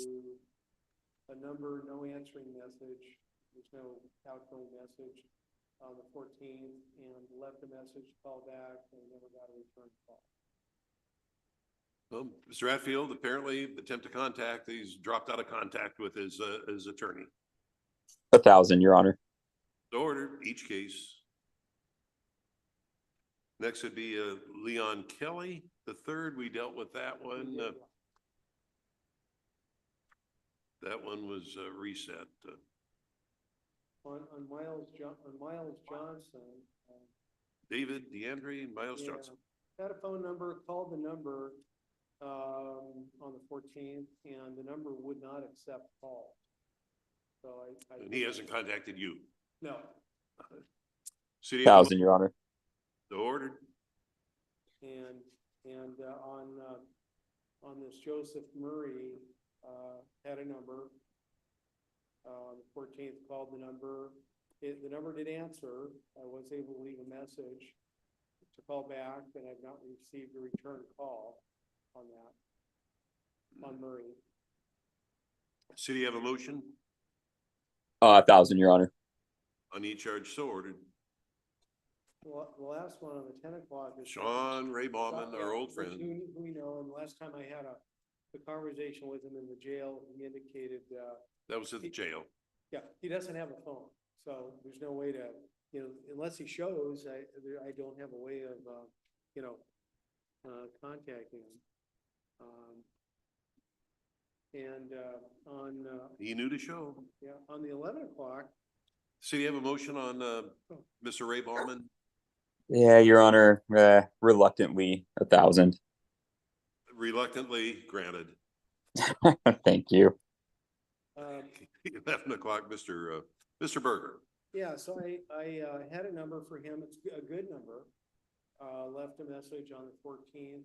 U: a number, no answering message. There's no outgoing message on the 14th, and left a message, call back, and never got a return call.
A: Well, Mr. Atfield, apparently attempt to contact, he's dropped out of contact with his attorney.
G: 1,000, Your Honor.
A: So ordered, each case. Next would be Leon Kelly, the third. We dealt with that one. That one was reset.
U: On Miles Johnson.
A: David, DeAndre, and Miles
U: Yeah,
A: Johnson.
U: had a phone number, called the number on the 14th, and the number would not accept calls. So I
A: And he hasn't contacted you.
U: No.
A: City
G: 1,000, Your Honor.
A: So ordered.
U: And on this Joseph Murray, had a number. On the 14th, called the number. The number did answer. I was able to leave a message to call back, and I've not received a return call on that, on Murray.
A: City have a motion
G: 1,000, Your Honor.
A: on each charge, so ordered.
U: Well, the last one on the 10 o'clock is
A: Sean Ray Bauman, our old friend.
U: Who we know, and the last time I had a conversation with him in the jail, he indicated,
A: That was at the jail.
U: yeah, he doesn't have a phone, so there's no way to, unless he shows, I don't have a way of, contacting him.
A: He knew to show.
U: Yeah, on the 11 o'clock,
A: City have a motion on Mr. Ray Bauman.
G: Yeah, Your Honor. Reluctantly, 1,000.
A: Reluctantly granted.
G: Thank you.
A: 11 o'clock, Mr. Berger.
U: yeah, so I had a number for him, it's a good number. Left a message on the 14th,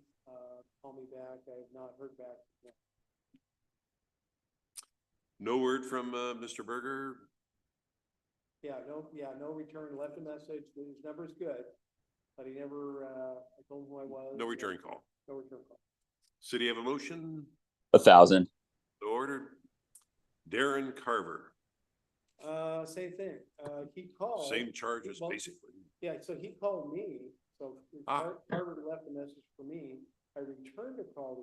U: call me back, I have not heard back from him.
A: No word from Mr. Berger.
U: Yeah, no return, left a message, his number's good, but he never, I told him who I was.
A: No return call.
U: No return call.
A: City have a motion.
G: 1,000.
A: So ordered. Darren Carver.
U: Same thing, he called.
A: Same charges,
U: well,
A: basically.
U: Yeah, so he called me, so Carver left a message for me, I returned a call to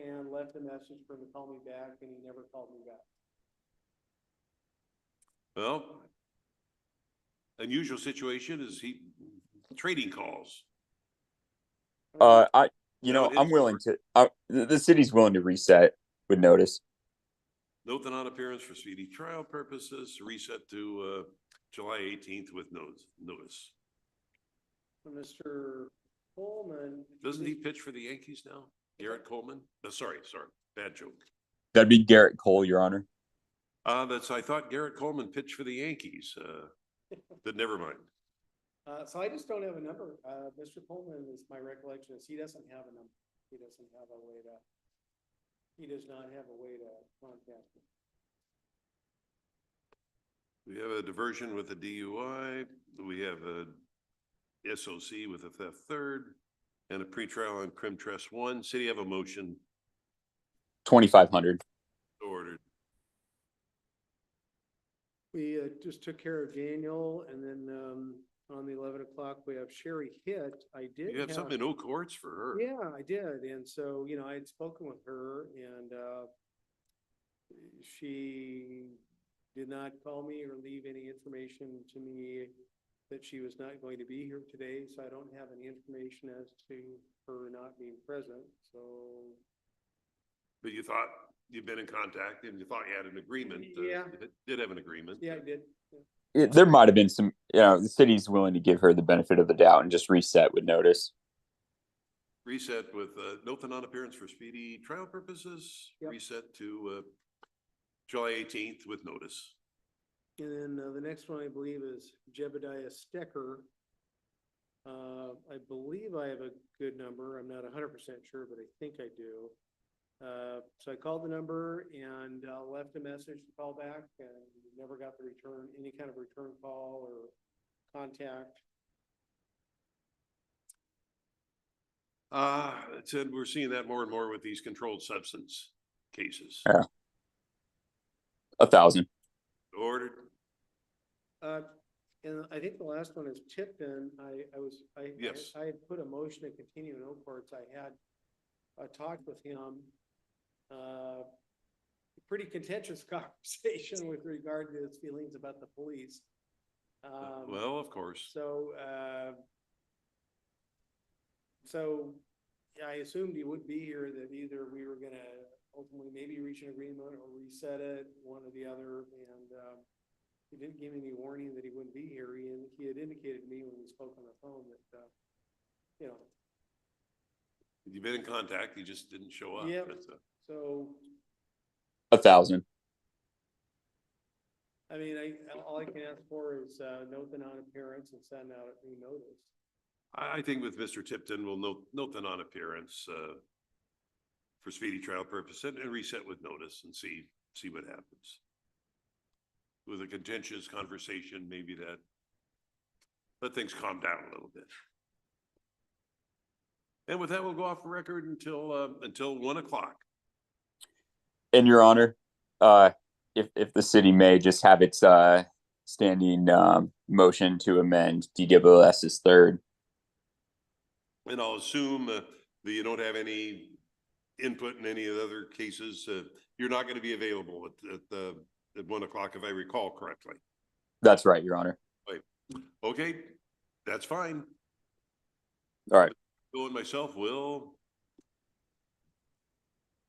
U: him and left a message for him to call me back, and he never called me back.
A: Well, unusual situation is he trading calls.
G: I'm willing to, the city's willing to reset with notice.
A: Note the non-appearance for speedy trial purposes, reset to July 18th with notice.
U: Mr. Coleman.
A: Doesn't he pitch for the Yankees now? Garrett Coleman? Sorry, bad joke.
G: That'd be Garrett Cole, Your Honor.
A: I thought Garrett Coleman pitched for the Yankees, but never mind.
U: So I just don't have a number. Mr. Coleman is, my recollection is he doesn't have a number. He does not have a way to contact me.
A: We have a diversion with a DUI. We have a SOC with a theft third and a pretrial on crim trust 1. City have a motion.
G: 2,500.
A: Ordered.
U: We just took care of Daniel, and then on the 11 o'clock, we have Sherry Hitt.
A: You have something in Oak Courts for her.
U: Yeah, I did. And so, I had spoken with her, and she did not call me or leave any information to me that she was not going to be here today. So I don't have any information as to her not being present. So.
A: But you thought you'd been in contact and you thought you had an agreement.
U: Yeah.
A: Did have an agreement.
U: Yeah, I did.
G: There might have been some, the city's willing to give her the benefit of the doubt and just reset with notice.
A: reset with, note the non-appearance for speedy trial purposes,
U: Yep.
A: reset to, July 18th with notice.
U: And then the next one I believe is Jebediah Stecker. I believe I have a good number. I'm not 100% sure, but I think I do. So I called the number and left a message to call back and never got the return, any kind of return call or contact.
A: It said we're seeing that more and more with these controlled substance cases.
G: Yeah. 1,000.
A: Ordered.
U: And I think the last one is Tipton.
A: Yes.
U: I had put a motion to continue in Oakports. I had talked with him. Pretty contentious conversation with regard to his feelings about the police.
A: Well, of course.
U: So I assumed he would be here, that either we were gonna ultimately maybe reach an agreement or reset it, one or the other, and he didn't give me any warning that he wouldn't be here. He had indicated to me when we spoke on the phone that, you know.
A: You've been in contact, you just didn't show up.
U: Yep.
A: That's
U: So,
G: 1,000.
U: I mean, all I can ask for is note the non-appearance and send out a new notice.
A: I think with Mr. Tipton, we'll note the non-appearance, for speedy trial purpose and reset with notice and see what happens. With a contentious conversation, maybe let things calm down a little bit. And with that, we'll go off the record until 1 o'clock.
G: And Your Honor, if the city may just have its standing motion to amend DWS's third.
A: And I'll assume that you don't have any input in any of the other cases. You're not going to be available at 1 o'clock, if I recall correctly.
G: That's right, Your Honor.
A: Right. Okay, that's fine.
G: All right.
A: Bill and myself will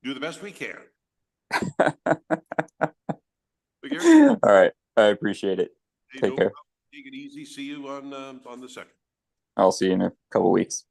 A: do the best we can.
G: All right. I appreciate it.
A: Hey,
G: Take care.
A: problem. Take it easy. See you on the 2nd.
G: I'll see you in a couple weeks.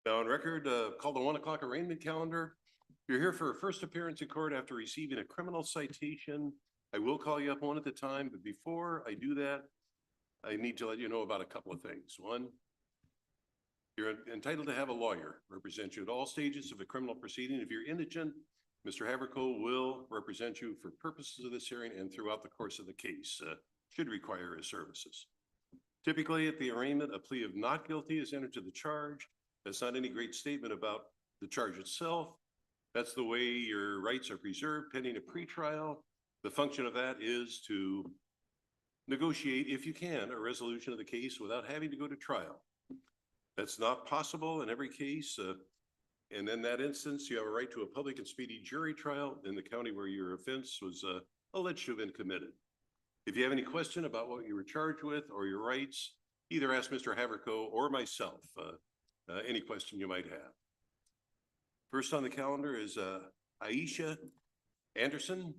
A: Now on record, call the 1 o'clock arraignment calendar. You're here for a first appearance in court after receiving a criminal citation. I will call you up one at a time, but before I do that, I need to let you know about a couple of things. One, you're entitled to have a lawyer represent you at all stages of a criminal proceeding. If you're indigent, Mr. Haverco will represent you for purposes of this hearing and throughout the course of the case, should require his services. Typically, at the arraignment, a plea of not guilty is entered to the charge. That's not any great statement about the charge itself. That's the way your rights are preserved pending a pretrial. The function of that is to negotiate, if you can, a resolution of the case without having to go to trial. That's not possible in every case. And in that instance, you have a right to a public and speedy jury trial in the county where your offense was alleged to have been committed. If you have any question about what you were charged with or your rights, either ask Mr. Haverco or myself any question you might have. First on the calendar is Aisha Anderson.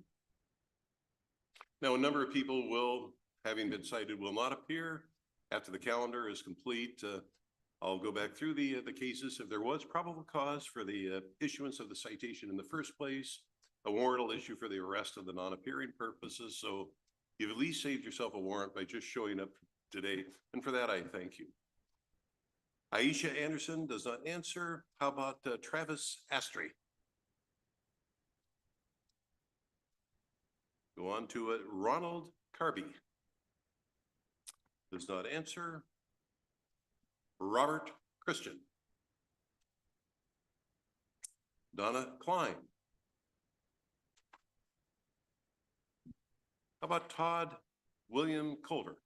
A: Now, a number of people will, having been cited, will not appear. After the calendar is complete, I'll go back through the cases. If there was probable cause for the issuance of the citation in the first place, a warrant will issue for the arrest of the non-appearing purposes. So you've at least saved yourself a warrant by just showing up today. And for that, I thank you. Aisha Anderson does not answer. How about Travis Astry? Go on to Ronald Carby. Does not answer. Robert Christian. Donna Klein. How about Todd William Colder?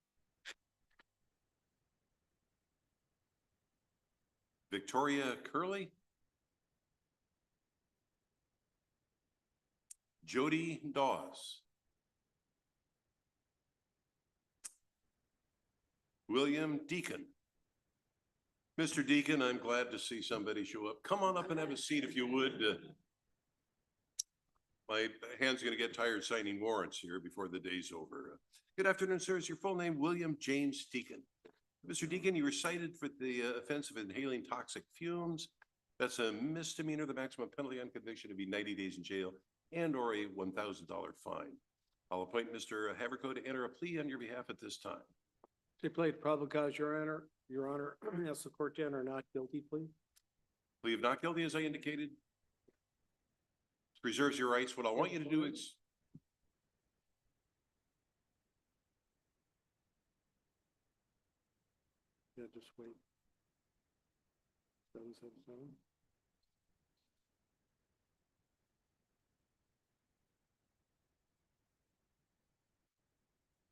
A: Victoria Curley. Jody Dawes. William Deacon. Mr. Deacon, I'm glad to see somebody show up. Come on up and have a seat if you would. My hand's going to get tired signing warrants here before the day's over. Good afternoon, sir. Is your full name William James Deacon? Mr. Deacon, you were cited for the offense of inhaling toxic fumes. That's a misdemeanor. The maximum penalty on conviction would be 90 days in jail and or a $1,000 fine. I'll appoint Mr. Haverco to enter a plea on your behalf at this time.
U: To plead probable cause, Your Honor. Your Honor, ask the court to enter not guilty plea.
A: Plea of not guilty, as I indicated. Preserves your rights. What I want you to do is
U: Yeah, just wait. 777.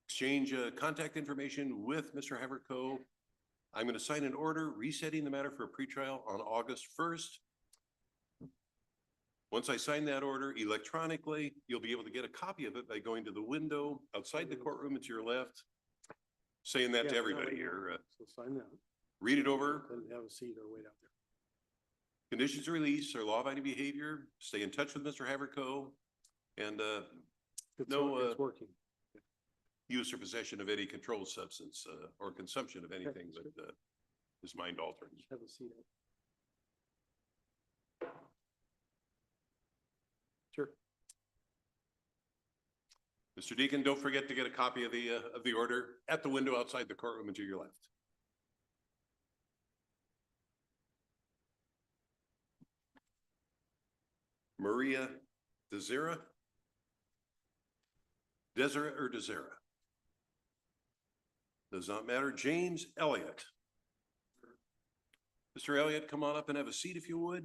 A: exchange contact information with Mr. Haverco. I'm going to sign an order resetting the matter for a pretrial on August 1st. Once I sign that order electronically, you'll be able to get a copy of it by going to the window outside the courtroom to your left, saying that to everybody here.
U: So sign that.
A: Read it over.
U: And have a seat or wait out there.
A: Conditions of release are law-abiding behavior. Stay in touch with Mr. Haverco, and
U: It's working.
A: use or possession of any controlled substance or consumption of anything that is mind altering.
U: Have a seat. Sure.
A: Mr. Deacon, don't forget to get a copy of the order at the window outside the courtroom and to your left. Maria Desira? Desira or Desira? Does not matter. James Elliott. Mr. Elliott, come on up and have a seat if you would.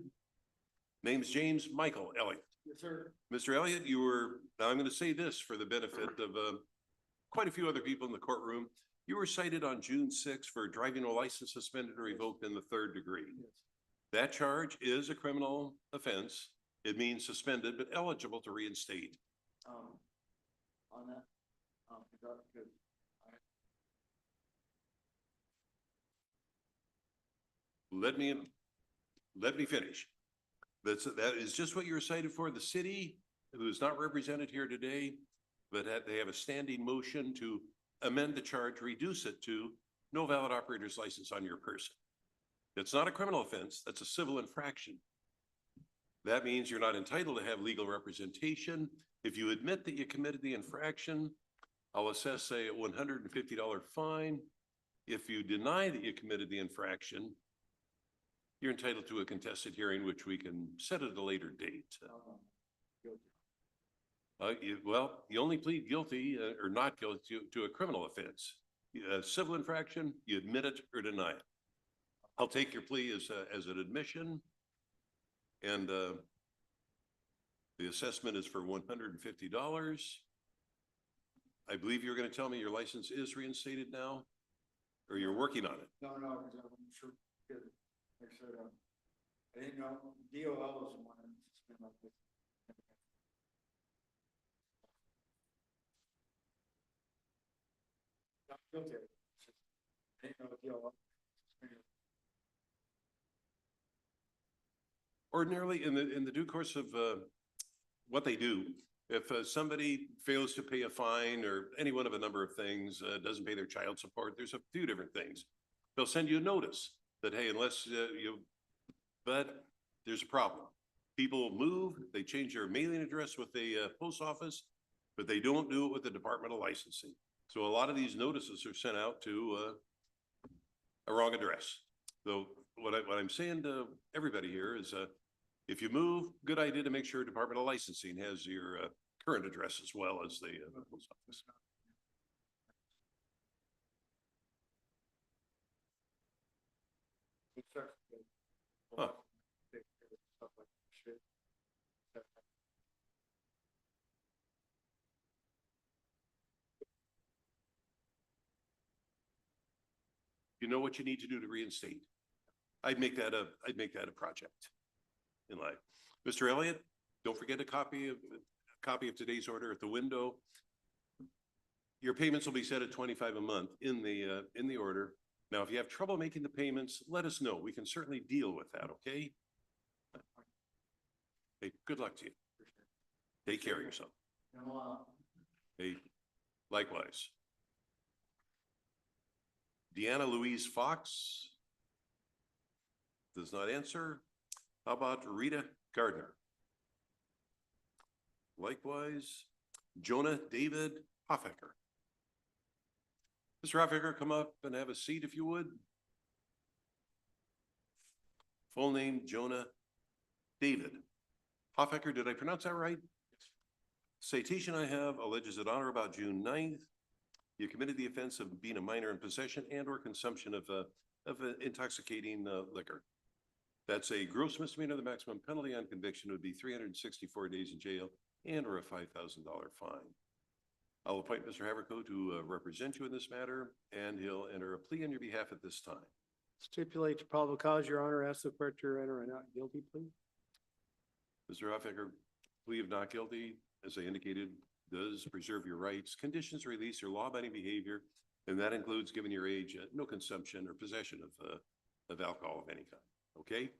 A: Name's James Michael Elliott.
U: Yes, sir.
A: Mr. Elliott, you were, now I'm going to say this for the benefit of quite a few other people in the courtroom. You were cited on June 6th for driving a license suspended or revoked in the 3rd degree.
U: Yes. That
A: charge is a criminal offense. It means suspended, but eligible to reinstate.
B: On that, good.
A: Let me finish. That is just what you were cited for. The city, who is not represented here today, but they have a standing motion to amend the charge, reduce it to no valid operator's license on your person. It's not a criminal offense. That's a civil infraction. That means you're not entitled to have legal representation. If you admit that you committed the infraction, I'll assess, say, a $150 fine. If you deny that you committed the infraction, you're entitled to a contested hearing, which we can set at a later date. Well, you only plead guilty or not guilty to a criminal offense. A civil infraction, you admit it or deny it. I'll take your plea as an admission, and the assessment is for $150. I believe you're going to tell me your license is reinstated now, or you're working on it.
S: No, because I wasn't sure. Like I said, I didn't know DOL was the one that's been like this. Not guilty. I didn't know DOL.
A: Ordinarily, in the due course of what they do, if somebody fails to pay a fine or any one of a number of things, doesn't pay their child support, there's a few different things. They'll send you a notice that, hey, unless but there's a problem. People move, they change their mailing address with the post office, but they don't do it with the Department of Licensing. So a lot of these notices are sent out to a wrong address. So what I'm saying to everybody here is, if you move, good idea to make sure Department of Licensing has your current address as well as the post office. Huh. You know what you need to do to reinstate. I'd make that a project in life. Mr. Elliott, don't forget a copy of today's order at the window. Your payments will be set at $25 a month in the order. Now, if you have trouble making the payments, let us know. We can certainly deal with that, okay? Hey, good luck to you. Take care of yourself. Hey, likewise. Deanna Louise Fox does not answer. How about Rita Gardner? Likewise, Jonah David Hofecker. Mr. Hofecker, come up and have a seat if you would. Full name, Jonah David Hofecker. Did I pronounce that right? Citation I have alleges that on or about June 9th, you committed the offense of being a minor in possession and or consumption of intoxicating liquor. That's a gross misdemeanor. The maximum penalty on conviction would be 364 days in jail and or a $5,000 fine. I'll appoint Mr. Haverco to represent you in this matter, and he'll enter a plea on your behalf at this time.
U: Stipulate to probable cause, Your Honor. Ask the clerk to enter a not guilty plea.
A: Mr. Hofecker, plea of not guilty, as I indicated, does preserve your rights. Conditions release your law-abiding behavior, and that includes, given your age, no consumption or possession of alcohol of any kind. Okay?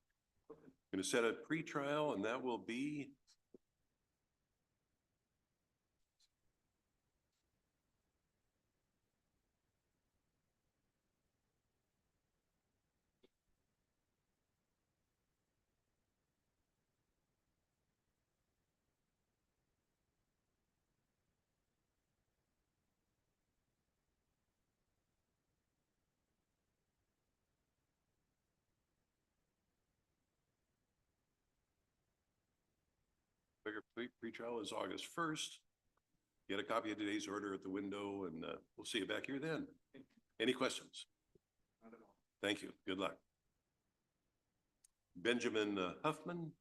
A: I'm going to set a pre-trial, and that will be pre-trial is August 1st. Get a copy of today's order at the window, and we'll see you back here then. Any questions?
S: Not at all.
A: Thank you. Good luck. Benjamin Huffman.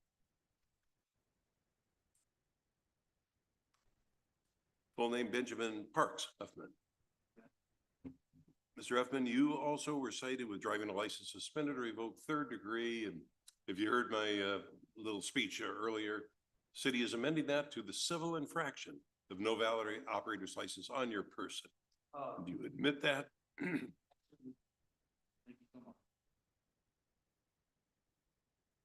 A: Full name, Benjamin Parks Huffman. Mr. Huffman, you also were cited with driving a license suspended or revoked third degree. And if you heard my little speech earlier, city is amending that to the civil infraction of no valid operator's license on your person. Do you admit that?
S: Thank you so much.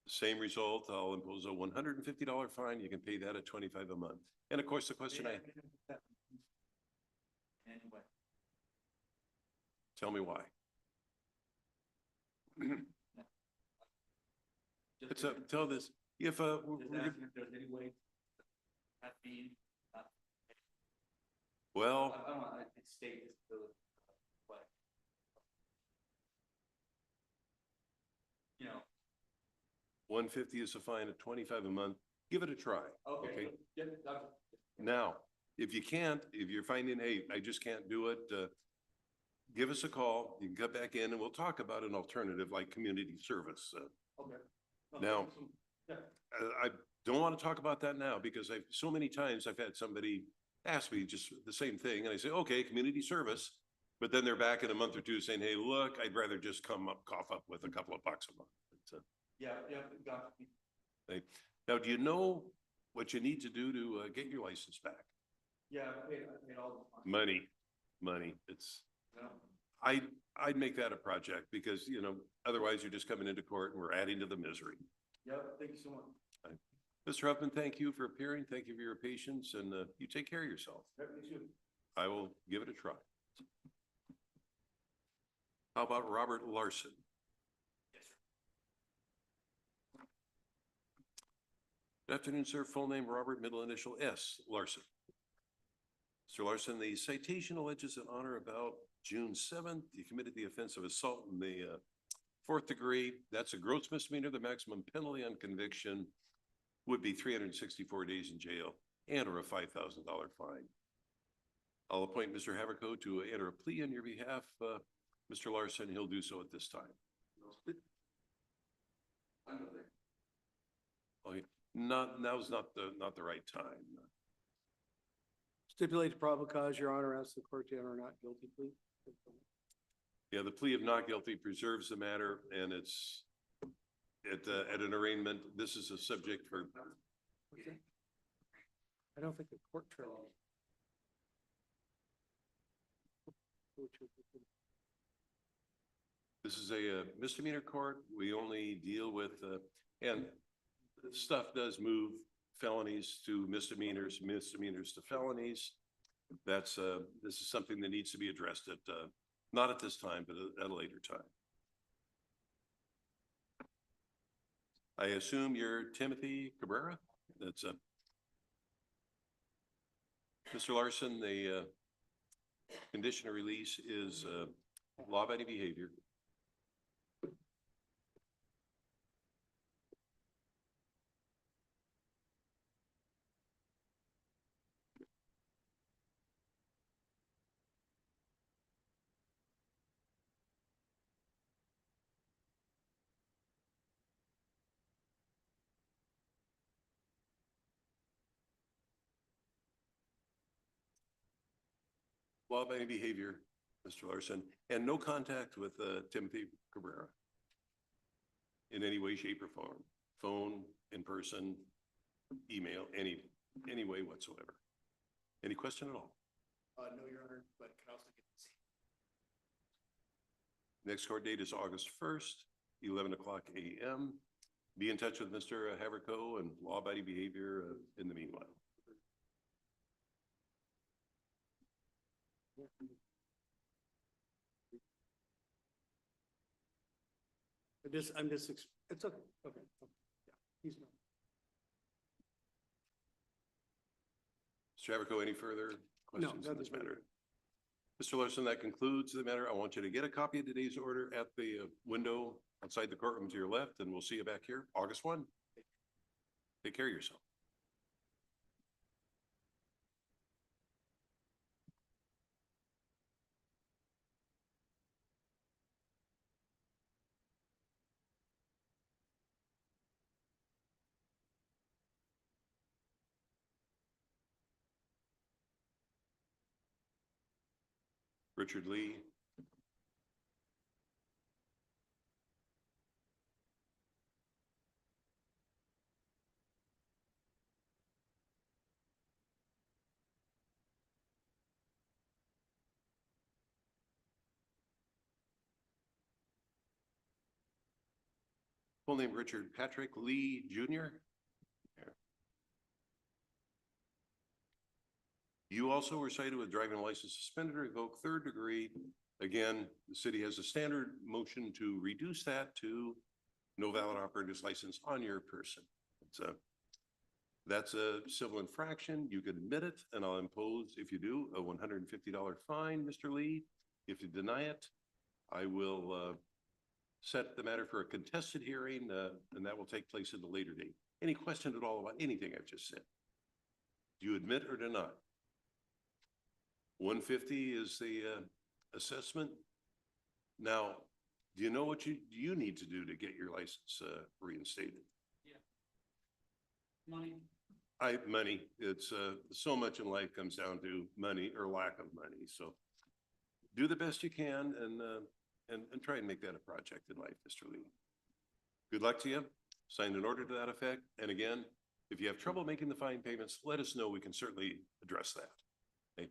A: Same result. I'll impose a $150 fine. You can pay that at $25 a month. And of course, the question
S: Anyway.
A: Tell me why. It's a, tell this, if,
J: Just asking if there's any way that being,
A: well,
J: I don't want, it state this, but. You know,
A: 150 is a fine of 25 a month. Give it a try.
J: okay. Yeah,
A: Now, if you can't, if you're finding, hey, I just can't do it, give us a call. You can come back in and we'll talk about an alternative like community service.
J: okay.
A: Now,
J: Yeah.
A: I don't want to talk about that now because so many times I've had somebody ask me just the same thing and I say, okay, community service. But then they're back in a month or two saying, hey, look, I'd rather just cough up with a couple of bucks a month.
J: Yeah, got it.
A: Hey, now, do you know what you need to do to get your license back?
J: Yeah, I paid all the money.
A: Money. It's,
J: Yeah.
A: I'd make that a project because, you know, otherwise you're just coming into court and we're adding to the misery.
J: Yeah, thank you so much.
A: Mr. Huffman, thank you for appearing. Thank you for your patience and you take care of yourself.
J: Yeah, you too.
A: I will give it a try. How about Robert Larson?
J: Yes, sir.
A: Good afternoon, sir. Full name, Robert, middle initial S, Larson. Mr. Larson, the citation alleges that on or about June 7th, you committed the offense of assault in the fourth degree. That's a gross misdemeanor. The maximum penalty on conviction would be 364 days in jail and or a $5,000 fine. I'll appoint Mr. Haverco to enter a plea on your behalf. Mr. Larson, he'll do so at this time. Okay, now's not the right time.
U: Stipulate the probable cause, Your Honor, ask the court to enter not guilty plea.
A: Yeah, the plea of not guilty preserves the matter and it's at an arraignment. This is a subject for.
U: Okay. I don't think the court trial.
A: This is a misdemeanor court. We only deal with, and stuff does move felonies to misdemeanors, misdemeanors to felonies. That's, this is something that needs to be addressed at, not at this time, but at a later time. I assume you're Timothy Cabrera? That's Mr. Larson, the condition of release is law-abiding behavior. Law-abiding behavior, Mr. Larson, and no contact with Timothy Cabrera in any way, shape, or form. Phone, in person, email, any way whatsoever. Any question at all?
B: No, Your Honor, but could also get the same.
A: Next court date is August 1st, 11 o'clock a.m. Be in touch with Mr. Haverco and law-abiding behavior in the meanwhile.
U: It's okay. Okay. Yeah, he's not.
A: Mr. Haverco, any further questions on
U: nothing
A: this
U: further.
A: matter? Mr. Larson, that concludes the matter. I want you to get a copy of today's order at the window outside the courtroom to your left, and we'll see you back here August 1. Take care of yourself. Richard Lee. Full name Richard Patrick Lee Jr. You also were cited with driving license suspended or revoked third degree. Again, the city has a standard motion to reduce that to no valid operator's license on your person. That's a civil infraction. You can admit it, and I'll impose, if you do, a $150 fine, Mr. Lee. If you deny it, I will set the matter for a contested hearing, and that will take place at a later date. Any question at all about anything I've just said? Do you admit or deny? 150 is the assessment. Now, do you know what you need to do to get your license reinstated?
T: Money.
A: Money. It's so much in life comes down to money or lack of money. So do the best you can and try and make that a project in life, Mr. Lee. Good luck to you. Sign an order to that effect. And again, if you have trouble making the fine payments, let us know. We can certainly address that. Okay.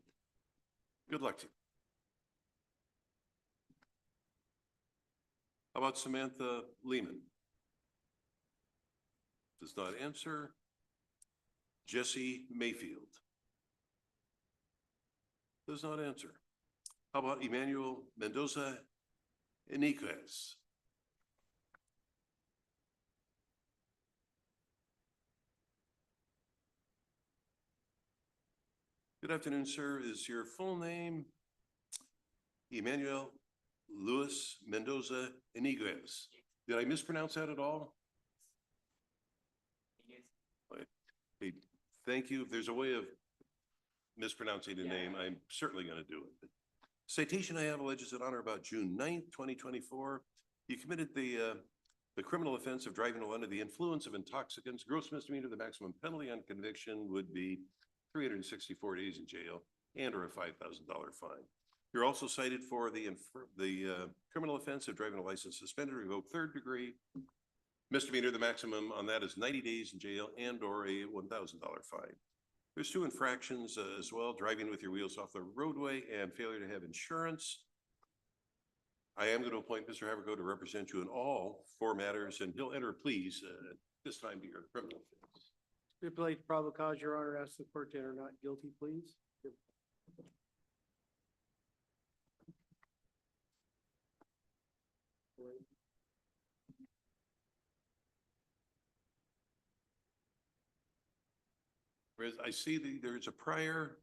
A: Good luck to you. How about Samantha Lehman? Does not answer. Jesse Mayfield. Does not answer. How about Emmanuel Mendoza Enriquez? Good afternoon, sir. Is your full name Emmanuel Luis Mendoza Enriquez? Did I mispronounce that at all? Hey, thank you. If there's a way of mispronouncing the name, I'm certainly going to do it. Citation I have alleges that on or about June 9th, 2024, you committed the criminal offense of driving while under the influence of intoxicants. Gross misdemeanor. The maximum penalty on conviction would be 364 days in jail and or a $5,000 fine. You're also cited for the criminal offense of driving a license suspended or revoked third degree. Misdemeanor, the maximum on that is 90 days in jail and or a $1,000 fine. There's 2 infractions as well: driving with your wheels off the roadway and failure to have insurance. I am going to appoint Mr. Haverco to represent you in all 4 matters, and he'll enter pleas this time to your criminal offense.
U: Stipulate probable cause, Your Honor, ask the court to enter not guilty, please.
A: Whereas I see there's a prior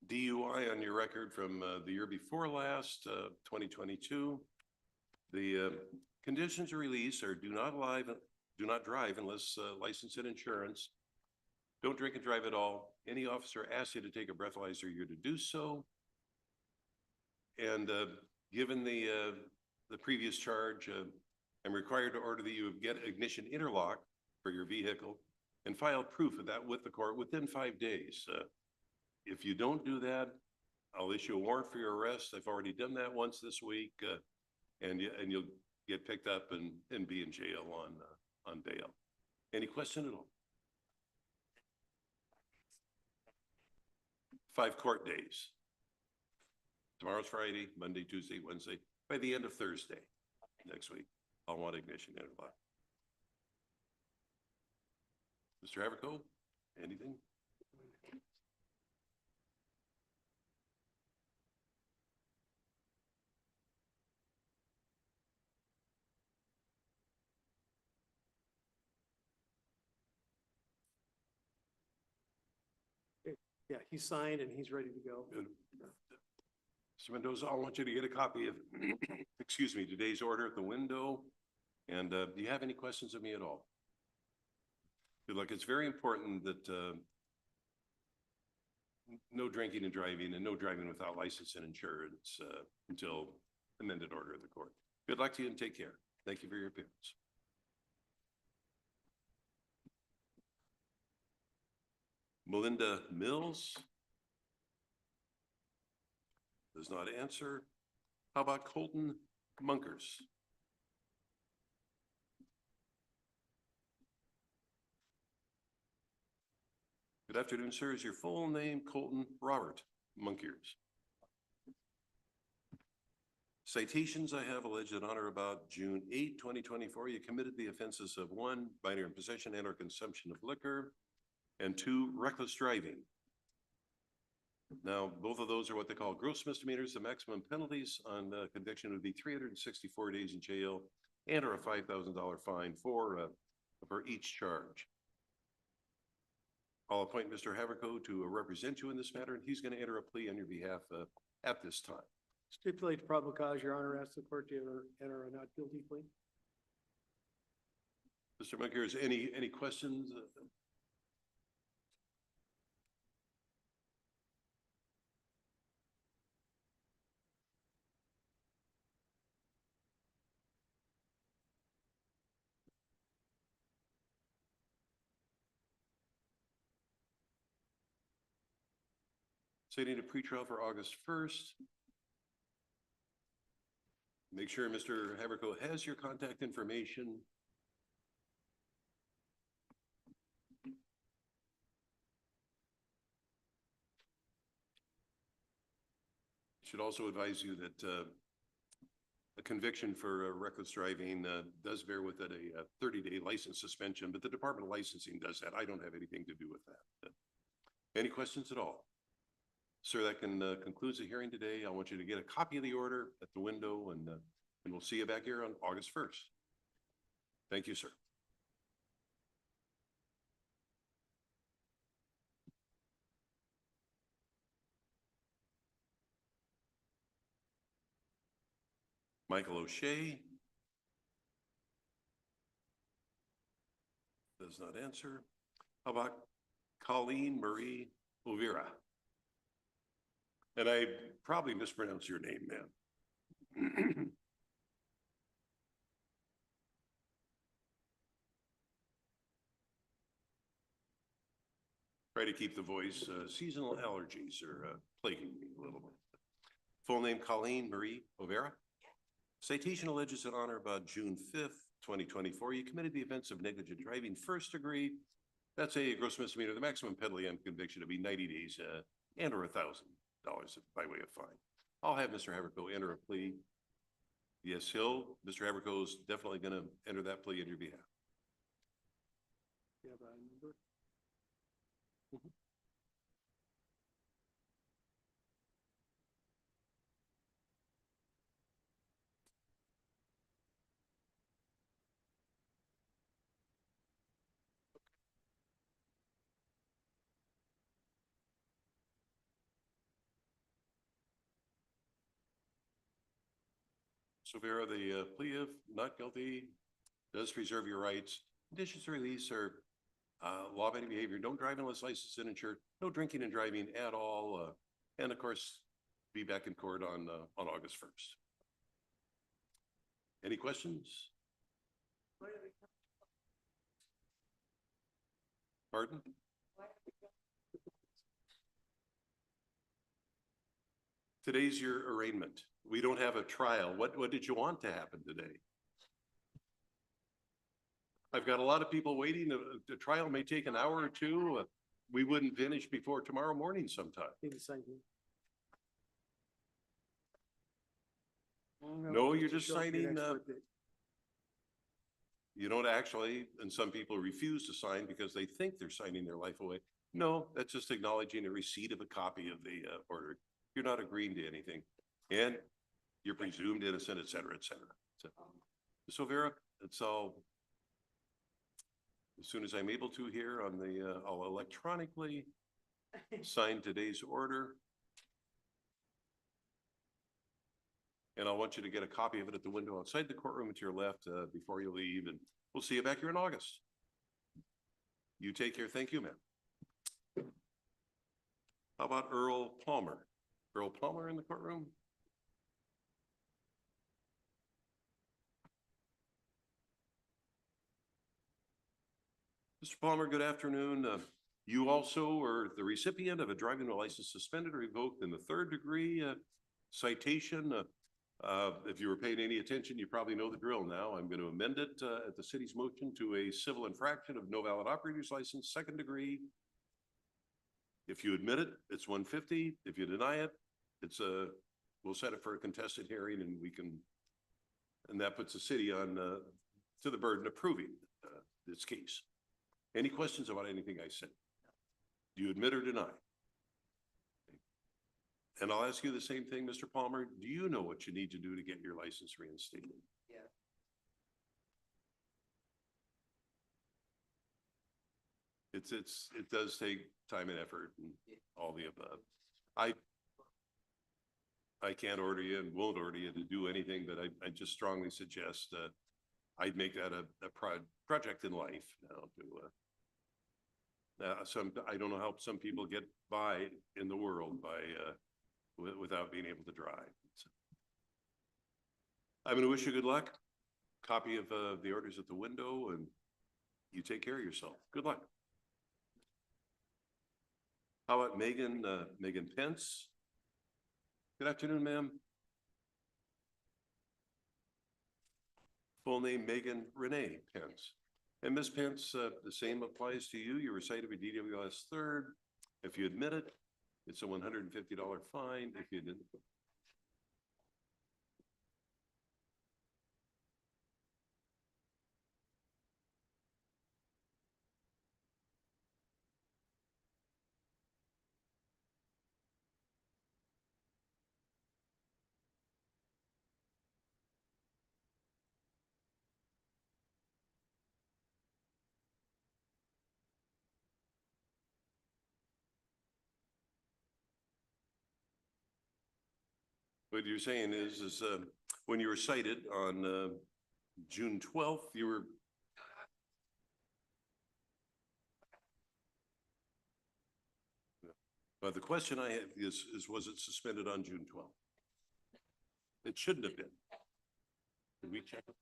A: DUI on your record from the year before last, 2022. The conditions of release are do not drive unless licensed and insurance. Don't drink and drive at all. Any officer asks you to take a breathalyzer, you're to do so. And given the previous charge, I'm required to order that you get ignition interlock for your vehicle and file proof of that with the court within 5 days. If you don't do that, I'll issue a warrant for your arrest. I've already done that once this week, and you'll get picked up and be in jail on bail. Any question at all? 5 court days. Tomorrow's Friday, Monday, Tuesday, Wednesday. By the end of Thursday next week, I'll want ignition interlock. Mr. Haverco, anything?
U: Yeah, he's signed and he's ready to go.
A: Good. Mr. Mendoza, I want you to get a copy of, excuse me, today's order at the window. And do you have any questions of me at all? Good luck. It's very important that no drinking and driving, and no driving without license and insurance until amended order of the court. Good luck to you and take care. Thank you for your appearance. Melinda Mills does not answer. How about Colton Munkers? Good afternoon, sir. Is your full name Colton Robert Munkers? Citations I have alleged that on or about June 8, 2024, you committed the offenses of 1, minor in possession and or consumption of liquor, and 2, reckless driving. Now, both of those are what they call gross misdemeanors. The maximum penalties on conviction would be 364 days in jail and or a $5,000 fine for each charge. I'll appoint Mr. Haverco to represent you in this matter, and he's going to enter a plea on your behalf at this time.
U: Stipulate to probable cause, Your Honor, ask the court to enter a not guilty plea.
A: Mr. Menkers, any questions? Setting a pretrial for August 1st. Make sure Mr. Haverco has your contact information. Should also advise you that a conviction for reckless driving does bear with it a 30-day license suspension, but the Department of Licensing does that. I don't have anything to do with that. Any questions at all? Sir, that concludes the hearing today. I want you to get a copy of the order at the window, and we'll see you back here on August 1st. Thank you, sir. Michael O'Shea. Does not answer. How about Colleen Marie Overa? And I probably mispronounced your name, ma'am. Try to keep the voice. Seasonal allergies are plaguing me a little bit. Full name, Colleen Marie Overa. Citation alleges that on or about June 5th, 2024, you committed the offense of negligent driving first degree. That's a gross misdemeanor. The maximum penalty on conviction would be 90 days and or $1,000 by way of fine. I'll have Mr. Haverco enter a plea. Yes, Mr. Haverco is definitely going to enter that plea on your behalf.
U: You have a number?
A: So Vera, the plea of not guilty does preserve your rights. Conditions to release are law-abiding behavior, don't drive unless licensed and insured, no drinking and driving at all, and of course, be back in court on August 1st. Any questions? Pardon? Today's your arraignment. We don't have a trial. What did you want to happen today? I've got a lot of people waiting. The trial may take an hour or two. We wouldn't finish before tomorrow morning sometime. No, you're just signing. You don't actually, and some people refuse to sign because they think they're signing their life away. No, that's just acknowledging a receipt of a copy of the order. You're not agreeing to anything, and you're presumed innocent, et cetera, et cetera. So Vera, it's all. As soon as I'm able to here on the, I'll electronically sign today's order. And I want you to get a copy of it at the window outside the courtroom to your left before you leave. And we'll see you back here in August. You take care. Thank you, ma'am. How about Earl Palmer? Earl Palmer in the courtroom? Mr. Palmer, good afternoon. You also are the recipient of a driving license suspended or revoked in the 3rd degree citation. If you were paying any attention, you probably know the drill now. I'm going to amend it at the city's motion to a civil infraction of no valid operator's license, 2nd degree. If you admit it, it's 150. If you deny it, it's we'll set it for a contested hearing, and and that puts the city on to the burden of proving this case. Any questions about anything I said? Do you admit or deny? And I'll ask you the same thing, Mr. Palmer. Do you know what you need to do to get your license reinstated?
T: Yeah.
A: It does take time and effort and all the above. I can't order you and won't order you to do anything, but I just strongly suggest I'd make that a project in life now to, I don't know how some people get by in the world by, without being able to drive. So, I'm going to wish you good luck. Copy of the orders at the window, and you take care of yourself. Good luck. How about Megan Pence? Good afternoon, ma'am. Full name Megan Renee Pence. And Ms. Pence, the same applies to you. You're recited by DWS 3rd. If you admit it, it's a $150 fine. If you didn't. What you're saying is when you were cited on June 12th, you were. But the question I have is was it suspended on June 12th? It shouldn't have been. Did we check it?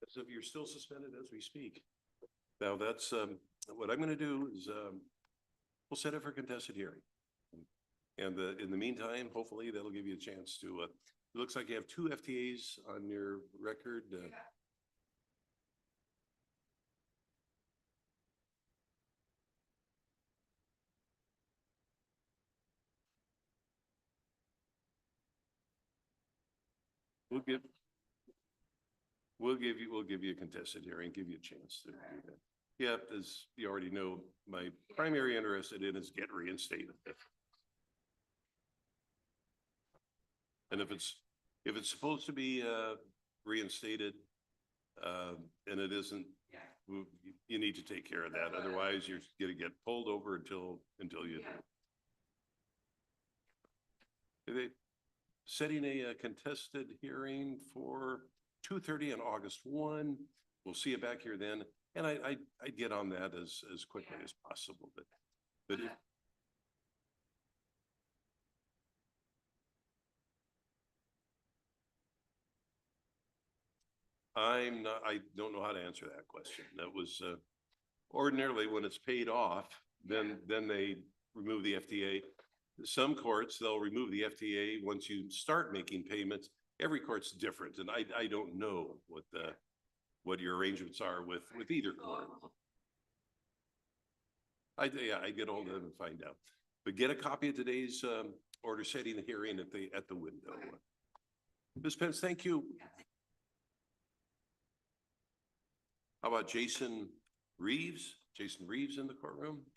A: As if you're still suspended as we speak. Now that's what I'm going to do is we'll set it for contested hearing. And in the meantime, hopefully that'll give you a chance to, it looks like you have 2 FTAs on your record. We'll give you a contested hearing, give you a chance to do that. Yeah, as you already know, my primary interest in is get reinstated. And if it's supposed to be reinstated and it isn't, you need to take care of that. Otherwise, you're going to get pulled over until you do. Setting a contested hearing for 2:30 on August 1. We'll see you back here then. And I get on that as quickly as possible. But I don't know how to answer that question. That was ordinarily when it's paid off, then they remove the FTA. Some courts, they'll remove the FTA once you start making payments. Every court's different, and I don't know what your arrangements are with either court. I get hold of them and find out. But get a copy of today's order setting the hearing at the window. Ms. Pence, thank you. How about Jason Reeves? Jason Reeves in the courtroom?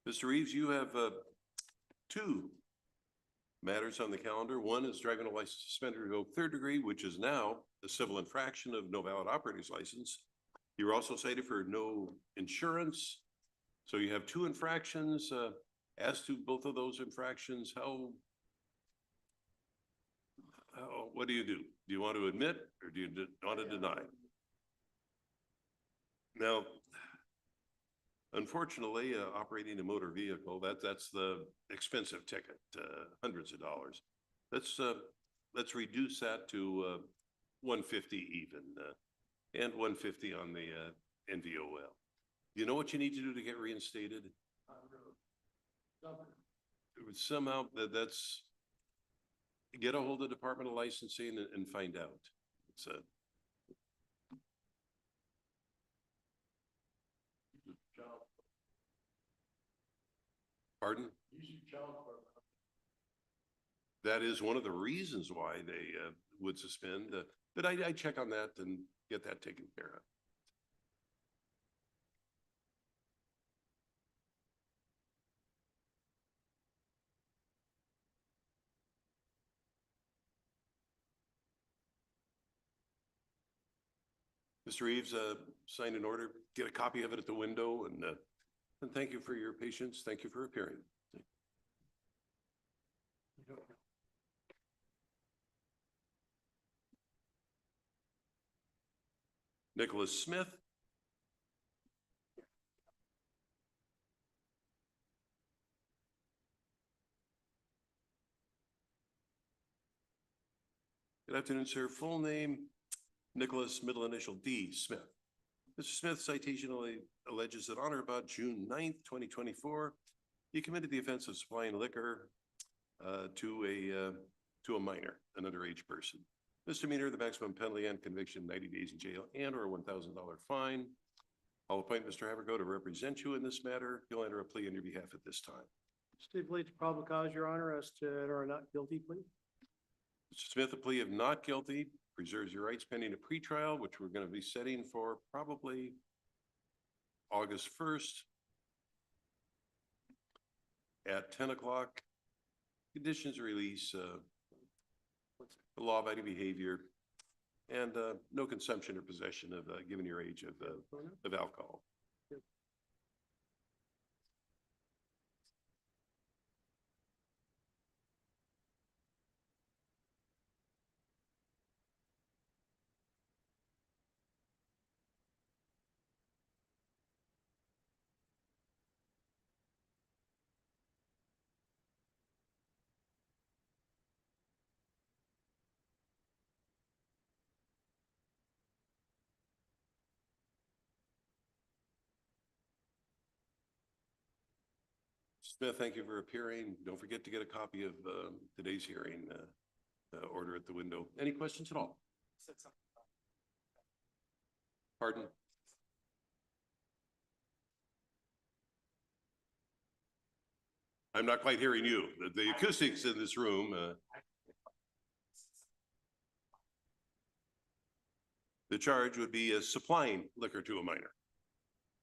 A: Mr. Reeves, you have 2 matters on the calendar. One is driving a license suspended revoked 3rd degree, which is now a civil infraction of no valid operator's license. You were also cited for no insurance. So you have two infractions. As to both of those infractions, what do? Do you want to admit or do you want to deny? Now, unfortunately, operating a motor vehicle, that's the expensive ticket, hundreds of dollars. Let's reduce that to 150 even, and 150 on the NVOL. You know what you need to do to get reinstated? Somehow that's get a hold of the Department of Licensing and find out. It's pardon? That is one of the reasons why they would suspend, but I check on that and get that taken care of. Mr. Reeves, signed an order, get a copy of it at the window, and thank you for your patience. Thank you for appearing. Nicholas Smith. Good afternoon, sir. Full name, Nicholas, middle initial D, Smith. Mr. Smith, citation alleges that on or about June 9th, 2024, he committed the offense of supplying liquor to a minor, an underage person. Misdemeanor, the maximum penalty and conviction, 90 days in jail and or a $1,000 fine. I'll appoint Mr. Haverko to represent you in this matter. He'll enter a plea on your behalf at this time.
U: Stipulate to probable cause, Your Honor, as to enter a not guilty plea.
A: Mr. Smith, a plea of not guilty preserves your rights pending a pretrial, which we're going to be setting for probably August 1st at 10 o'clock. Conditions of release, law-abiding behavior, and no consumption or possession of, given your age, of alcohol. Smith, thank you for appearing. Don't forget to get a copy of today's hearing order at the window. Any questions at all? Pardon? I'm not quite hearing you. The acoustics in this room. The charge would be supplying liquor to a minor.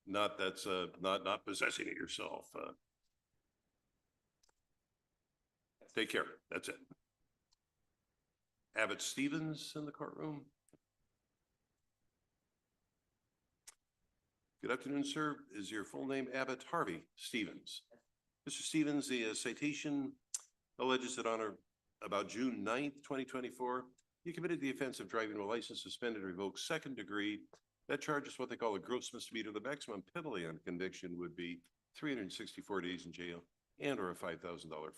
A: Not that's not possessing it yourself. Take care. That's it. Abbott Stevens in the courtroom. Good afternoon, sir. Is your full name Abbott Harvey Stevens? Mr. Stevens, the citation alleges that on or about June 9th, 2024, you committed the offense of driving a license suspended or revoked second degree. That charge is what they call a gross misdemeanor. The maximum penalty on conviction would be 364 days in jail and or a $5,000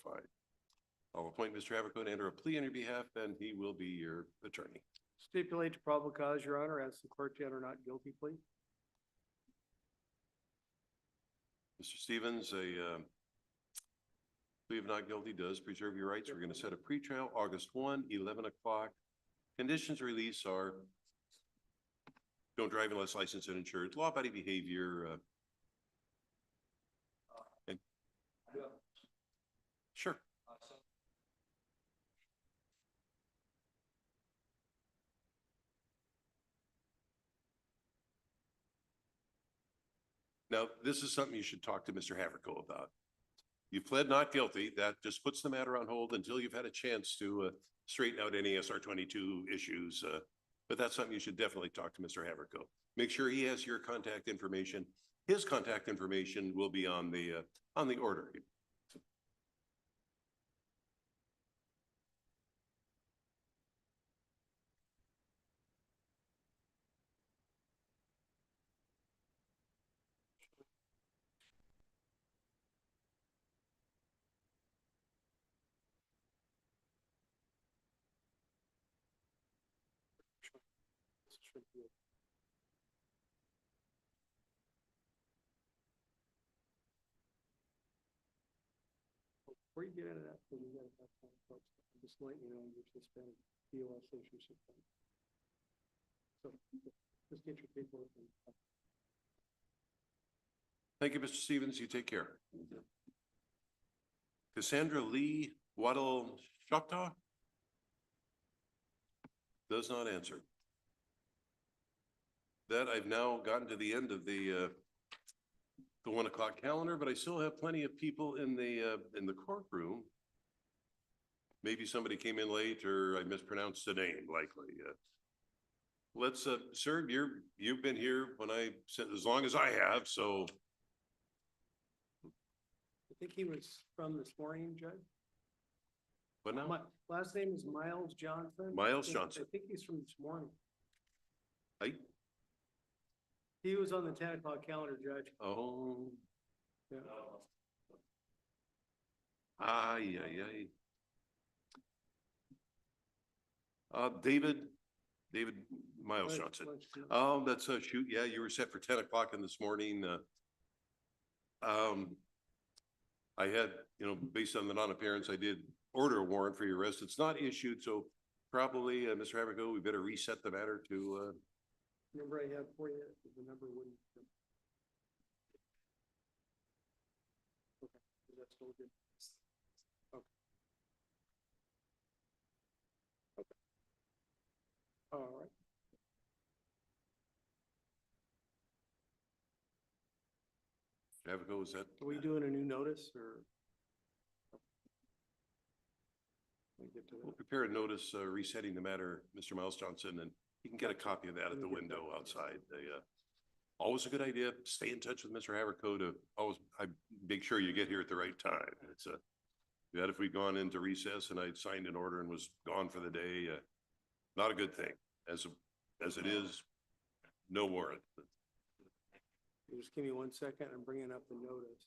A: fine. I'll appoint Mr. Haverko to enter a plea on your behalf, and he will be your attorney.
U: Stipulate to probable cause, Your Honor, as the court to enter not guilty plea.
A: Mr. Stevens, a plea of not guilty does preserve your rights. We're going to set a pretrial August 1, 11 o'clock. Conditions release are don't drive unless licensed and insured, law-abiding behavior. Sure. Now, this is something you should talk to Mr. Haverko about. You pled not guilty. That just puts the matter on hold until you've had a chance to straighten out any SR 22 issues but that's something you should definitely talk to Mr. Haverko. Make sure he has your contact information. His contact information will be on the order.
U: Before you get into that, then you gotta have time, folks. I'm just letting you know, you're suspended. DOS issue suspended. So just get your paperwork.
A: Thank you, Mr. Stevens. You take care. Cassandra Lee Waddle Shoptaw does not answer. That I've now gotten to the end of the 1 o'clock calendar, but I still have plenty of people in the courtroom. Maybe somebody came in late or I mispronounced the name, likely. Let's, sir, you've been here when I said as long as I have, so.
U: I think he was from this morning, Judge.
A: But now?
U: My last name is Miles Johnson.
A: Miles Johnson.
U: I think he's from this morning.
A: I,
U: He was on the 10 o'clock calendar, Judge.
A: oh,
U: Yeah.
A: ay. David Miles Johnson. Oh, that's shoot. Yeah, you were set for 10 o'clock in this morning. I had, based on the non-appearance, I did order a warrant for your arrest. It's not issued, so probably, Mr. Haverko, we better reset the matter to,
U: Number I have for you, the number wouldn't. Okay, is that still good? Okay. Okay. All right.
A: Haverko, is that?
U: Are we doing a new notice or? Let me get to
A: We'll
U: that.
A: prepare a notice resetting the matter, Mr. Miles Johnson, and you can get a copy of that at the window outside. Always a good idea. Stay in touch with Mr. Haverko to always make sure you get here at the right time. It's that if we'd gone into recess and I'd signed an order and was gone for the day, not a good thing. As it is, no warrant.
U: Just give me 1 second. I'm bringing up the notice.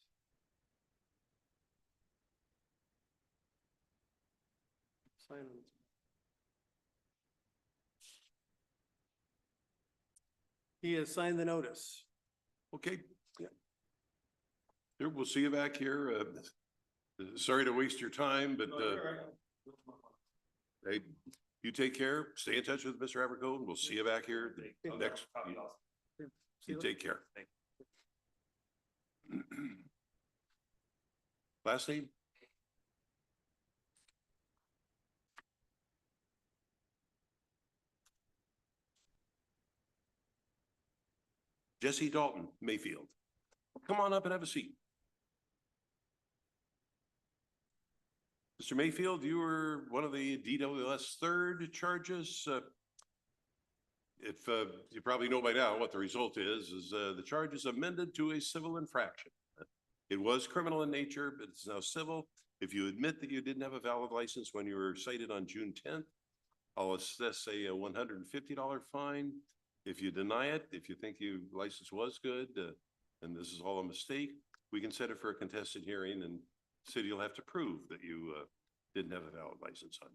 U: Sign on this. He has signed the notice.
A: Okay.
U: Yeah.
A: Here, we'll see you back here. Sorry to waste your time, but hey, you take care. Stay in touch with Mr. Haverko, and we'll see you back here next. You take care. Last name? Jesse Dalton, Mayfield. Come on up and have a seat. Mr. Mayfield, you were one of the DWS third charges. If you probably know by now what the result is the charge is amended to a civil infraction. It was criminal in nature, but it's now civil. If you admit that you didn't have a valid license when you were cited on June 10th, I'll assess a $150 fine. If you deny it, if you think your license was good, and this is all a mistake, we can set it for a contested hearing, and the city will have to prove that you didn't have a valid license on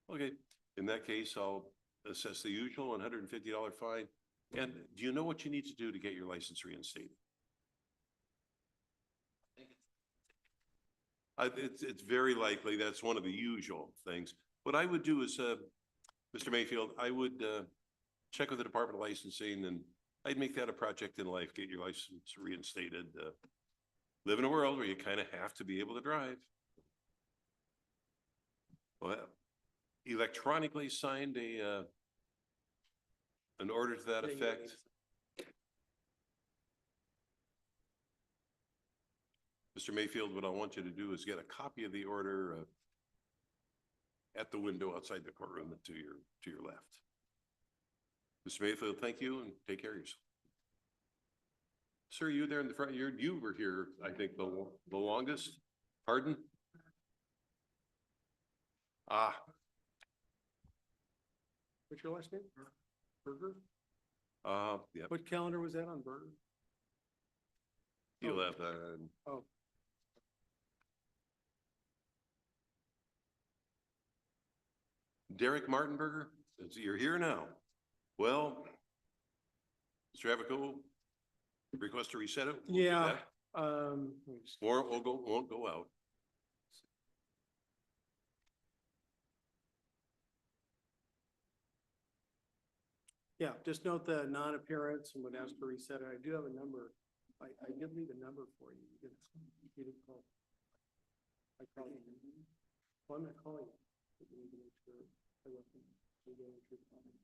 A: you. Okay, in that case, I'll assess the usual $150 fine. And do you know what you need to do to get your license reinstated? It's very likely that's one of the usual things. What I would do is, Mr. Mayfield, I would check with the Department of Licensing, and I'd make that a project in life, get your license reinstated. Live in a world where you kind of have to be able to drive. Well, electronically signed an order to that effect. Mr. Mayfield, what I want you to do is get a copy of the order. at the window outside the courtroom and to your left. Mr. Mayfield, thank you and take care of yourself. Sir, you there in the front, you were here, I think, the longest. Pardon? Ah,
U: What's your last name? Berger?
A: yeah,
U: What calendar was that on, Berger?
A: 11.
U: Oh.
A: Derek Martinberger, you're here now. Well, Mr. Avico, request to reset it? We'll do
U: Yeah,
A: that. Warrant won't go out.
U: yeah, just note the non-appearance and would ask to reset it. I do have a number. I did leave a number for you. You didn't call. I called you. Well, I'm not calling you. But you need to make sure I left them. So you don't intrude on me.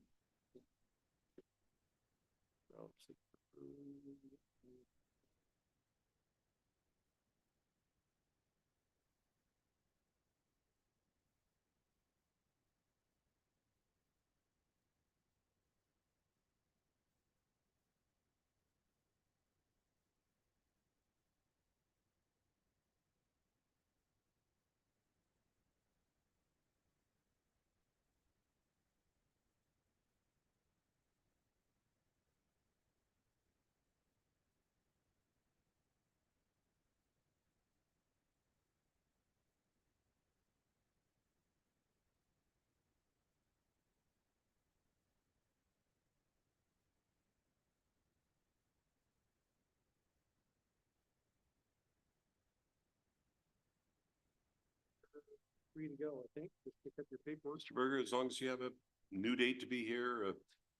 U: Free to go, I think. Just pick up your paperwork.
A: Mr. Berger, as long as you have a new date to be here,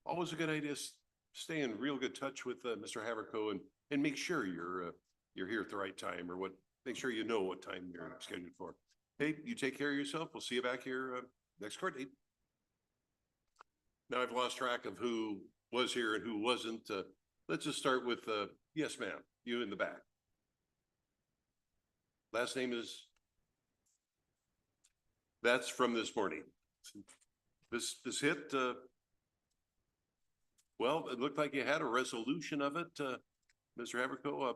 A: always a good idea. Stay in real good touch with Mr. Haverco and make sure you're here at the right time or make sure you know what time you're scheduled for. Hey, you take care of yourself. We'll see you back here next court date. Now I've lost track of who was here and who wasn't. Let's just start with, yes, ma'am, you in the back. Last name is? That's from this morning. This hit, well, it looked like you had a resolution of it, Mr. Haverco.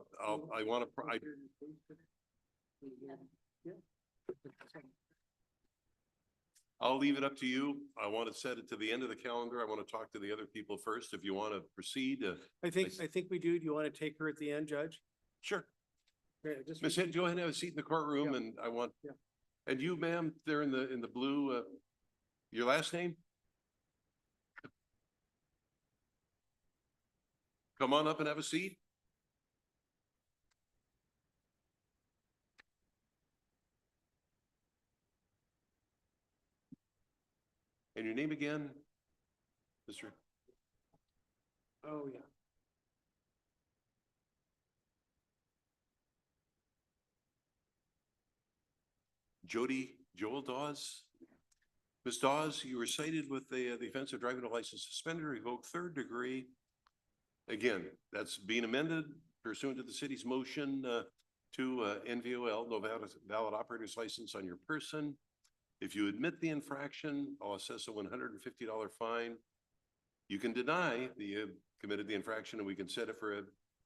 A: I'll leave it up to you. I want to set it to the end of the calendar. I want to talk to the other people first. If you want to proceed.
U: I think we do. Do you want to take her at the end, Judge?
A: Sure.
U: Okay, just
A: Ms. Hitt, go ahead and have a seat in the courtroom.
U: Yeah.
A: And I want,
U: Yeah.
A: And you, ma'am, there in the blue, your last name? Come on up and have a seat. And your name again, Mr.
U: Oh, yeah.
A: Joel Dawes. Ms. Dawes, you were cited with the offense of driving a license suspended, revoked third degree. Again, that's being amended pursuant to the city's motion to NVOL, no valid operator's license on your person. If you admit the infraction, I'll assess a $150 fine. You can deny that you committed the infraction and we can set it for a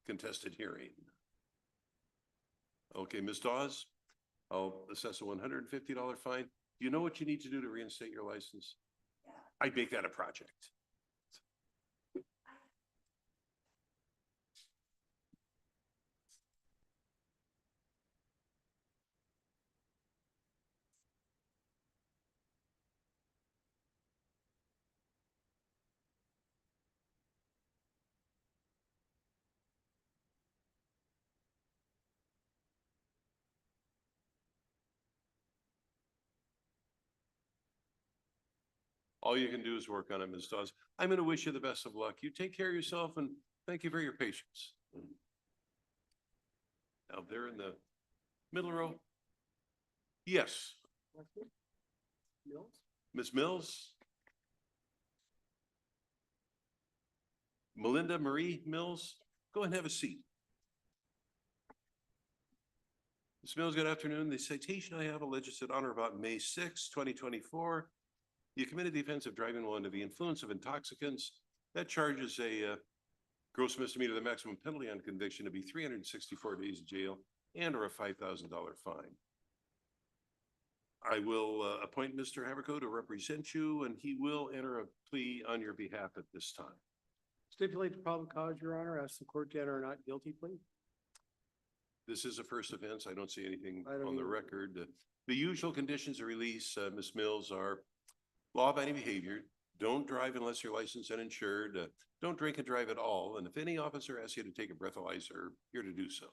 A: contested hearing. Okay, Ms. Dawes, I'll assess a $150 fine. Do you know what you need to do to reinstate your license? Yeah. I'd make that a project. All you can do is work on it, Ms. Dawes. I'm going to wish you the best of luck. You take care of yourself and thank you for your patience. Now there in the middle row. Yes.
U: Mills?
A: Ms. Mills? Melinda Marie Mills, go ahead and have a seat. Ms. Mills, good afternoon. The citation I have alleges that on or about May 6, 2024, you committed the offense of driving while under the influence of intoxicants. That charge is a gross misdemeanor. The maximum penalty on conviction to be 364 days in jail and or a $5,000 fine. I will appoint Mr. Haverco to represent you, and he will enter a plea on your behalf at this time.
U: Stipulate the probable cause, Your Honor, ask the court to enter a not guilty plea.
A: This is a first offense. I don't see anything
U: I don't
A: on the
U: either.
A: record. The usual conditions of release, Ms. Mills, are law-abiding behavior. Don't drive unless you're licensed and insured. Don't drink and drive at all. And if any officer asks you to take a breathalyzer, you're to do so.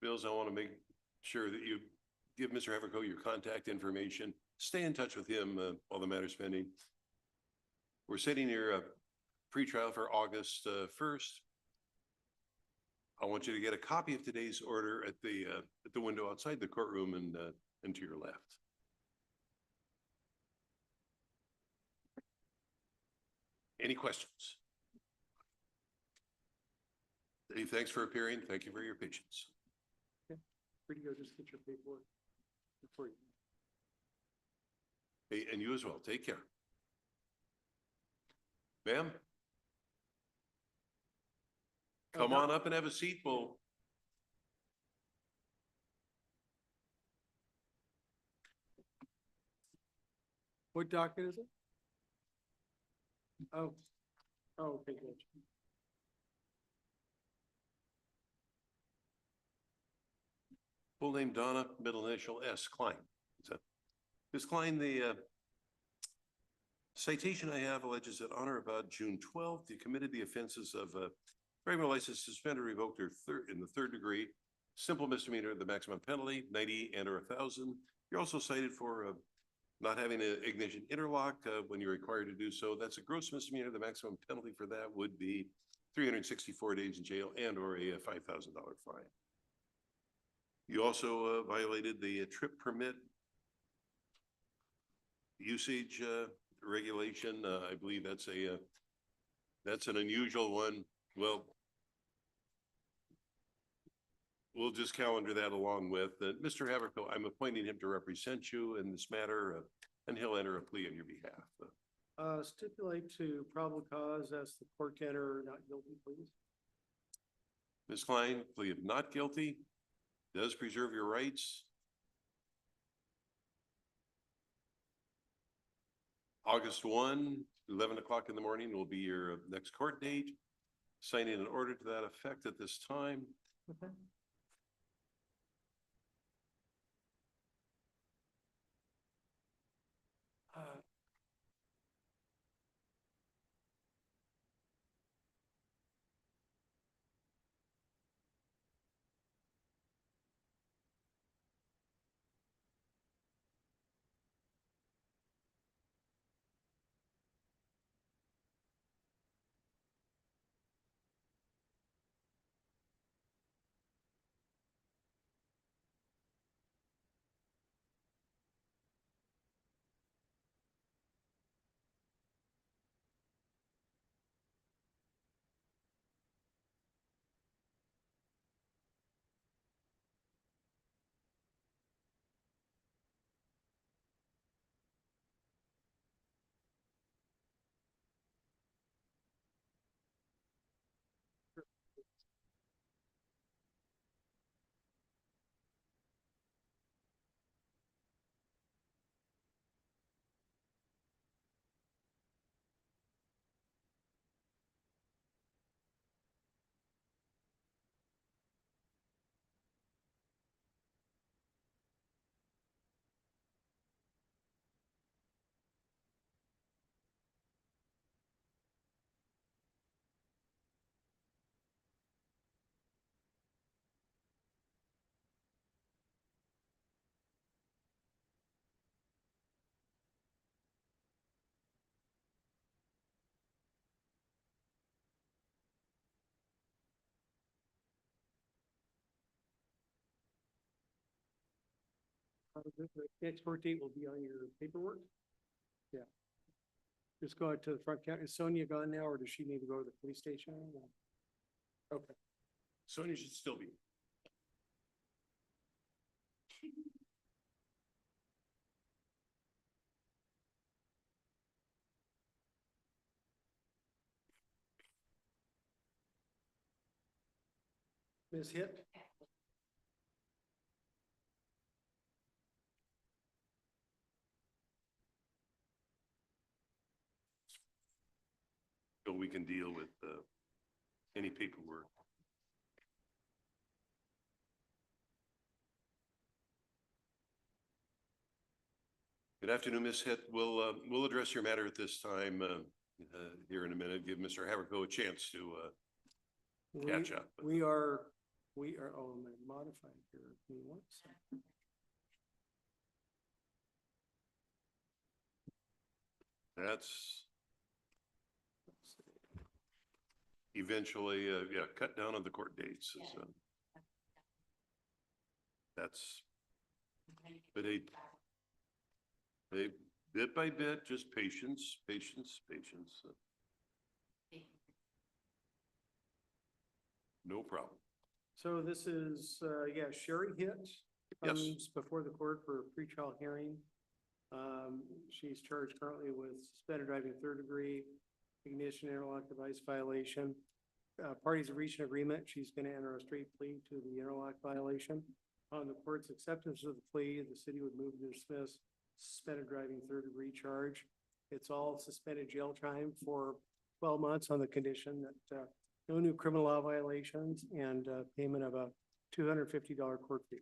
A: Bills, I want to make sure that you give Mr. Haverco your contact information. Stay in touch with him while the matter's pending. We're setting your pretrial for August 1st. I want you to get a copy of today's order at the window outside the courtroom and to your left. Any questions? Dave, thanks for appearing. Thank you for your patience.
U: Free to go, just get your paperwork before you.
A: Hey, and you as well. Take care. Ma'am? Come on up and have a seat.
U: What docket is it? Oh, okay, good.
A: Full name Donna, middle initial S, Klein. Ms. Klein, the citation I have alleges that on or about June 12th, you committed the offenses of driving license suspended, revoked, or in the third degree, simple misdemeanor, the maximum penalty, 90 and or 1,000. You're also cited for not having an ignition interlock when you're required to do so. That's a gross misdemeanor. The maximum penalty for that would be 364 days in jail and or a $5,000 fine. You also violated the trip permit usage regulation. I believe that's an unusual one. Well, we'll just calendar that along with Mr. Haverco. I'm appointing him to represent you in this matter, and he'll enter a plea on your behalf.
U: Stipulate to probable cause, ask the court to enter not guilty, please.
A: Ms. Klein, plea of not guilty does preserve your rights. August 1, 11 o'clock in the morning will be your next court date. Signing an order to that effect at this time.
U: Okay. The next court date will be on your paperwork. Yeah. Just go out to the front counter. Is Sonia gone now, or does she need to go to the police station? Okay.
A: Sonia should still be.
U: Ms. Hip?
A: So we can deal with any paperwork. Good afternoon, Ms. Hitt. We'll address your matter at this time here in a minute. Give Mr. Haverko a chance to catch up.
U: We are, oh, I'm modifying here. Give me one second.
A: That's eventually, yeah, cut down on the court dates. Is, that's, but they bit by bit, just patience, patience, patience. No problem.
U: So this is, yeah, Sherry Hitt
A: Yes.
U: comes before the court for a pretrial hearing. She's charged currently with suspended driving third degree, ignition interlock device violation. Parties have reached an agreement. She's going to enter a straight plea to the interlock violation. On the court's acceptance of the plea, the city would move to dismiss suspended driving third degree charge. It's all suspended jail time for 12 months on the condition that no new criminal law violations and payment of a $250 court fee.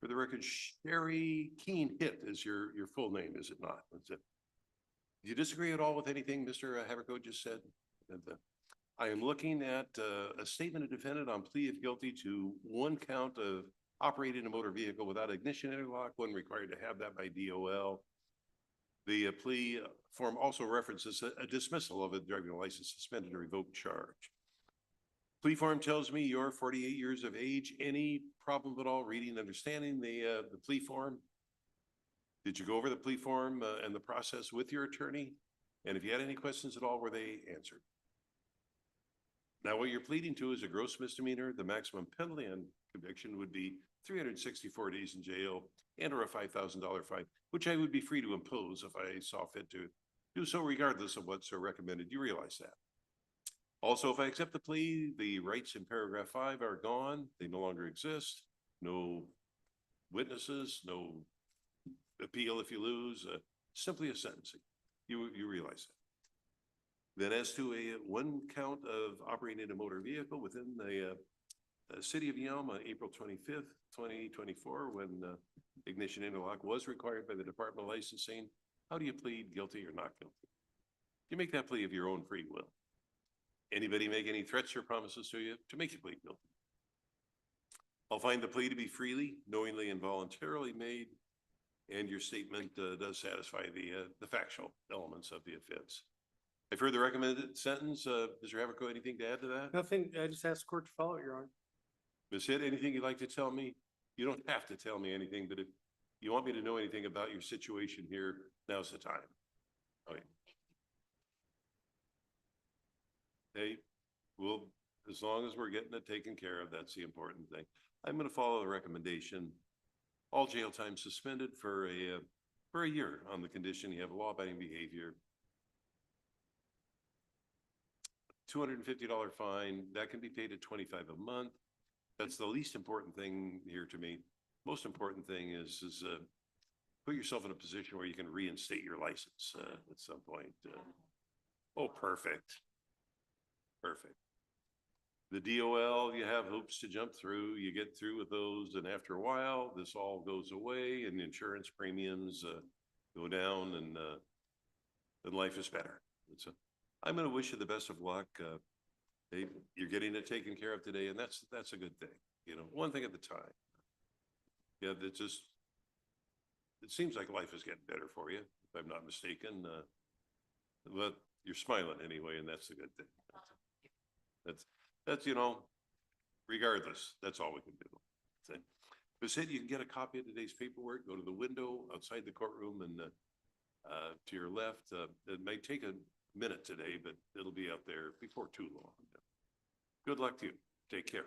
A: For the record, Sherry Keen Hitt is your full name, is it not? That's it. Do you disagree at all with anything Mr. Haverko just said? I am looking at a statement of defendant on plea of guilty to one count of operating a motor vehicle without ignition interlock, when required to have that by DOL. The plea form also references a dismissal of a driving license suspended or revoked charge. Plea form tells me you're 48 years of age. Any problem at all reading, understanding the plea form? Did you go over the plea form and the process with your attorney? And if you had any questions at all, were they answered? Now, what you're pleading to is a gross misdemeanor. The maximum penalty on conviction would be 364 days in jail and or a $5,000 fine, which I would be free to impose if I saw fit to do so, regardless of what's recommended. You realize that. Also, if I accept the plea, the rights in paragraph 5 are gone. They no longer exist. No witnesses, no appeal if you lose, simply a sentencing. You realize that. Then as to one count of operating a motor vehicle within the city of Yelm on April 25th, 2024, when ignition interlock was required by the Department of Licensing, how do you plead guilty or not guilty? You make that plea of your own free will. Anybody make any threats or promises to you to make you plead guilty? I'll find the plea to be freely, knowingly, and voluntarily made, and your statement does satisfy the factual elements of the offense. I've heard the recommended sentence. Mr. Haverko, anything to add to that?
U: Nothing, I just asked the court to follow it, Your Honor.
A: Ms. Hitt, anything you'd like to tell me? You don't have to tell me anything, but if you want me to know anything about your situation here, now's the time. Okay. Hey, well, as long as we're getting it taken care of, that's the important thing. I'm going to follow the recommendation. All jail time suspended for a year on the condition you have law-abiding behavior. $250 fine, that can be paid at $25 a month. That's the least important thing here to me. Most important thing is put yourself in a position where you can reinstate your license at some point. Oh, perfect. Perfect. The DOL, you have hoops to jump through. You get through with those, and after a while, this all goes away, and insurance premiums go down, and life is better. I'm going to wish you the best of luck. Hey, you're getting it taken care of today, and that's a good thing. You know, one thing at a time. Yeah, it seems like life is getting better for you, if I'm not mistaken. But you're smiling anyway, and that's a good thing. That's you know, regardless, that's all we can do. So, but said you can get a copy of today's paperwork, go to the window outside the courtroom and, to your left, it may take a minute today, but it'll be up there before too long. Good luck to you. Take care.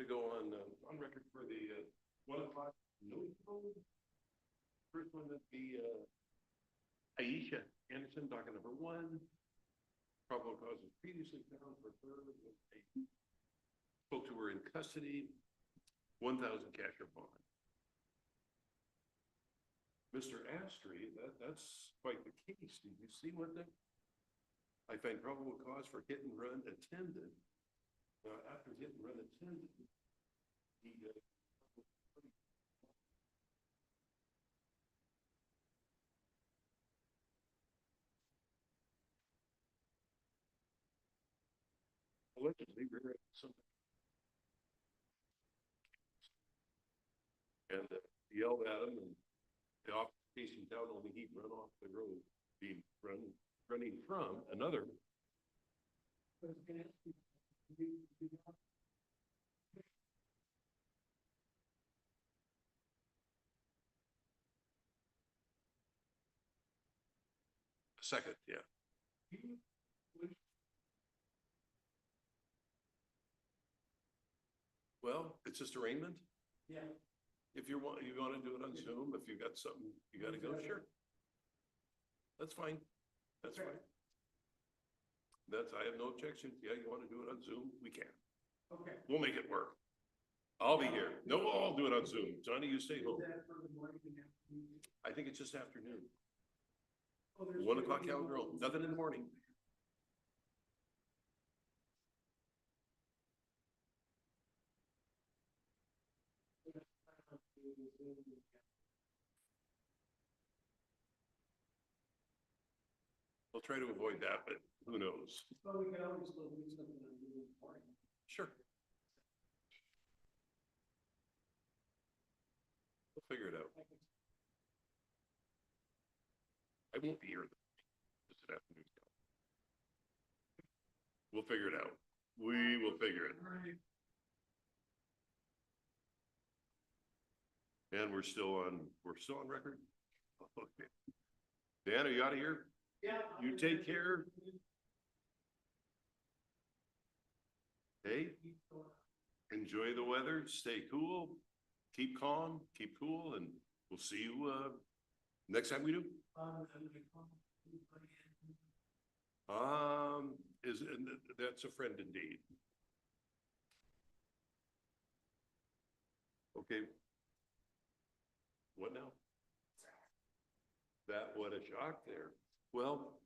A: gonna go on record for the, 1 o'clock, no code. First one would be, Aisha Anderson, docket number 1. Probable cause was previously found for her. Spoke to her in custody, 1,000 cash or bond. Mr. Astry, that's quite the case. Did you see what the? I find probable cause for hit and run attendant. After hit and run attendant, he, allegedly rear-ended somebody. And yelled at him, and the officer chasing down, only he'd run off the road, running from another. Second, yeah. Well, it's just arraignment.
U: Yeah.
A: If you want to do it on Zoom, if you got something, you gotta go, sure. That's fine. That's fine. I have no objection. Yeah, you want to do it on Zoom, we can.
U: Okay.
A: We'll make it work. I'll be here. No, we'll all do it on Zoom. Johnny, you stay home. I think it's just afternoon. 1 o'clock calendar, nothing in the morning. We'll try to avoid that, but who knows?
U: Well, we can always still do something on Zoom in the morning.
A: Sure. We'll figure it out. I won't be here this afternoon. We'll figure it out. We will figure it. And we're still on record? Okay. Dan, are you out of here?
U: Yeah.
A: You take care. Hey, enjoy the weather, stay cool, keep calm, keep cool, and we'll see you, next time we do. That's a friend indeed. Okay. What now? What a shock there. Well,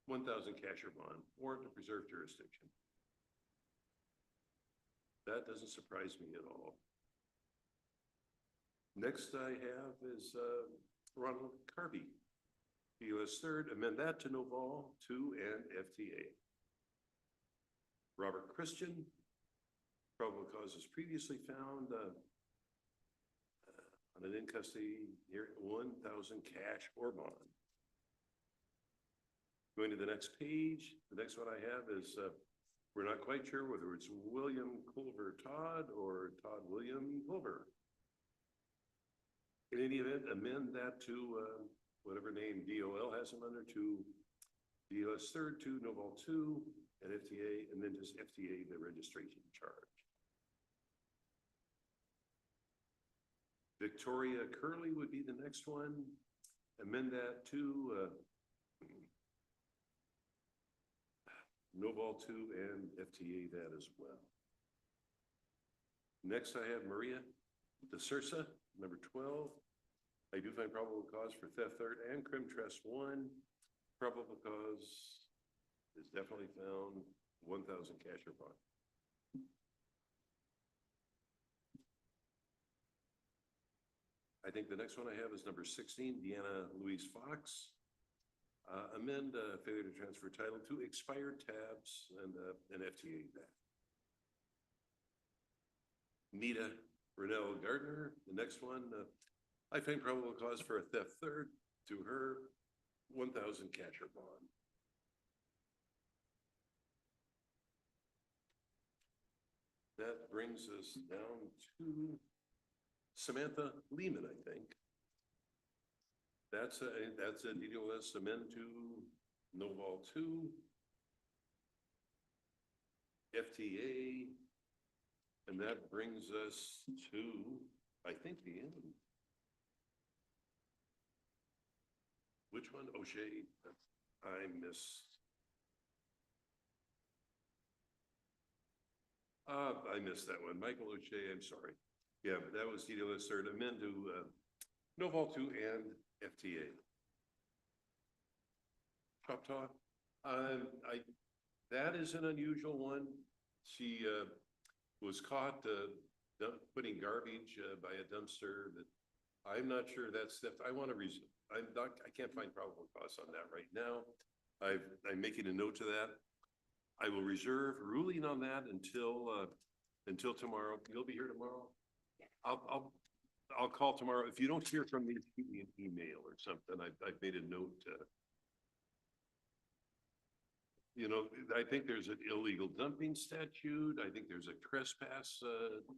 A: 1,000 cash or bond, warrant to preserve jurisdiction. That doesn't surprise me at all. Next I have is Ronald Carby, U.S. 3rd, amend that to Noval 2 and FTA. Robert Christian, probable causes previously found on an in custody here, 1,000 cash or bond. Going to the next page, the next one I have is, we're not quite sure whether it's William Culver Todd or Todd William Culver. In any event, amend that to whatever name DOL has him under, to DOS 3rd, to Noval 2 and FTA, and then just FTA the registration charge. Victoria Curley would be the next one. Amend that to Noval 2 and FTA that as well. Next I have Maria de Sursa, number 12. I do find probable cause for theft 3rd and crim trust 1. Probable cause is definitely found, 1,000 cash or bond. I think the next one I have is number 16, Deanna Louise Fox. Amend failure to transfer title to expired tabs and FTA that. Nita Renell Gardner, the next one, I find probable cause for a theft 3rd to her, 1,000 cash or bond. That brings us down to Samantha Lehman, I think. That's a DDoS amend to Noval 2. FTA. And that brings us to, I think, the end. Which one? O'Shea. I missed. I missed that one. Michael O'Shea, I'm sorry. Yeah, but that was Dito Lister, amend to Noval 2 and FTA. Choctaw. That is an unusual one. She was caught putting garbage by a dumpster. That I'm not sure that's theft. I want to reason. I can't find probable cause on that right now. I'm making a note to that. I will reserve ruling on that until tomorrow. You'll be here tomorrow. I'll call tomorrow. If you don't hear from me, shoot me an email or something. I've made a note. You know, I think there's an illegal dumping statute. I think there's a trespass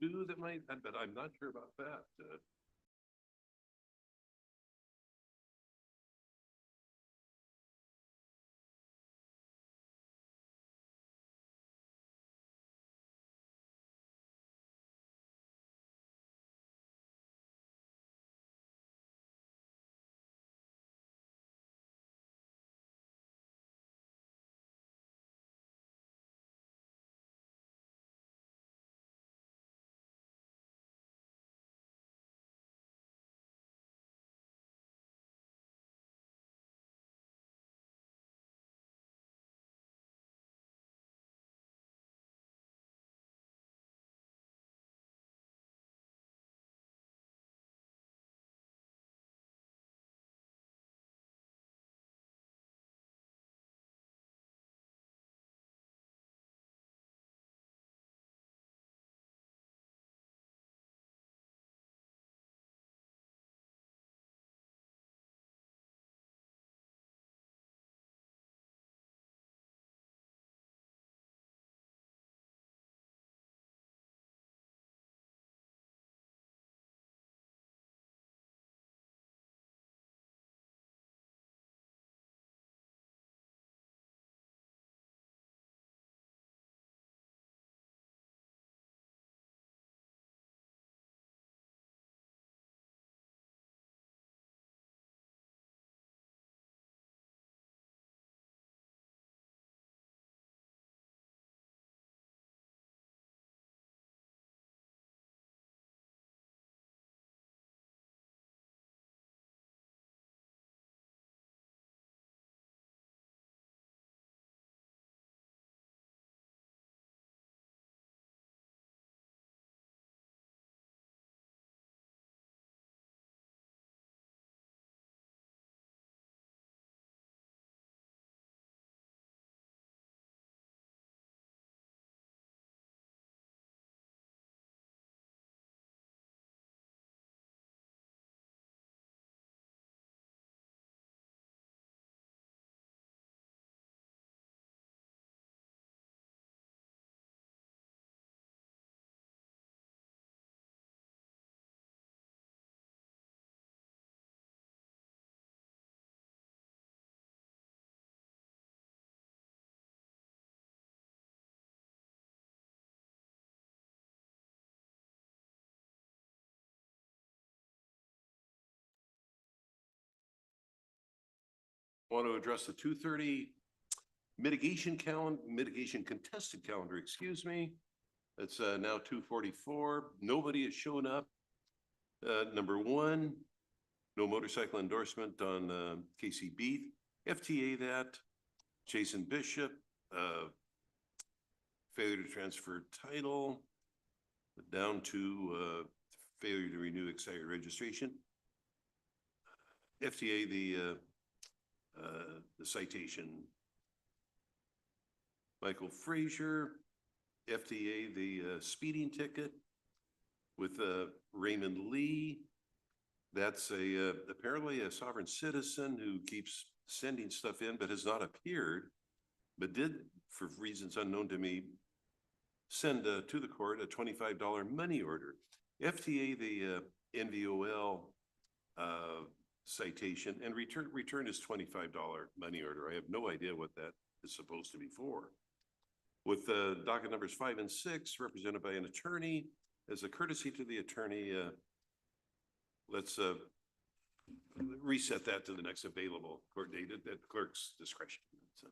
A: too that might, but I'm not sure about that. Want to address the 2:30 mitigation contested calendar, excuse me. It's now 2:44. Nobody has shown up. Number one, no motorcycle endorsement on Casey Beath. FTA that. Jason Bishop, failure to transfer title, down to failure to renew excited registration. FTA the citation. Michael Frazier, FTA the speeding ticket with Raymond Lee. That's apparently a sovereign citizen who keeps sending stuff in but has not appeared, but did, for reasons unknown to me, send to the court a $25 money order. FTA the NVOL citation, and return is $25 money order. I have no idea what that is supposed to be for. With docket numbers 5 and 6 represented by an attorney. As a courtesy to the attorney, let's reset that to the next available court date at clerk's discretion. So.